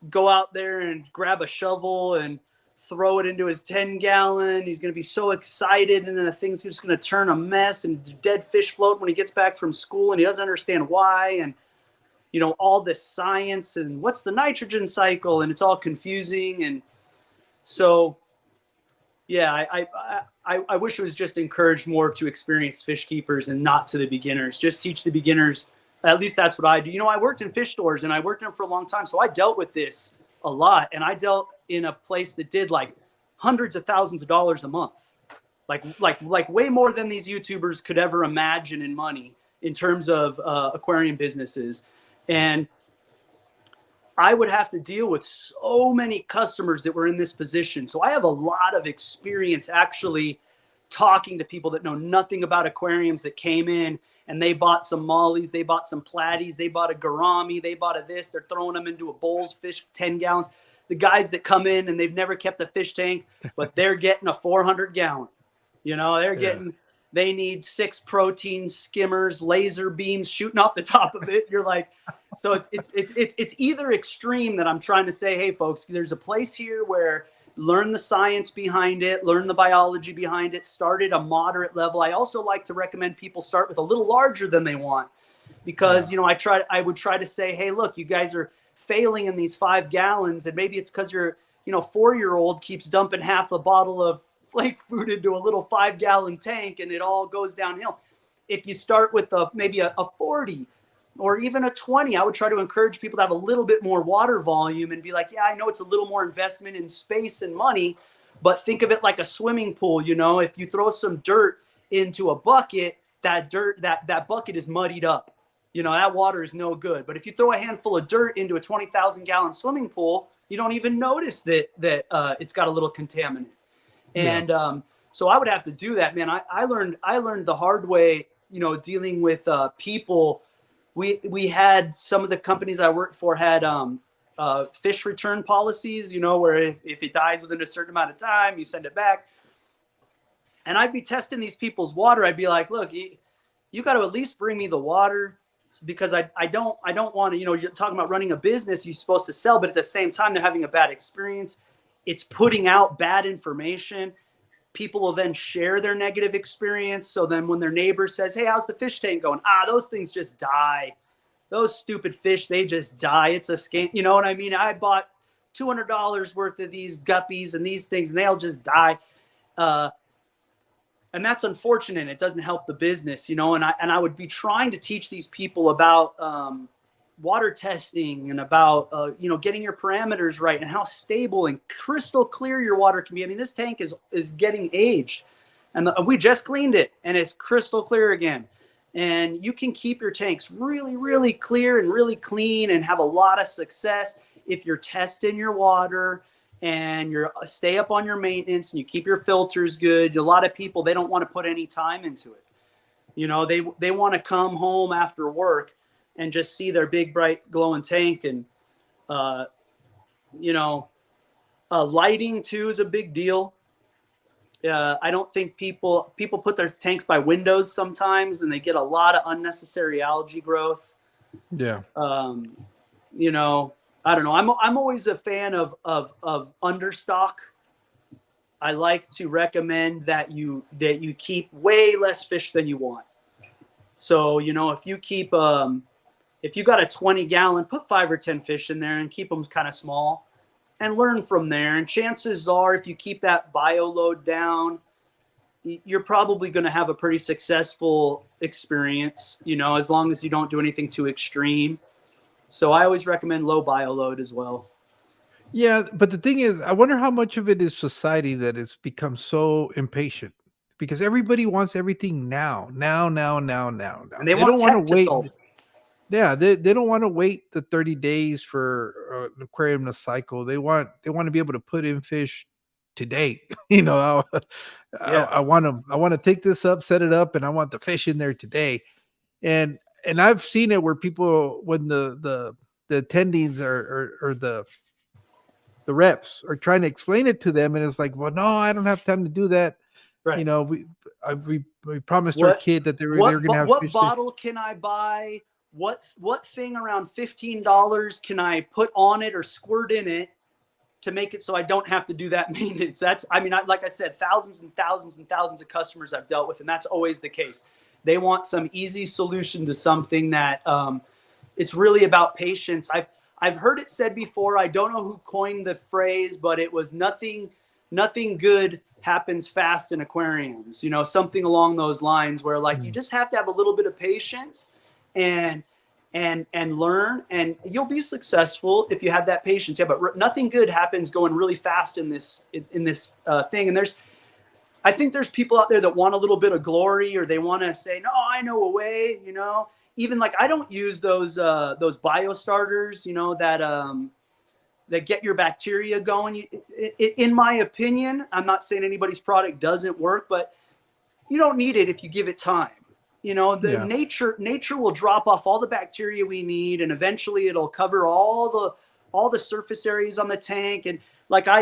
Speaker 2: go out there and grab a shovel and throw it into his 10-gallon. He's going to be so excited, and then the thing's just going to turn a mess and dead fish float when he gets back from school, and he doesn't understand why, and all this science and what's the nitrogen cycle, and it's all confusing. And so yeah, I wish it was just encouraged more to experienced fish keepers and not to the beginners. Just teach the beginners. At least that's what I do. I worked in fish stores, and I worked in them for a long time, so I dealt with this a lot, and I dealt in a place that did like hundreds of thousands of dollars a month, like way more than these YouTubers could ever imagine in money in terms of aquarium businesses. And I would have to deal with so many customers that were in this position. So I have a lot of experience actually talking to people that know nothing about aquariums that came in and they bought some mollies, they bought some platies, they bought a gourami, they bought a this, they're throwing them into a bowls, fish 10 gallons. The guys that come in and they've never kept a fish tank, but they're getting a 400 gallon. You know, they're getting, they need 6 protein skimmers, laser beams shooting off the top of it. You're like, so it's either extreme that I'm trying to say, hey folks, there's a place here where learn the science behind it, learn the biology behind it, start at a moderate level. I also like to recommend people start with a little larger than they want, because, you know, I would try to say, hey, look, you guys are failing in these 5 gallons. And maybe it's because your, you know, 4-year-old keeps dumping half the bottle of flake food into a little 5-gallon tank and it all goes downhill. If you start with maybe a 40 or even a 20, I would try to encourage people to have a little bit more water volume and be like, yeah, I know it's a little more investment in space and money, but think of it like a swimming pool. You know, if you throw some dirt into a bucket, that bucket is muddied up. You know, that water is no good. But if you throw a handful of dirt into a 20,000 gallon swimming pool, you don't even notice that it's got a little contaminant. And so I would have to do that, man. I learned the hard way, you know, dealing with people. We had some of the companies I worked for had fish return policies, you know, where if it dies within a certain amount of time, you send it back. And I'd be testing these people's water. I'd be like, look, you got to at least bring me the water, because I don't want to, you know, you're talking about running a business, you're supposed to sell, but at the same time, they're having a bad experience. It's putting out bad information. People will then share their negative experience. So then when their neighbor says, hey, how's the fish tank going? Those things just die. Those stupid fish, they just die. It's a scam. You know what I mean? I bought $200 worth of these guppies and these things, and they'll just die. And that's unfortunate. It doesn't help the business, you know, and I would be trying to teach these people about water testing and about, you know, getting your parameters right and how stable and crystal clear your water can be. I mean, this tank is getting aged, and we just cleaned it and it's crystal clear again. And you can keep your tanks really, really clear and really clean and have a lot of success if you're testing your water and you're stay up on your maintenance and you keep your filters good. A lot of people, they don't want to put any time into it. You know, they want to come home after work and just see their big, bright, glowing tank. And, you know, lighting too is a big deal. I don't think people put their tanks by windows sometimes, and they get a lot of unnecessary algae growth.
Speaker 1: Yeah.
Speaker 2: You know, I don't know. I'm always a fan of understock. I like to recommend that you keep way less fish than you want. So, you know, if you keep if you got a 20 gallon, put 5 or 10 fish in there and keep them kind of small and learn from there. And chances are, if you keep that bio load down, you're probably going to have a pretty successful experience, you know, as long as you don't do anything too extreme. So I always recommend low bio load as well.
Speaker 1: Yeah, but the thing is, I wonder how much of it is society that has become so impatient, because everybody wants everything now.
Speaker 2: And they
Speaker 1: They
Speaker 2: want
Speaker 1: don't want to
Speaker 2: tech to
Speaker 1: wait.
Speaker 2: solve it.
Speaker 1: Yeah, they don't want to wait the 30 days for an aquarium to cycle. They want to be able to put in fish today. You know, I want them. I want to take this up, set it up, and I want the fish in there today. And I've seen it where people, when the attendings or the reps are trying to explain it to them, and it's like, well, no, I don't have time to do that.
Speaker 2: Right.
Speaker 1: You know, we promised our kid that they were going to have
Speaker 2: what
Speaker 1: fish
Speaker 2: bottle can I buy? What thing around $15 can I put on it or squirt in it to make it so I don't have to do that maintenance? That's, I mean, like I said, thousands and thousands and thousands of customers I've dealt with, and that's always the case. They want some easy solution to something that it's really about patience. I've heard it said before. I don't know who coined the phrase, but it was nothing good happens fast in aquariums. You know, something along those lines, where like you just have to have a little bit of patience and learn, and you'll be successful if you have that patience. Yeah, but nothing good happens going really fast in this thing. And I think there's people out there that want a little bit of glory, or they want to say, no, I know a way, you know. Even like, I don't use those bio starters, you know, that get your bacteria going. In my opinion, I'm not saying anybody's product doesn't work, but you don't need it if you give it time. You know, the
Speaker 1: Yeah.
Speaker 2: nature will drop off all the bacteria we need, and eventually it'll cover all the surface areas on the tank. And like I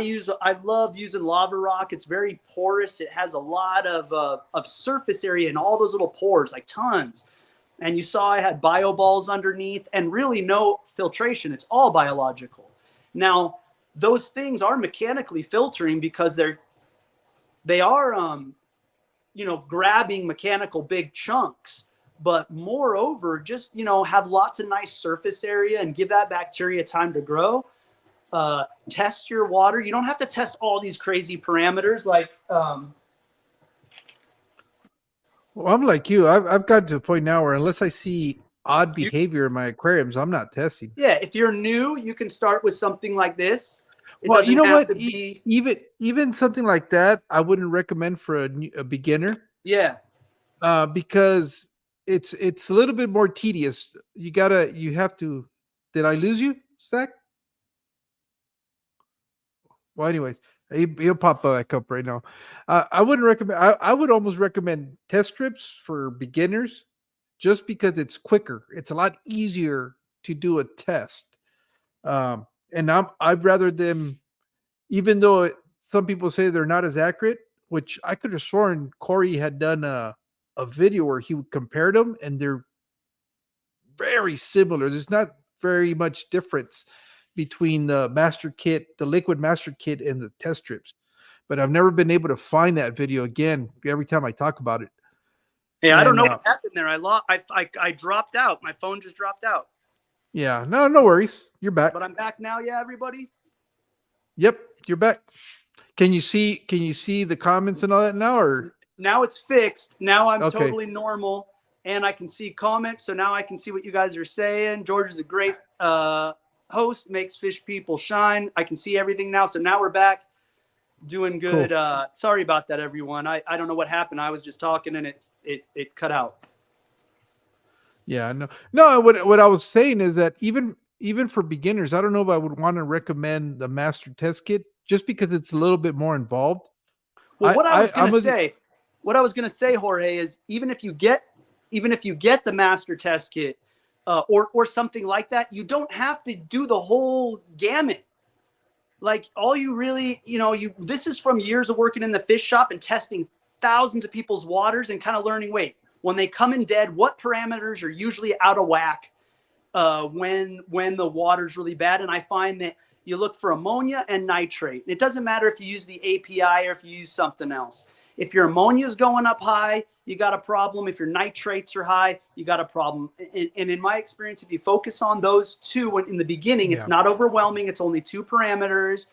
Speaker 2: love using lava rock. It's very porous. It has a lot of surface area in all those little pores, like tons. And you saw I had bio balls underneath, and really no filtration. It's all biological. Now, those things are mechanically filtering because they are grabbing mechanical big chunks, but moreover, just, have lots of nice surface area and give that bacteria time to grow. Test your water. You don't have to test all these crazy parameters. Like,
Speaker 1: Well, I'm like you. I've gotten to a point now where unless I see odd
Speaker 2: you,
Speaker 1: behavior in my aquariums, I'm not testing.
Speaker 2: yeah, if you're new, you can start with something like this. It
Speaker 1: Well, you
Speaker 2: doesn't
Speaker 1: know
Speaker 2: have
Speaker 1: what?
Speaker 2: to be,
Speaker 1: Even something like that, I wouldn't recommend for a beginner,
Speaker 2: yeah.
Speaker 1: because it's a little bit more tedious. You have to. Did I lose you, Zach? Well, anyways, he'll pop back up right now. I wouldn't recommend. I would almost recommend test strips for beginners, just because it's quicker. It's a lot easier to do a test. And I'd rather them, even though some people say they're not as accurate, which I could have sworn Corey had done a video where he would compare them, and they're very similar. There's not very much difference between the master kit, the liquid master kit, and the test strips. But I've never been able to find that video again every time I talk about it.
Speaker 2: Hey, I don't
Speaker 1: And
Speaker 2: know what happened there. I dropped out. My phone just dropped out.
Speaker 1: yeah, no worries. You're back.
Speaker 2: But I'm back now. Yeah, everybody.
Speaker 1: Yep, you're back. Can you see the comments and all that now, or
Speaker 2: Now it's fixed. Now I'm
Speaker 1: okay?
Speaker 2: totally normal, and I can see comments. So now I can see what you guys are saying. George is a great host, makes fish people shine. I can see everything now. So now we're back, doing good.
Speaker 1: Cool.
Speaker 2: Sorry about that, everyone. I don't know what happened. I was just talking and it cut out.
Speaker 1: Yeah, no. What I was saying is that even for beginners, I don't know if I would want to recommend the master test kit, just because it's a little bit more involved.
Speaker 2: Well, what I was
Speaker 1: I'm
Speaker 2: gonna say, Jorge, is even if you get the master test kit, or something like that, you don't have to do the whole gamut. Like, all you really, this is from years of working in the fish shop and testing thousands of people's waters and kind of learning, wait, when they come in dead, what parameters are usually out of whack when the water's really bad. And I find that you look for ammonia and nitrate. It doesn't matter if you use the API or if you use something else. If your ammonia is going up high, you got a problem. If your nitrates are high, you got a problem. And in my experience, if you focus on those two in the beginning, it's not overwhelming. It's only two parameters.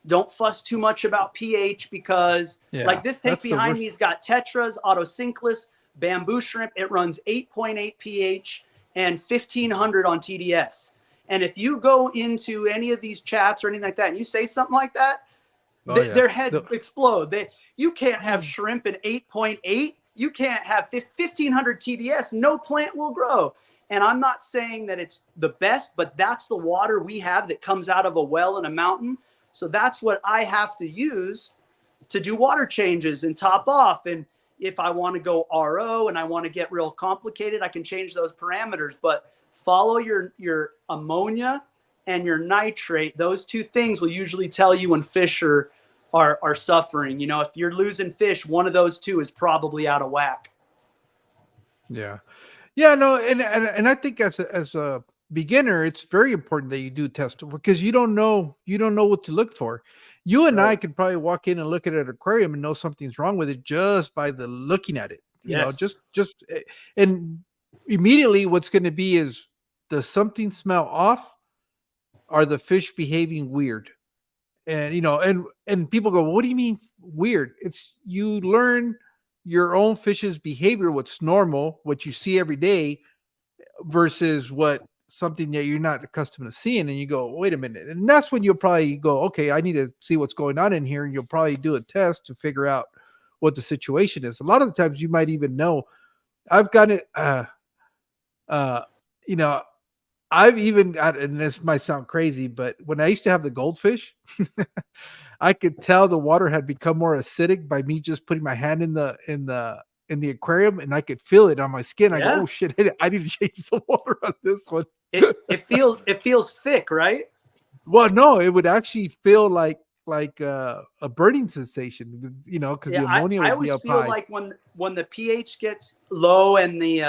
Speaker 2: Don't fuss too much about pH, because like this tank behind me's got tetras, autosynclus, bamboo shrimp. It runs 8.8 pH and 1500 on TDS. And if you go into any of these chats or anything like that, and you say something like that, their heads explode. You can't have shrimp in 8.8. You can't have 1500 TDS. No plant will grow. And I'm not saying that it's the best, but that's the water we have that comes out of a well in a mountain. So that's what I have to use to do water changes and top off. And if I want to go RO and I want to get real complicated, I can change those parameters. But follow your ammonia and your nitrate. Those two things will usually tell you when fish are suffering. If you're losing fish, one of those two is probably out of whack.
Speaker 1: Yeah, no, and I think as a beginner, it's very important that you do test it, because you don't know what to look for. You and I could probably walk in and look at an aquarium and know something's wrong with it just by the looking at it. Just and immediately what's going to be is, does something smell off? Are the fish behaving weird? And and people go, well, what do you mean weird? It's, you learn your own fish's behavior, what's normal, what you see every day, versus what something that you're not accustomed to seeing, and you go, wait a minute. And that's when you'll probably go, okay, I need to see what's going on in here, and you'll probably do a test to figure out what the situation is. A lot of the times you might even know. I've got it I've even got, and this might sound crazy, but when I used to have the goldfish, I could tell the water had become more acidic by me just putting my hand in the in the aquarium, and I could feel it on my skin. I go,
Speaker 2: Yeah.
Speaker 1: oh shit, I need to change the water on this one.
Speaker 2: It feels thick, right?
Speaker 1: Well, no, it would actually feel like a burning sensation, because
Speaker 2: Yeah,
Speaker 1: the
Speaker 2: I,
Speaker 1: ammonia
Speaker 2: I
Speaker 1: would be
Speaker 2: always
Speaker 1: up
Speaker 2: feel
Speaker 1: high.
Speaker 2: like when the pH gets low and the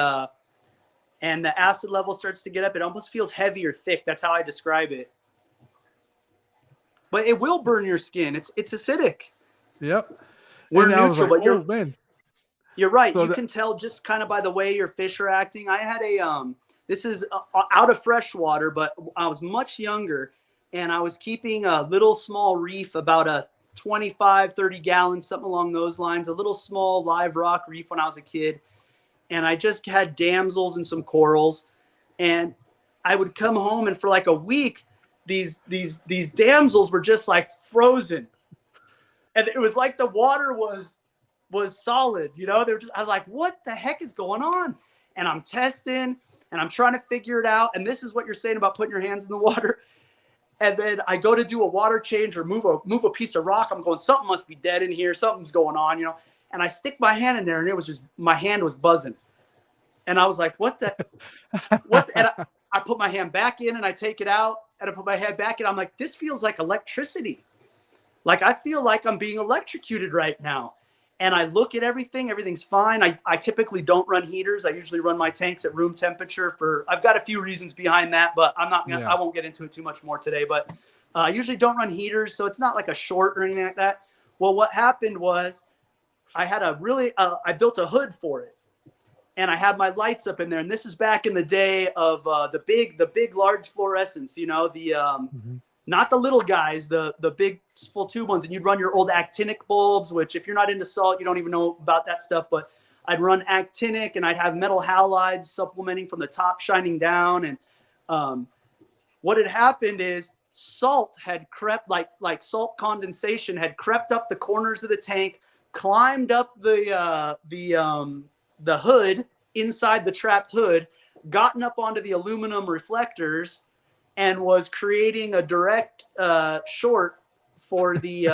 Speaker 2: acid level starts to get up, it almost feels heavy or thick. That's how I describe it. But it will burn your skin. It's acidic.
Speaker 1: Yep.
Speaker 2: We're
Speaker 1: And I was
Speaker 2: neutral,
Speaker 1: like,
Speaker 2: but
Speaker 1: oh man.
Speaker 2: you're right.
Speaker 1: So
Speaker 2: You
Speaker 1: that,
Speaker 2: can tell just kind of by the way your fish are acting. I had this is out of freshwater, but I was much younger, and I was keeping a little small reef, about a 25, 30 gallons, something along those lines, a little small live rock reef when I was a kid. And I just had damsels and some corals. And I would come home, and for like a week, these damsels were just like frozen. And it was like the water was solid, they were just, I was like, what the heck is going on? And I'm testing and I'm trying to figure it out. And this is what you're saying about putting your hands in the water. And then I go to do a water change or move a piece of rock. I'm going, something must be dead in here. Something's going on, And I stick my hand in there, and it was just, my hand was buzzing. And I was like, what? And I put my hand back in, and I take it out, and I put my hand back in. I'm like, this feels like electricity. Like, I feel like I'm being electrocuted right now. And I look at everything. Everything's fine. I typically don't run heaters. I usually run my tanks at room temperature I've got a few reasons behind that, but I won't get into it too much more today. But I usually don't run heaters, so it's not like a short or anything like that. Well, what happened was I had I built a hood for it. And I had my lights up in there. And this is back in the day of the big, large fluorescents, not the little guys, the big full tube ones. And you'd run your old actinic bulbs, which if you're not into salt, you don't even know about that stuff. But I'd run actinic, and I'd have metal halides supplementing from the top shining down. And what had happened is salt had crept, like salt condensation had crept up the corners of the tank, climbed up the hood, inside the trapped hood, gotten up onto the aluminum reflectors, and was creating a direct short for the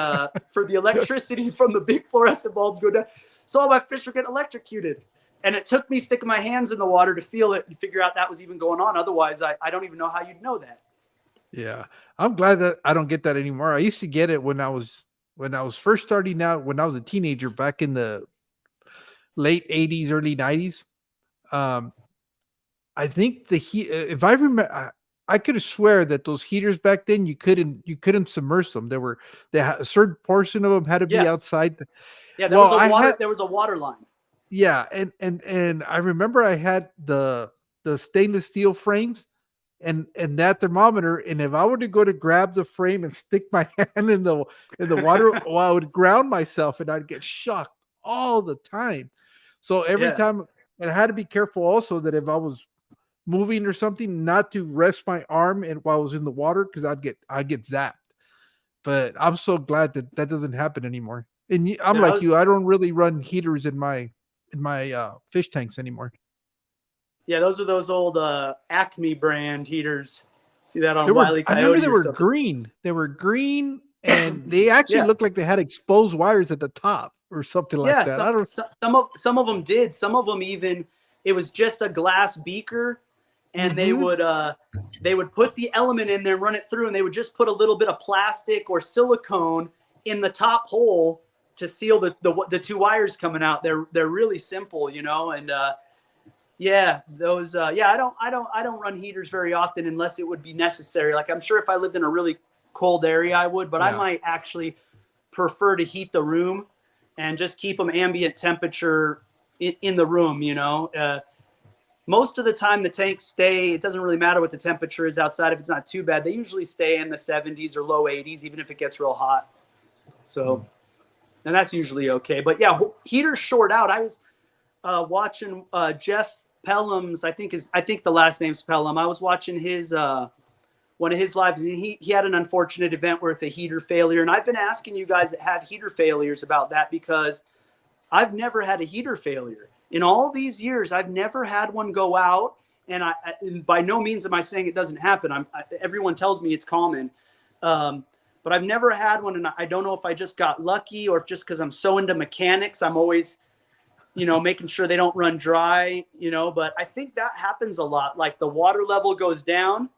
Speaker 2: electricity from the big fluorescent bulbs go down. So all my fish were getting electrocuted. And it took me sticking my hands in the water to feel it and figure out that was even going on. Otherwise, I don't even know how you'd know that.
Speaker 1: yeah, I'm glad that I don't get that anymore. I used to get it when I was first starting out, when I was a teenager back in the late 80s, early 90s. I think the heat, if I remember, I could have swear that those heaters back then you couldn't submerge them. A certain portion of them had to be
Speaker 2: Yes.
Speaker 1: outside.
Speaker 2: Yeah,
Speaker 1: Well,
Speaker 2: there was a water line.
Speaker 1: yeah, and I remember I had the stainless steel frames and that thermometer, and if I were to go to grab the frame and stick my hand in the water, well, I would ground myself and I'd get shocked all the time. So every time, and I had to be careful also that if I was moving or something, not to rest my arm and while I was in the water, because I'd get zapped. But I'm so glad that doesn't happen anymore. And I'm like you, I don't really run heaters in my fish tanks anymore.
Speaker 2: Yeah, those are those old Acme brand heaters. See that on
Speaker 1: Wile
Speaker 2: E.
Speaker 1: I
Speaker 2: Coyote?
Speaker 1: remember they were green. They were green, and they actually looked like they had exposed wires at the top or something like that.
Speaker 2: Some of them did. Some of them even, it was just a glass beaker, and they would put the element in there, run it through, and they would just put a little bit of plastic or silicone in the top hole to seal the two wires coming out. They're really simple, and those I don't run heaters very often unless it would be necessary. Like, I'm sure if I lived in a really cold area I would, but I might actually prefer to heat the room and just keep them ambient temperature in the room. Most of the time the tanks stay, it doesn't really matter what the temperature is outside if it's not too bad. They usually stay in the 70s or low 80s even if it gets real hot. So and that's usually okay. But yeah, heaters short out. I was watching Jeff Pelham's, I think the last name's Pelham. I was watching his one of his lives, and he had an unfortunate event with a heater failure. And I've been asking you guys that have heater failures about that, because I've never had a heater failure. In all these years, I've never had one go out, and and by no means am I saying it doesn't happen. Everyone tells me it's common. But I've never had one, and I don't know if I just got lucky or if just because I'm so into mechanics, I'm always making sure they don't run dry, but I think that happens a lot. Like the water level goes down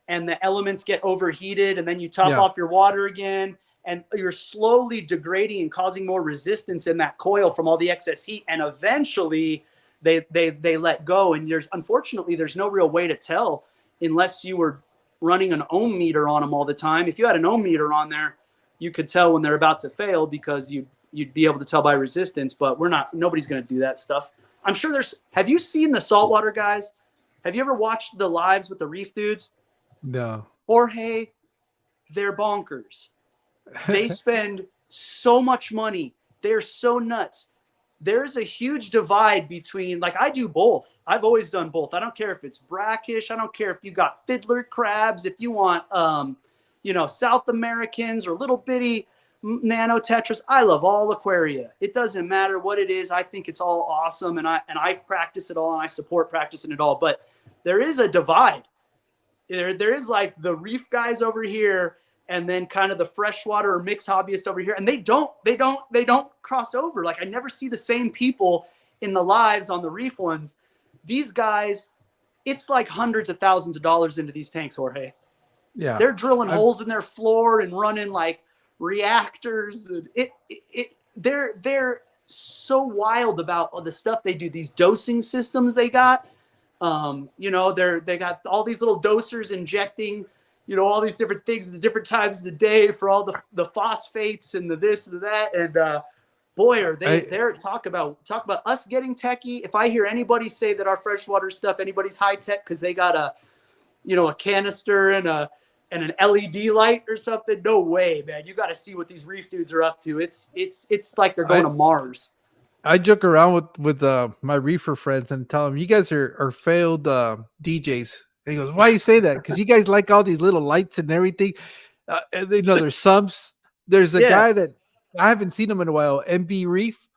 Speaker 2: and the elements get overheated, and then you top off your water again, and you're slowly degrading and causing more resistance in that coil from all the excess heat. And eventually they let go. And unfortunately, there's no real way to tell unless you were running an ohm meter on them all the time. If you had an ohm meter on there, you could tell when they're about to fail because you'd be able to tell by resistance, but nobody's going to do that stuff. I'm sure have you seen the saltwater guys? Have you ever watched the lives with the reef dudes?
Speaker 1: No.
Speaker 2: Jorge, they're bonkers. They spend so much money. They're so nuts. There's a huge divide between, like, I do both. I've always done both. I don't care if it's brackish. I don't care if you got fiddler crabs, if you want, South Americans or little bitty nano tetras. I love all aquaria. It doesn't matter what it is. I think it's all awesome. And I practice it all, and I support practicing it all. But there is a divide. There is like the reef guys over here, and then kind of the freshwater or mixed hobbyist over here. And they don't cross over. Like, I never see the same people in the lives on the reef ones. These guys, it's like hundreds of thousands of dollars into these tanks, Jorge.
Speaker 1: Yeah.
Speaker 2: They're drilling holes in their floor and running like reactors. And they're so wild about all the stuff they do. These dosing systems they got. They got all these little dosers injecting, all these different things at different times of the day for all the phosphates and the this and the that. And boy, are they're talk about us getting techie. If I hear anybody say that our freshwater stuff, anybody's high tech because they got a canister and an LED light or something, no way, man. You got to see what these reef dudes are up to. It's like they're going to Mars.
Speaker 1: I joke around with my reefer friends and tell them, you guys are failed DJs. And he goes, why you say that? Because you guys like all these little lights and everything. And there's sumps. There's a guy that I haven't seen him in a while, MB Reef.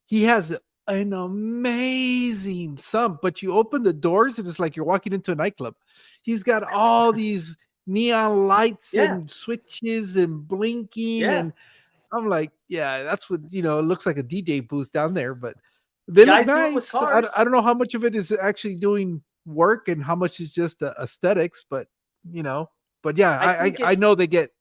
Speaker 1: He has an amazing sump, but you open the doors and it's like you're walking into a nightclub. He's got all these neon lights and switches and blinking and I'm like, yeah, that's what, it looks like a DJ booth down there, but they look nice. With cars. I don't know how much of it is actually doing work and how much is just aesthetics, but yeah, I know they get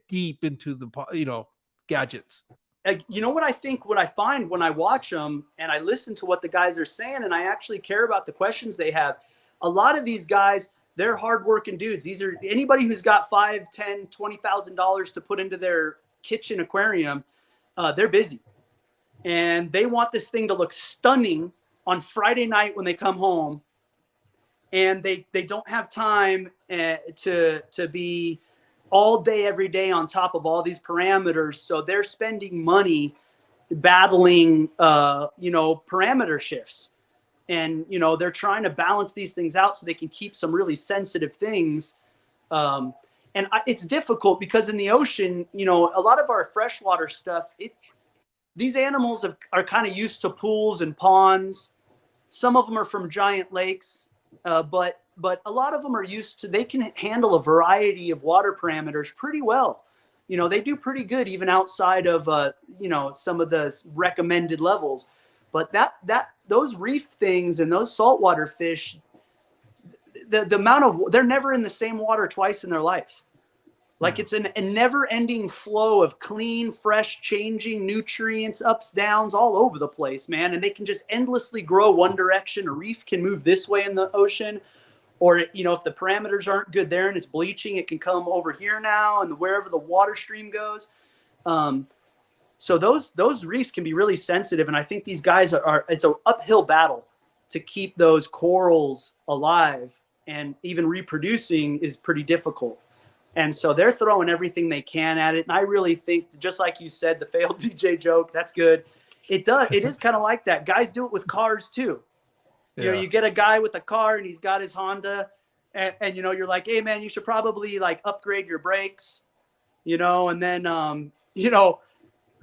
Speaker 1: deep into the, gadgets.
Speaker 2: What I find when I watch them and I listen to what the guys are saying, and I actually care about the questions they have. A lot of these guys, they're hardworking dudes. These are anybody who's got $5,000, $10,000, $20,000 to put into their kitchen aquarium. They're busy, and they want this thing to look stunning on Friday night when they come home, and they don't have time to be all day every day on top of all these parameters. So they're spending money battling parameter shifts, and they're trying to balance these things out so they can keep some really sensitive things. And it's difficult because in the ocean, a lot of our freshwater stuff, these animals are kind of used to pools and ponds. Some of them are from giant lakes, but a lot of them are they can handle a variety of water parameters pretty well. They do pretty good even outside of, some of the recommended levels. But those reef things and those saltwater fish, the amount of, they're never in the same water twice in their life. Like it's a never ending flow of clean, fresh, changing nutrients, ups, downs, all over the place, man. And they can just endlessly grow one direction. A reef can move this way in the ocean, or, if the parameters aren't good there and it's bleaching, it can come over here now and wherever the water stream goes. So those reefs can be really sensitive. And I think these guys it's an uphill battle to keep those corals alive. And even reproducing is pretty difficult. And so they're throwing everything they can at it. And I really think, just like you said, the failed DJ joke, that's good. It is kind of like that. Guys do it with cars too.
Speaker 1: Yeah.
Speaker 2: You get a guy with a car and he's got his Honda and you're like, hey man, you should probably like upgrade your brakes, and then,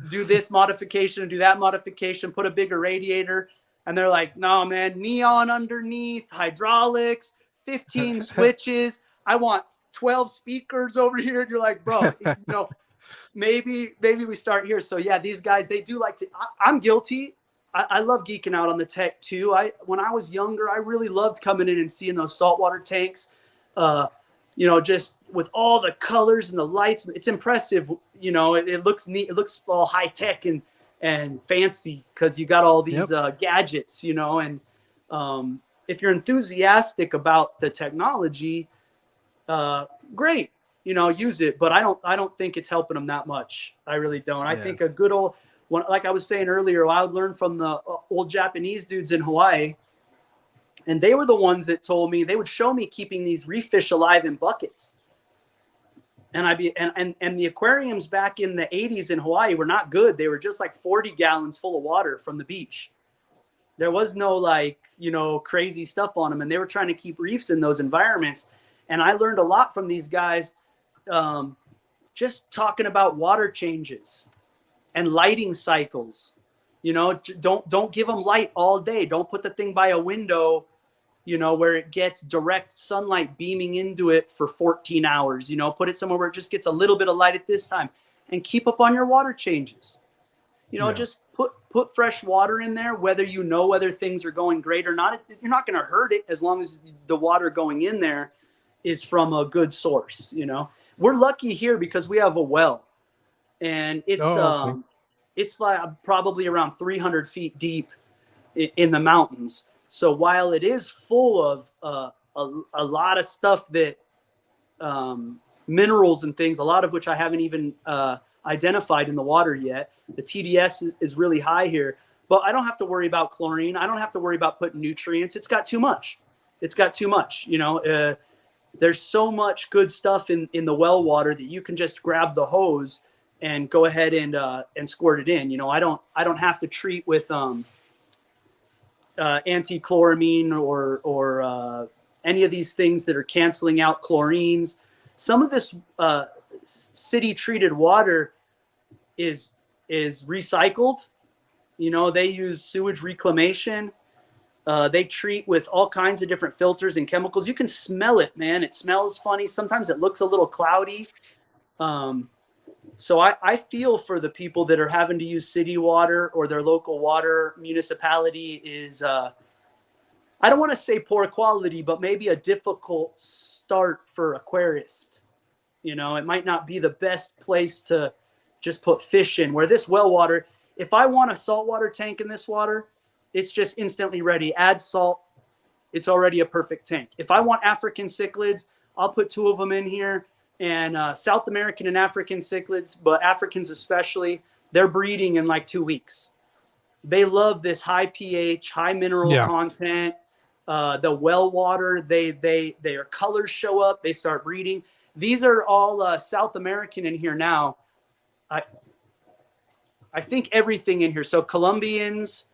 Speaker 2: do this modification and do that modification, put a bigger radiator. And they're like, no man, neon underneath, hydraulics, 15 switches. I want 12 speakers over here. And you're like, bro, maybe we start here. So yeah, these guys, they do like to, I'm guilty. I love geeking out on the tech too. When I was younger, I really loved coming in and seeing those saltwater tanks. Just with all the colors and the lights, it's impressive. It looks neat. It looks all high tech and fancy because you got all these
Speaker 1: Yep.
Speaker 2: gadgets. And if you're enthusiastic about the technology, great. Use it. But I don't think it's helping them that much. I really don't. I
Speaker 1: Yeah.
Speaker 2: think a good old one, like I was saying earlier, I would learn from the old Japanese dudes in Hawaii. And they were the ones that told me, they would show me keeping these reef fish alive in buckets. And the aquariums back in the 80s in Hawaii were not good. They were just like 40 gallons full of water from the beach. There was no crazy stuff on them. And they were trying to keep reefs in those environments. And I learned a lot from these guys, just talking about water changes and lighting cycles. Don't give them light all day. Don't put the thing by a window, where it gets direct sunlight beaming into it for 14 hours. Put it somewhere where it just gets a little bit of light at this time, and keep up on your water changes. Just put fresh water in there, whether whether things are going great or not. You're not going to hurt it as long as the water going in there is from a good source. We're lucky here because we have a well, and it's like probably around 300 feet deep in the mountains. So while it is full of a lot of stuff that minerals and things, a lot of which I haven't even identified in the water yet, the TDS is really high here. But I don't have to worry about chlorine. I don't have to worry about putting nutrients. It's got too much. There's so much good stuff in the well water that you can just grab the hose and go ahead and squirt it in. I don't have to treat with anti-chloramine or any of these things that are canceling out chlorines. Some of this city treated water is recycled. They use sewage reclamation. They treat with all kinds of different filters and chemicals. You can smell it, man. It smells funny. Sometimes it looks a little cloudy. So I feel for the people that are having to use city water, or their local water municipality is, I don't want to say poor quality, but maybe a difficult start for aquarists. It might not be the best place to just put fish in, where this well water, if I want a saltwater tank in this water, it's just instantly ready. Add salt. It's already a perfect tank. If I want African cichlids, I'll put 2 of them in here. And South American and African cichlids, but Africans especially, they're breeding in like 2 weeks. They love this high pH, high mineral content. The well water, their colors show up. They start breeding. These are all South American in here now. I think everything in here. So Colombians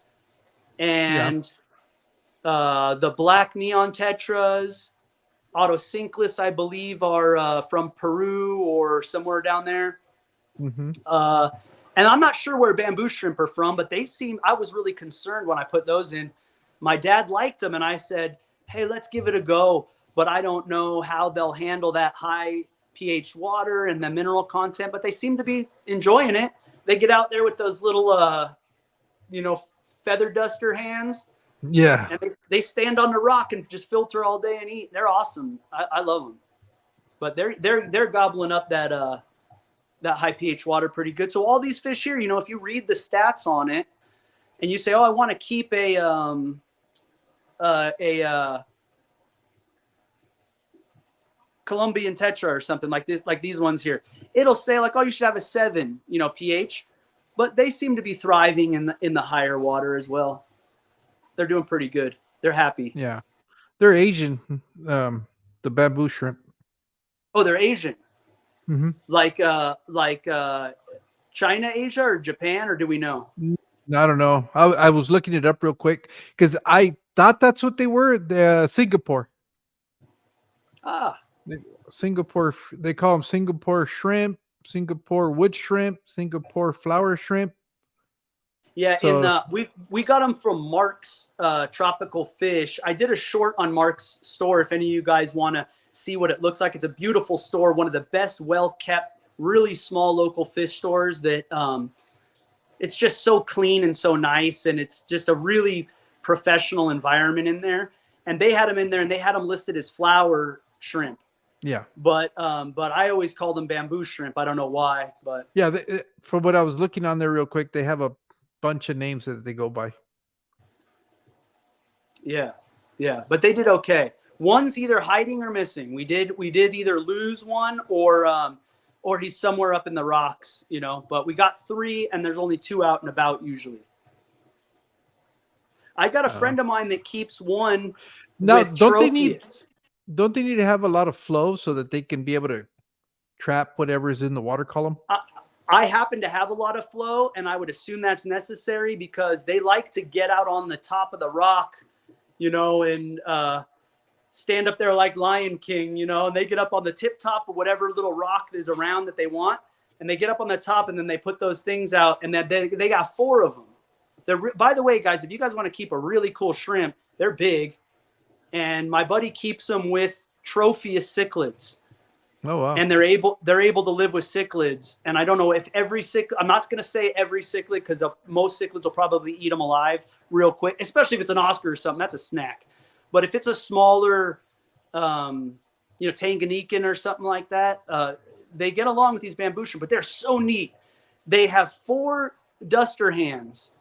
Speaker 2: and the black neon tetras, autocinclus, I believe, are from Peru or somewhere down there.
Speaker 1: Mm-hmm.
Speaker 2: And I'm not sure where bamboo shrimp are from, but I was really concerned when I put those in. My dad liked them, and I said, hey, let's give it a go. But I don't know how they'll handle that high pH water and the mineral content, but they seem to be enjoying it. They get out there with those little, feather duster hands.
Speaker 1: Yeah.
Speaker 2: And they stand on the rock and just filter all day and eat. They're awesome. I love them. But they're gobbling up that high pH water pretty good. So all these fish here, if you read the stats on it and you say, oh, I want to keep a Colombian tetra or something like this, like these ones here, it'll say like, oh, you should have a 7, pH, but they seem to be thriving in the higher water as well. They're doing pretty good. They're happy.
Speaker 1: Yeah. They're Asian, the bamboo shrimp.
Speaker 2: Oh, they're Asian.
Speaker 1: Mm-hmm.
Speaker 2: Like China, Asia, or Japan, or do we know?
Speaker 1: I don't know. I was looking it up real quick because I thought that's what they were. Singapore. Singapore. They call them Singapore shrimp, Singapore wood shrimp, Singapore flower shrimp.
Speaker 2: Yeah, so, we got them from Mark's Tropical Fish. I did a short on Mark's store. If any of you guys want to see what it looks like, it's a beautiful store. One of the best, well-kept, really small local fish stores that it's just so clean and so nice, and it's just a really professional environment in there. And they had them in there, and they had them listed as flower shrimp.
Speaker 1: Yeah.
Speaker 2: But I always call them bamboo shrimp. I don't know why, but
Speaker 1: Yeah. From what I was looking on there real quick, they have a bunch of names that they go by.
Speaker 2: yeah, yeah. But they did okay. One's either hiding or missing. We did either lose one or he's somewhere up in the rocks, you know. But we got 3, and there's only 2 out and about usually. I got a friend of mine that keeps one
Speaker 1: Now,
Speaker 2: with Tropheus.
Speaker 1: don't they need to have a lot of flow so that they can be able to trap whatever's in the water column?
Speaker 2: I happen to have a lot of flow, and I would assume that's necessary because they like to get out on the top of the rock, you know, and stand up there like Lion King, you know, and they get up on the tip top of whatever little rock is around that they want, and they get up on the top, and then they put those things out, and then they got 4 of them. By the way, guys, if you guys want to keep a really cool shrimp, they're big, and my buddy keeps them with Tropheus cichlids.
Speaker 1: Oh wow!
Speaker 2: And they're able to live with cichlids. And I don't know if every cichlid. I'm not going to say every cichlid because most cichlids will probably eat them alive real quick, especially if it's an Oscar or something. That's a snack. But if it's a smaller, Tanganyikan or something like that, they get along with these bamboo shrimp. But they're so neat. They have 4 duster hands,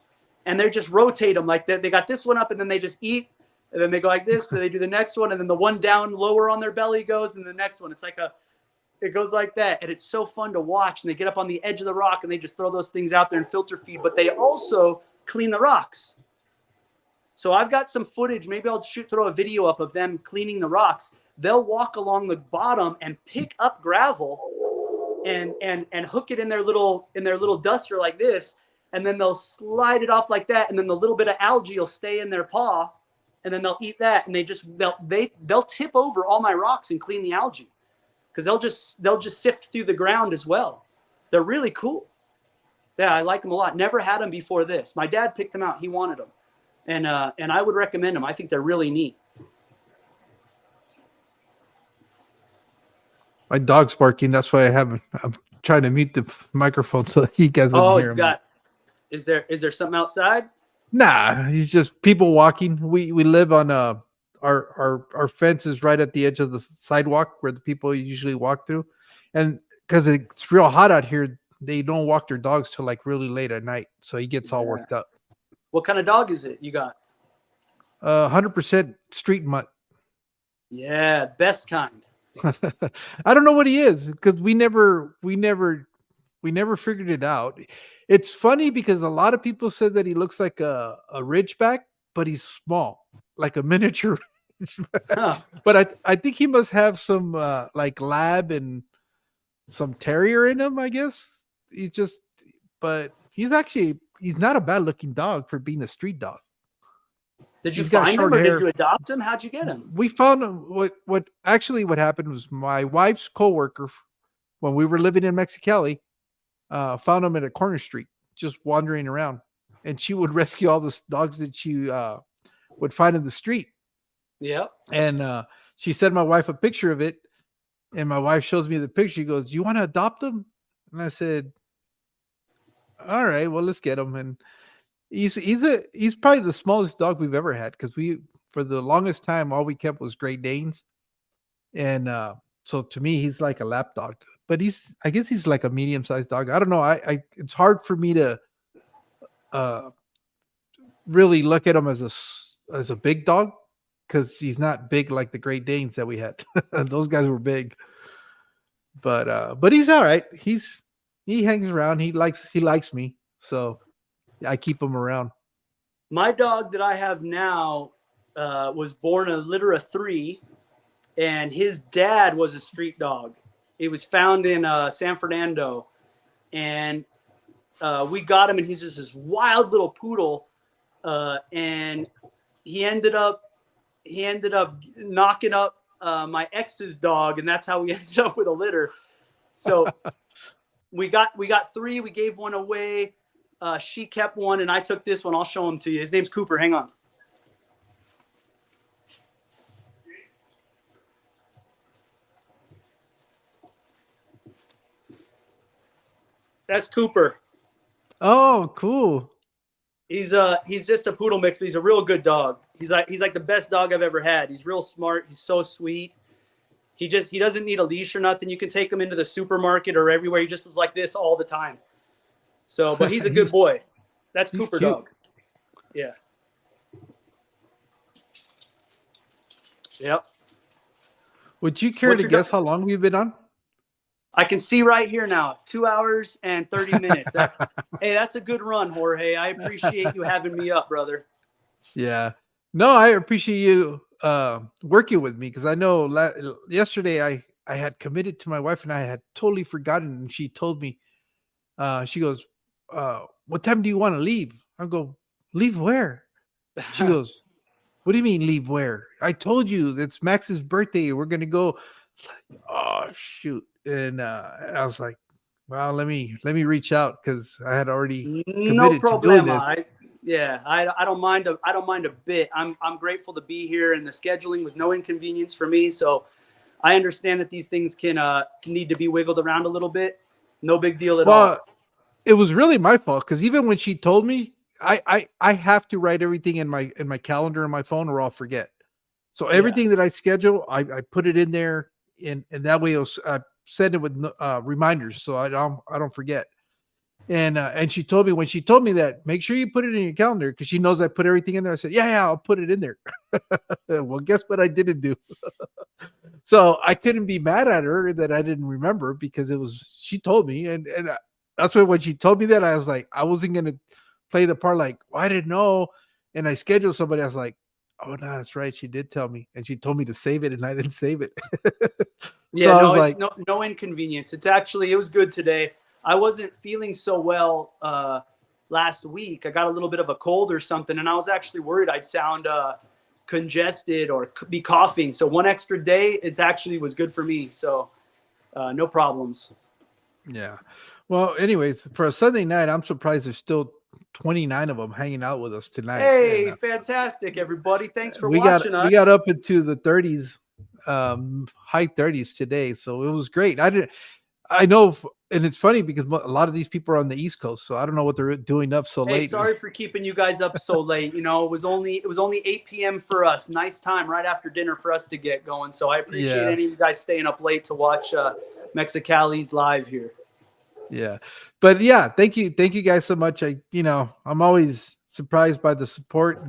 Speaker 2: and they just rotate them like that. They got this one up, and then they just eat. And then they go like this, then they do the next one, and then the one down lower on their belly goes, and the next one. It goes like that, and it's so fun to watch. And they get up on the edge of the rock, and they just throw those things out there and filter feed. But they also clean the rocks. So I've got some footage. Maybe I'll throw a video up of them cleaning the rocks. They'll walk along the bottom and pick up gravel, and hook it in their little duster like this, and then they'll slide it off like that, and then the little bit of algae will stay in their paw. And then they'll eat that, and they'll tip over all my rocks and clean the algae, because they'll just sift through the ground as well. They're really cool. Yeah, I like them a lot. Never had them before this. My dad picked them out. He wanted them, and I would recommend them. I think they're really neat.
Speaker 1: My dog's barking. That's why I'm trying to mute the microphone so that you guys wouldn't hear him.
Speaker 2: Is there something outside?
Speaker 1: Nah, he's just people walking. We live on our fence is right at the edge of the sidewalk where the people usually walk through, and because it's real hot out here, they don't walk their dogs till like really late at night. So he gets all worked up.
Speaker 2: What kind of dog is it you got?
Speaker 1: 100% street mutt.
Speaker 2: Yeah, best kind.
Speaker 1: I don't know what he is because we never figured it out. It's funny because a lot of people said that he looks like a Ridgeback, but he's small, like a miniature Ridgeback.
Speaker 2: Huh.
Speaker 1: But I think he must have some like lab and some terrier in him, I guess. But he's not a bad looking dog for being a street dog.
Speaker 2: Did you find him or did you adopt him? How'd you get him?
Speaker 1: We found him. What happened was my wife's coworker, when we were living in Mexicali, found him at a corner street, just wandering around, and she would rescue all the dogs that she would find in the street.
Speaker 2: Yeah.
Speaker 1: And she sent my wife a picture of it, and my wife shows me the picture. She goes, "You want to adopt him?" And I said, "All right, well, let's get him." And he's probably the smallest dog we've ever had, because for the longest time all we kept was Great Danes, and so to me he's like a lap dog. But I guess he's like a medium-sized dog. I don't know. It's hard for me to really look at him as a big dog, because he's not big like the Great Danes that we had. Those guys were big. But he's all right. He hangs around. He likes me. So I keep him around.
Speaker 2: My dog that I have now was born a litter of 3, and his dad was a street dog. He was found in San Fernando, and we got him, and he's just this wild little poodle, and he ended up knocking up my ex's dog, and that's how we ended up with a litter. So we got 3. We gave one away. She kept one, and I took this one. I'll show him to you. His name's Cooper. Hang on. That's Cooper.
Speaker 1: Oh, cool.
Speaker 2: He's just a poodle mix, but he's a real good dog. He's like the best dog I've ever had. He's real smart. He's so sweet. He doesn't need a leash or nothing. You can take him into the supermarket or everywhere. He just is like this all the time. So, but he's a good boy. That's
Speaker 1: He's
Speaker 2: Cooper
Speaker 1: cute.
Speaker 2: dog. Yeah. Yep.
Speaker 1: Would you care
Speaker 2: What's
Speaker 1: to
Speaker 2: your
Speaker 1: guess how long we've been on?
Speaker 2: I can see right here now, 2 hours and 30 minutes. Hey, that's a good run, Jorge. I appreciate you having me up, brother.
Speaker 1: Yeah. No, I appreciate you working with me because I know yesterday I had committed to my wife and I had totally forgotten. And she told me, she goes, what time do you want to leave? I go, leave where? She goes, what do you mean leave where? I told you it's Max's birthday. We're gonna go. Oh shoot! And I was like, well, let me reach out because I had already
Speaker 2: No
Speaker 1: committed to doing this.
Speaker 2: problema. I don't mind. I don't mind a bit. I'm grateful to be here, and the scheduling was no inconvenience for me. So I understand that these things can need to be wiggled around a little bit. No big deal at all.
Speaker 1: Well, it was really my fault because even when she told me, I have to write everything in my calendar on my phone or I'll forget. So everything that I schedule, I put it in there, and that way I send it with reminders so I don't forget. And she told me when she told me that make sure you put it in your calendar because she knows I put everything in there. I said yeah I'll put it in there. Well, guess what I didn't do. So I couldn't be mad at her that I didn't remember because it was she told me, and that's why when she told me that I was like I wasn't gonna play the part like well, I didn't know, and I scheduled somebody. I was like, oh no, that's right, she did tell me, and she told me to save it, and I didn't save it. So
Speaker 2: Yeah,
Speaker 1: I
Speaker 2: no,
Speaker 1: was
Speaker 2: it's
Speaker 1: like,
Speaker 2: no inconvenience. It was good today. I wasn't feeling so well last week. I got a little bit of a cold or something, and I was actually worried I'd sound congested or be coughing. So one extra day, it's actually was good for me. So no problems.
Speaker 1: yeah. Well, anyways, for a Sunday night, I'm surprised there's still 29 of them hanging out with us tonight, and
Speaker 2: Hey, fantastic, everybody. Thanks for
Speaker 1: we got
Speaker 2: watching
Speaker 1: we
Speaker 2: us.
Speaker 1: got up into the 30s, high 30s today, so it was great. I know, and it's funny because a lot of these people are on the East Coast, so I don't know what they're doing up so
Speaker 2: Hey,
Speaker 1: late.
Speaker 2: sorry for keeping you guys up so late. It was only 8 p.m. for us. Nice time right after dinner for us to get going. So I appreciate
Speaker 1: Yeah,
Speaker 2: any of you guys staying up late to watch Mexicali's live here.
Speaker 1: yeah, but yeah, thank you guys so much. I'm always surprised by the support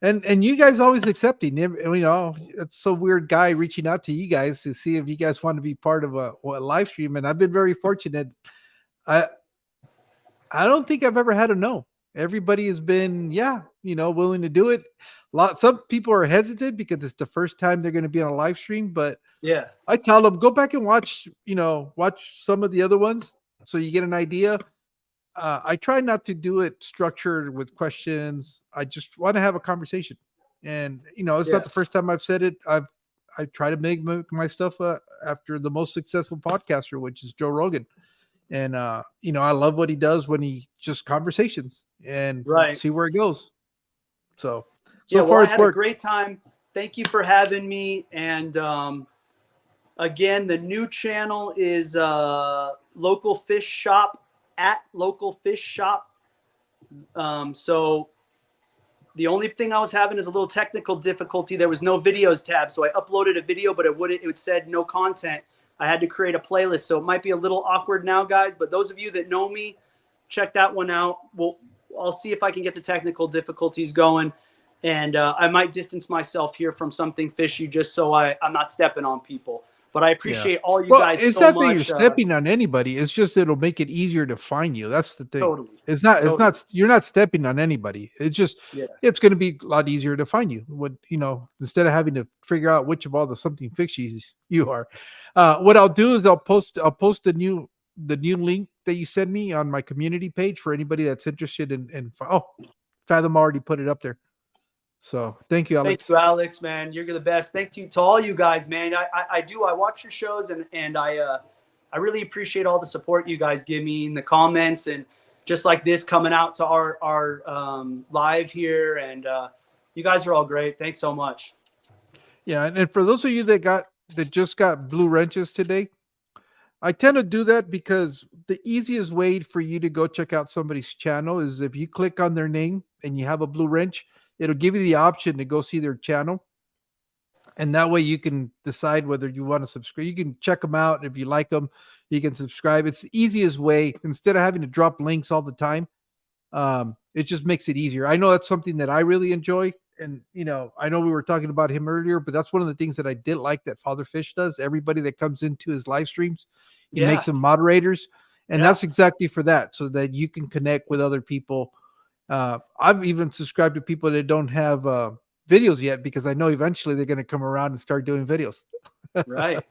Speaker 1: and you guys always accepting. It's a weird guy reaching out to you guys to see if you guys want to be part of a live stream, and I've been very fortunate. I I don't think I've ever had a no. Everybody has been, yeah, willing to do it. Some people are hesitant because it's the first time they're going to be on a live stream, but
Speaker 2: Yeah.
Speaker 1: I tell them go back and watch some of the other ones so you get an idea. I try not to do it structured with questions. I just want to have a conversation, and it's
Speaker 2: Yeah.
Speaker 1: not the first time I've said it. I try to make my stuff after the most successful podcaster, which is Joe Rogan. And I love what he does when he just conversations and
Speaker 2: Right.
Speaker 1: see where it goes. So
Speaker 2: Yeah.
Speaker 1: so
Speaker 2: Well,
Speaker 1: far
Speaker 2: I
Speaker 1: it's
Speaker 2: had a
Speaker 1: worked.
Speaker 2: great time. Thank you for having me. And again, the new channel is Local Fish Shop at Local Fish Shop. So the only thing I was having is a little technical difficulty. There was no videos tab, so I uploaded a video, but it said no content. I had to create a playlist, so it might be a little awkward now, guys. But those of you that know me, check that one out. I'll see if I can get the technical difficulties going, and I might distance myself here from something fishy just so I'm not stepping on people. But I
Speaker 1: Yeah.
Speaker 2: appreciate all you
Speaker 1: Well,
Speaker 2: guys
Speaker 1: it's
Speaker 2: so
Speaker 1: not that you're
Speaker 2: much.
Speaker 1: stepping on anybody. It's just it'll make it easier to find you. That's the thing.
Speaker 2: Totally,
Speaker 1: It's not
Speaker 2: totally,
Speaker 1: you're not stepping on anybody. It's just
Speaker 2: yeah,
Speaker 1: it's going to be a lot easier to find you. Instead of having to figure out which of all the something fixies you are. What I'll do is I'll post the new link that you send me on my community page for anybody that's interested in. Fathom already put it up there. So thank you,
Speaker 2: Thank
Speaker 1: Alex.
Speaker 2: you, Alex, man. You're the best. Thank you to all you guys, man. I do. I watch your shows and I really appreciate all the support you guys give me in the comments and just like this coming out to our live here. And you guys are all great. Thanks so much.
Speaker 1: Yeah, and for those of you that just got blue wrenches today, I tend to do that because the easiest way for you to go check out somebody's channel is if you click on their name and you have a blue wrench, it'll give you the option to go see their channel. And that way you can decide whether you want to subscribe. You can check them out. If you like them, you can subscribe. It's the easiest way instead of having to drop links all the time. It just makes it easier. I know that's something that I really enjoy. And, I know we were talking about him earlier, but that's one of the things that I did like that Father Fish does. Everybody that comes into his live streams, he
Speaker 2: Yeah.
Speaker 1: makes them moderators. And
Speaker 2: Yeah.
Speaker 1: that's exactly for that, so that you can connect with other people. I've even subscribed to people that don't have videos yet, because I know eventually they're going to come around and start doing videos.
Speaker 2: Right.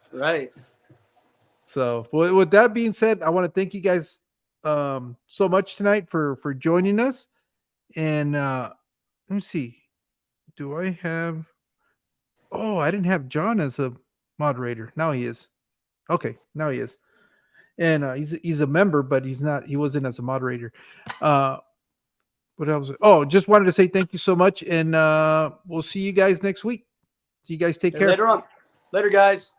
Speaker 1: So with that being said, I want to thank you guys so much tonight for joining us. And let me see. Do I have? Oh, I didn't have John as a moderator. Now he is. Okay, now he is. And he's a member, but he's not. He wasn't as a moderator. What else? Oh, just wanted to say thank you so much, and we'll see you guys next week. So you guys take care.
Speaker 2: Later on. Later, guys.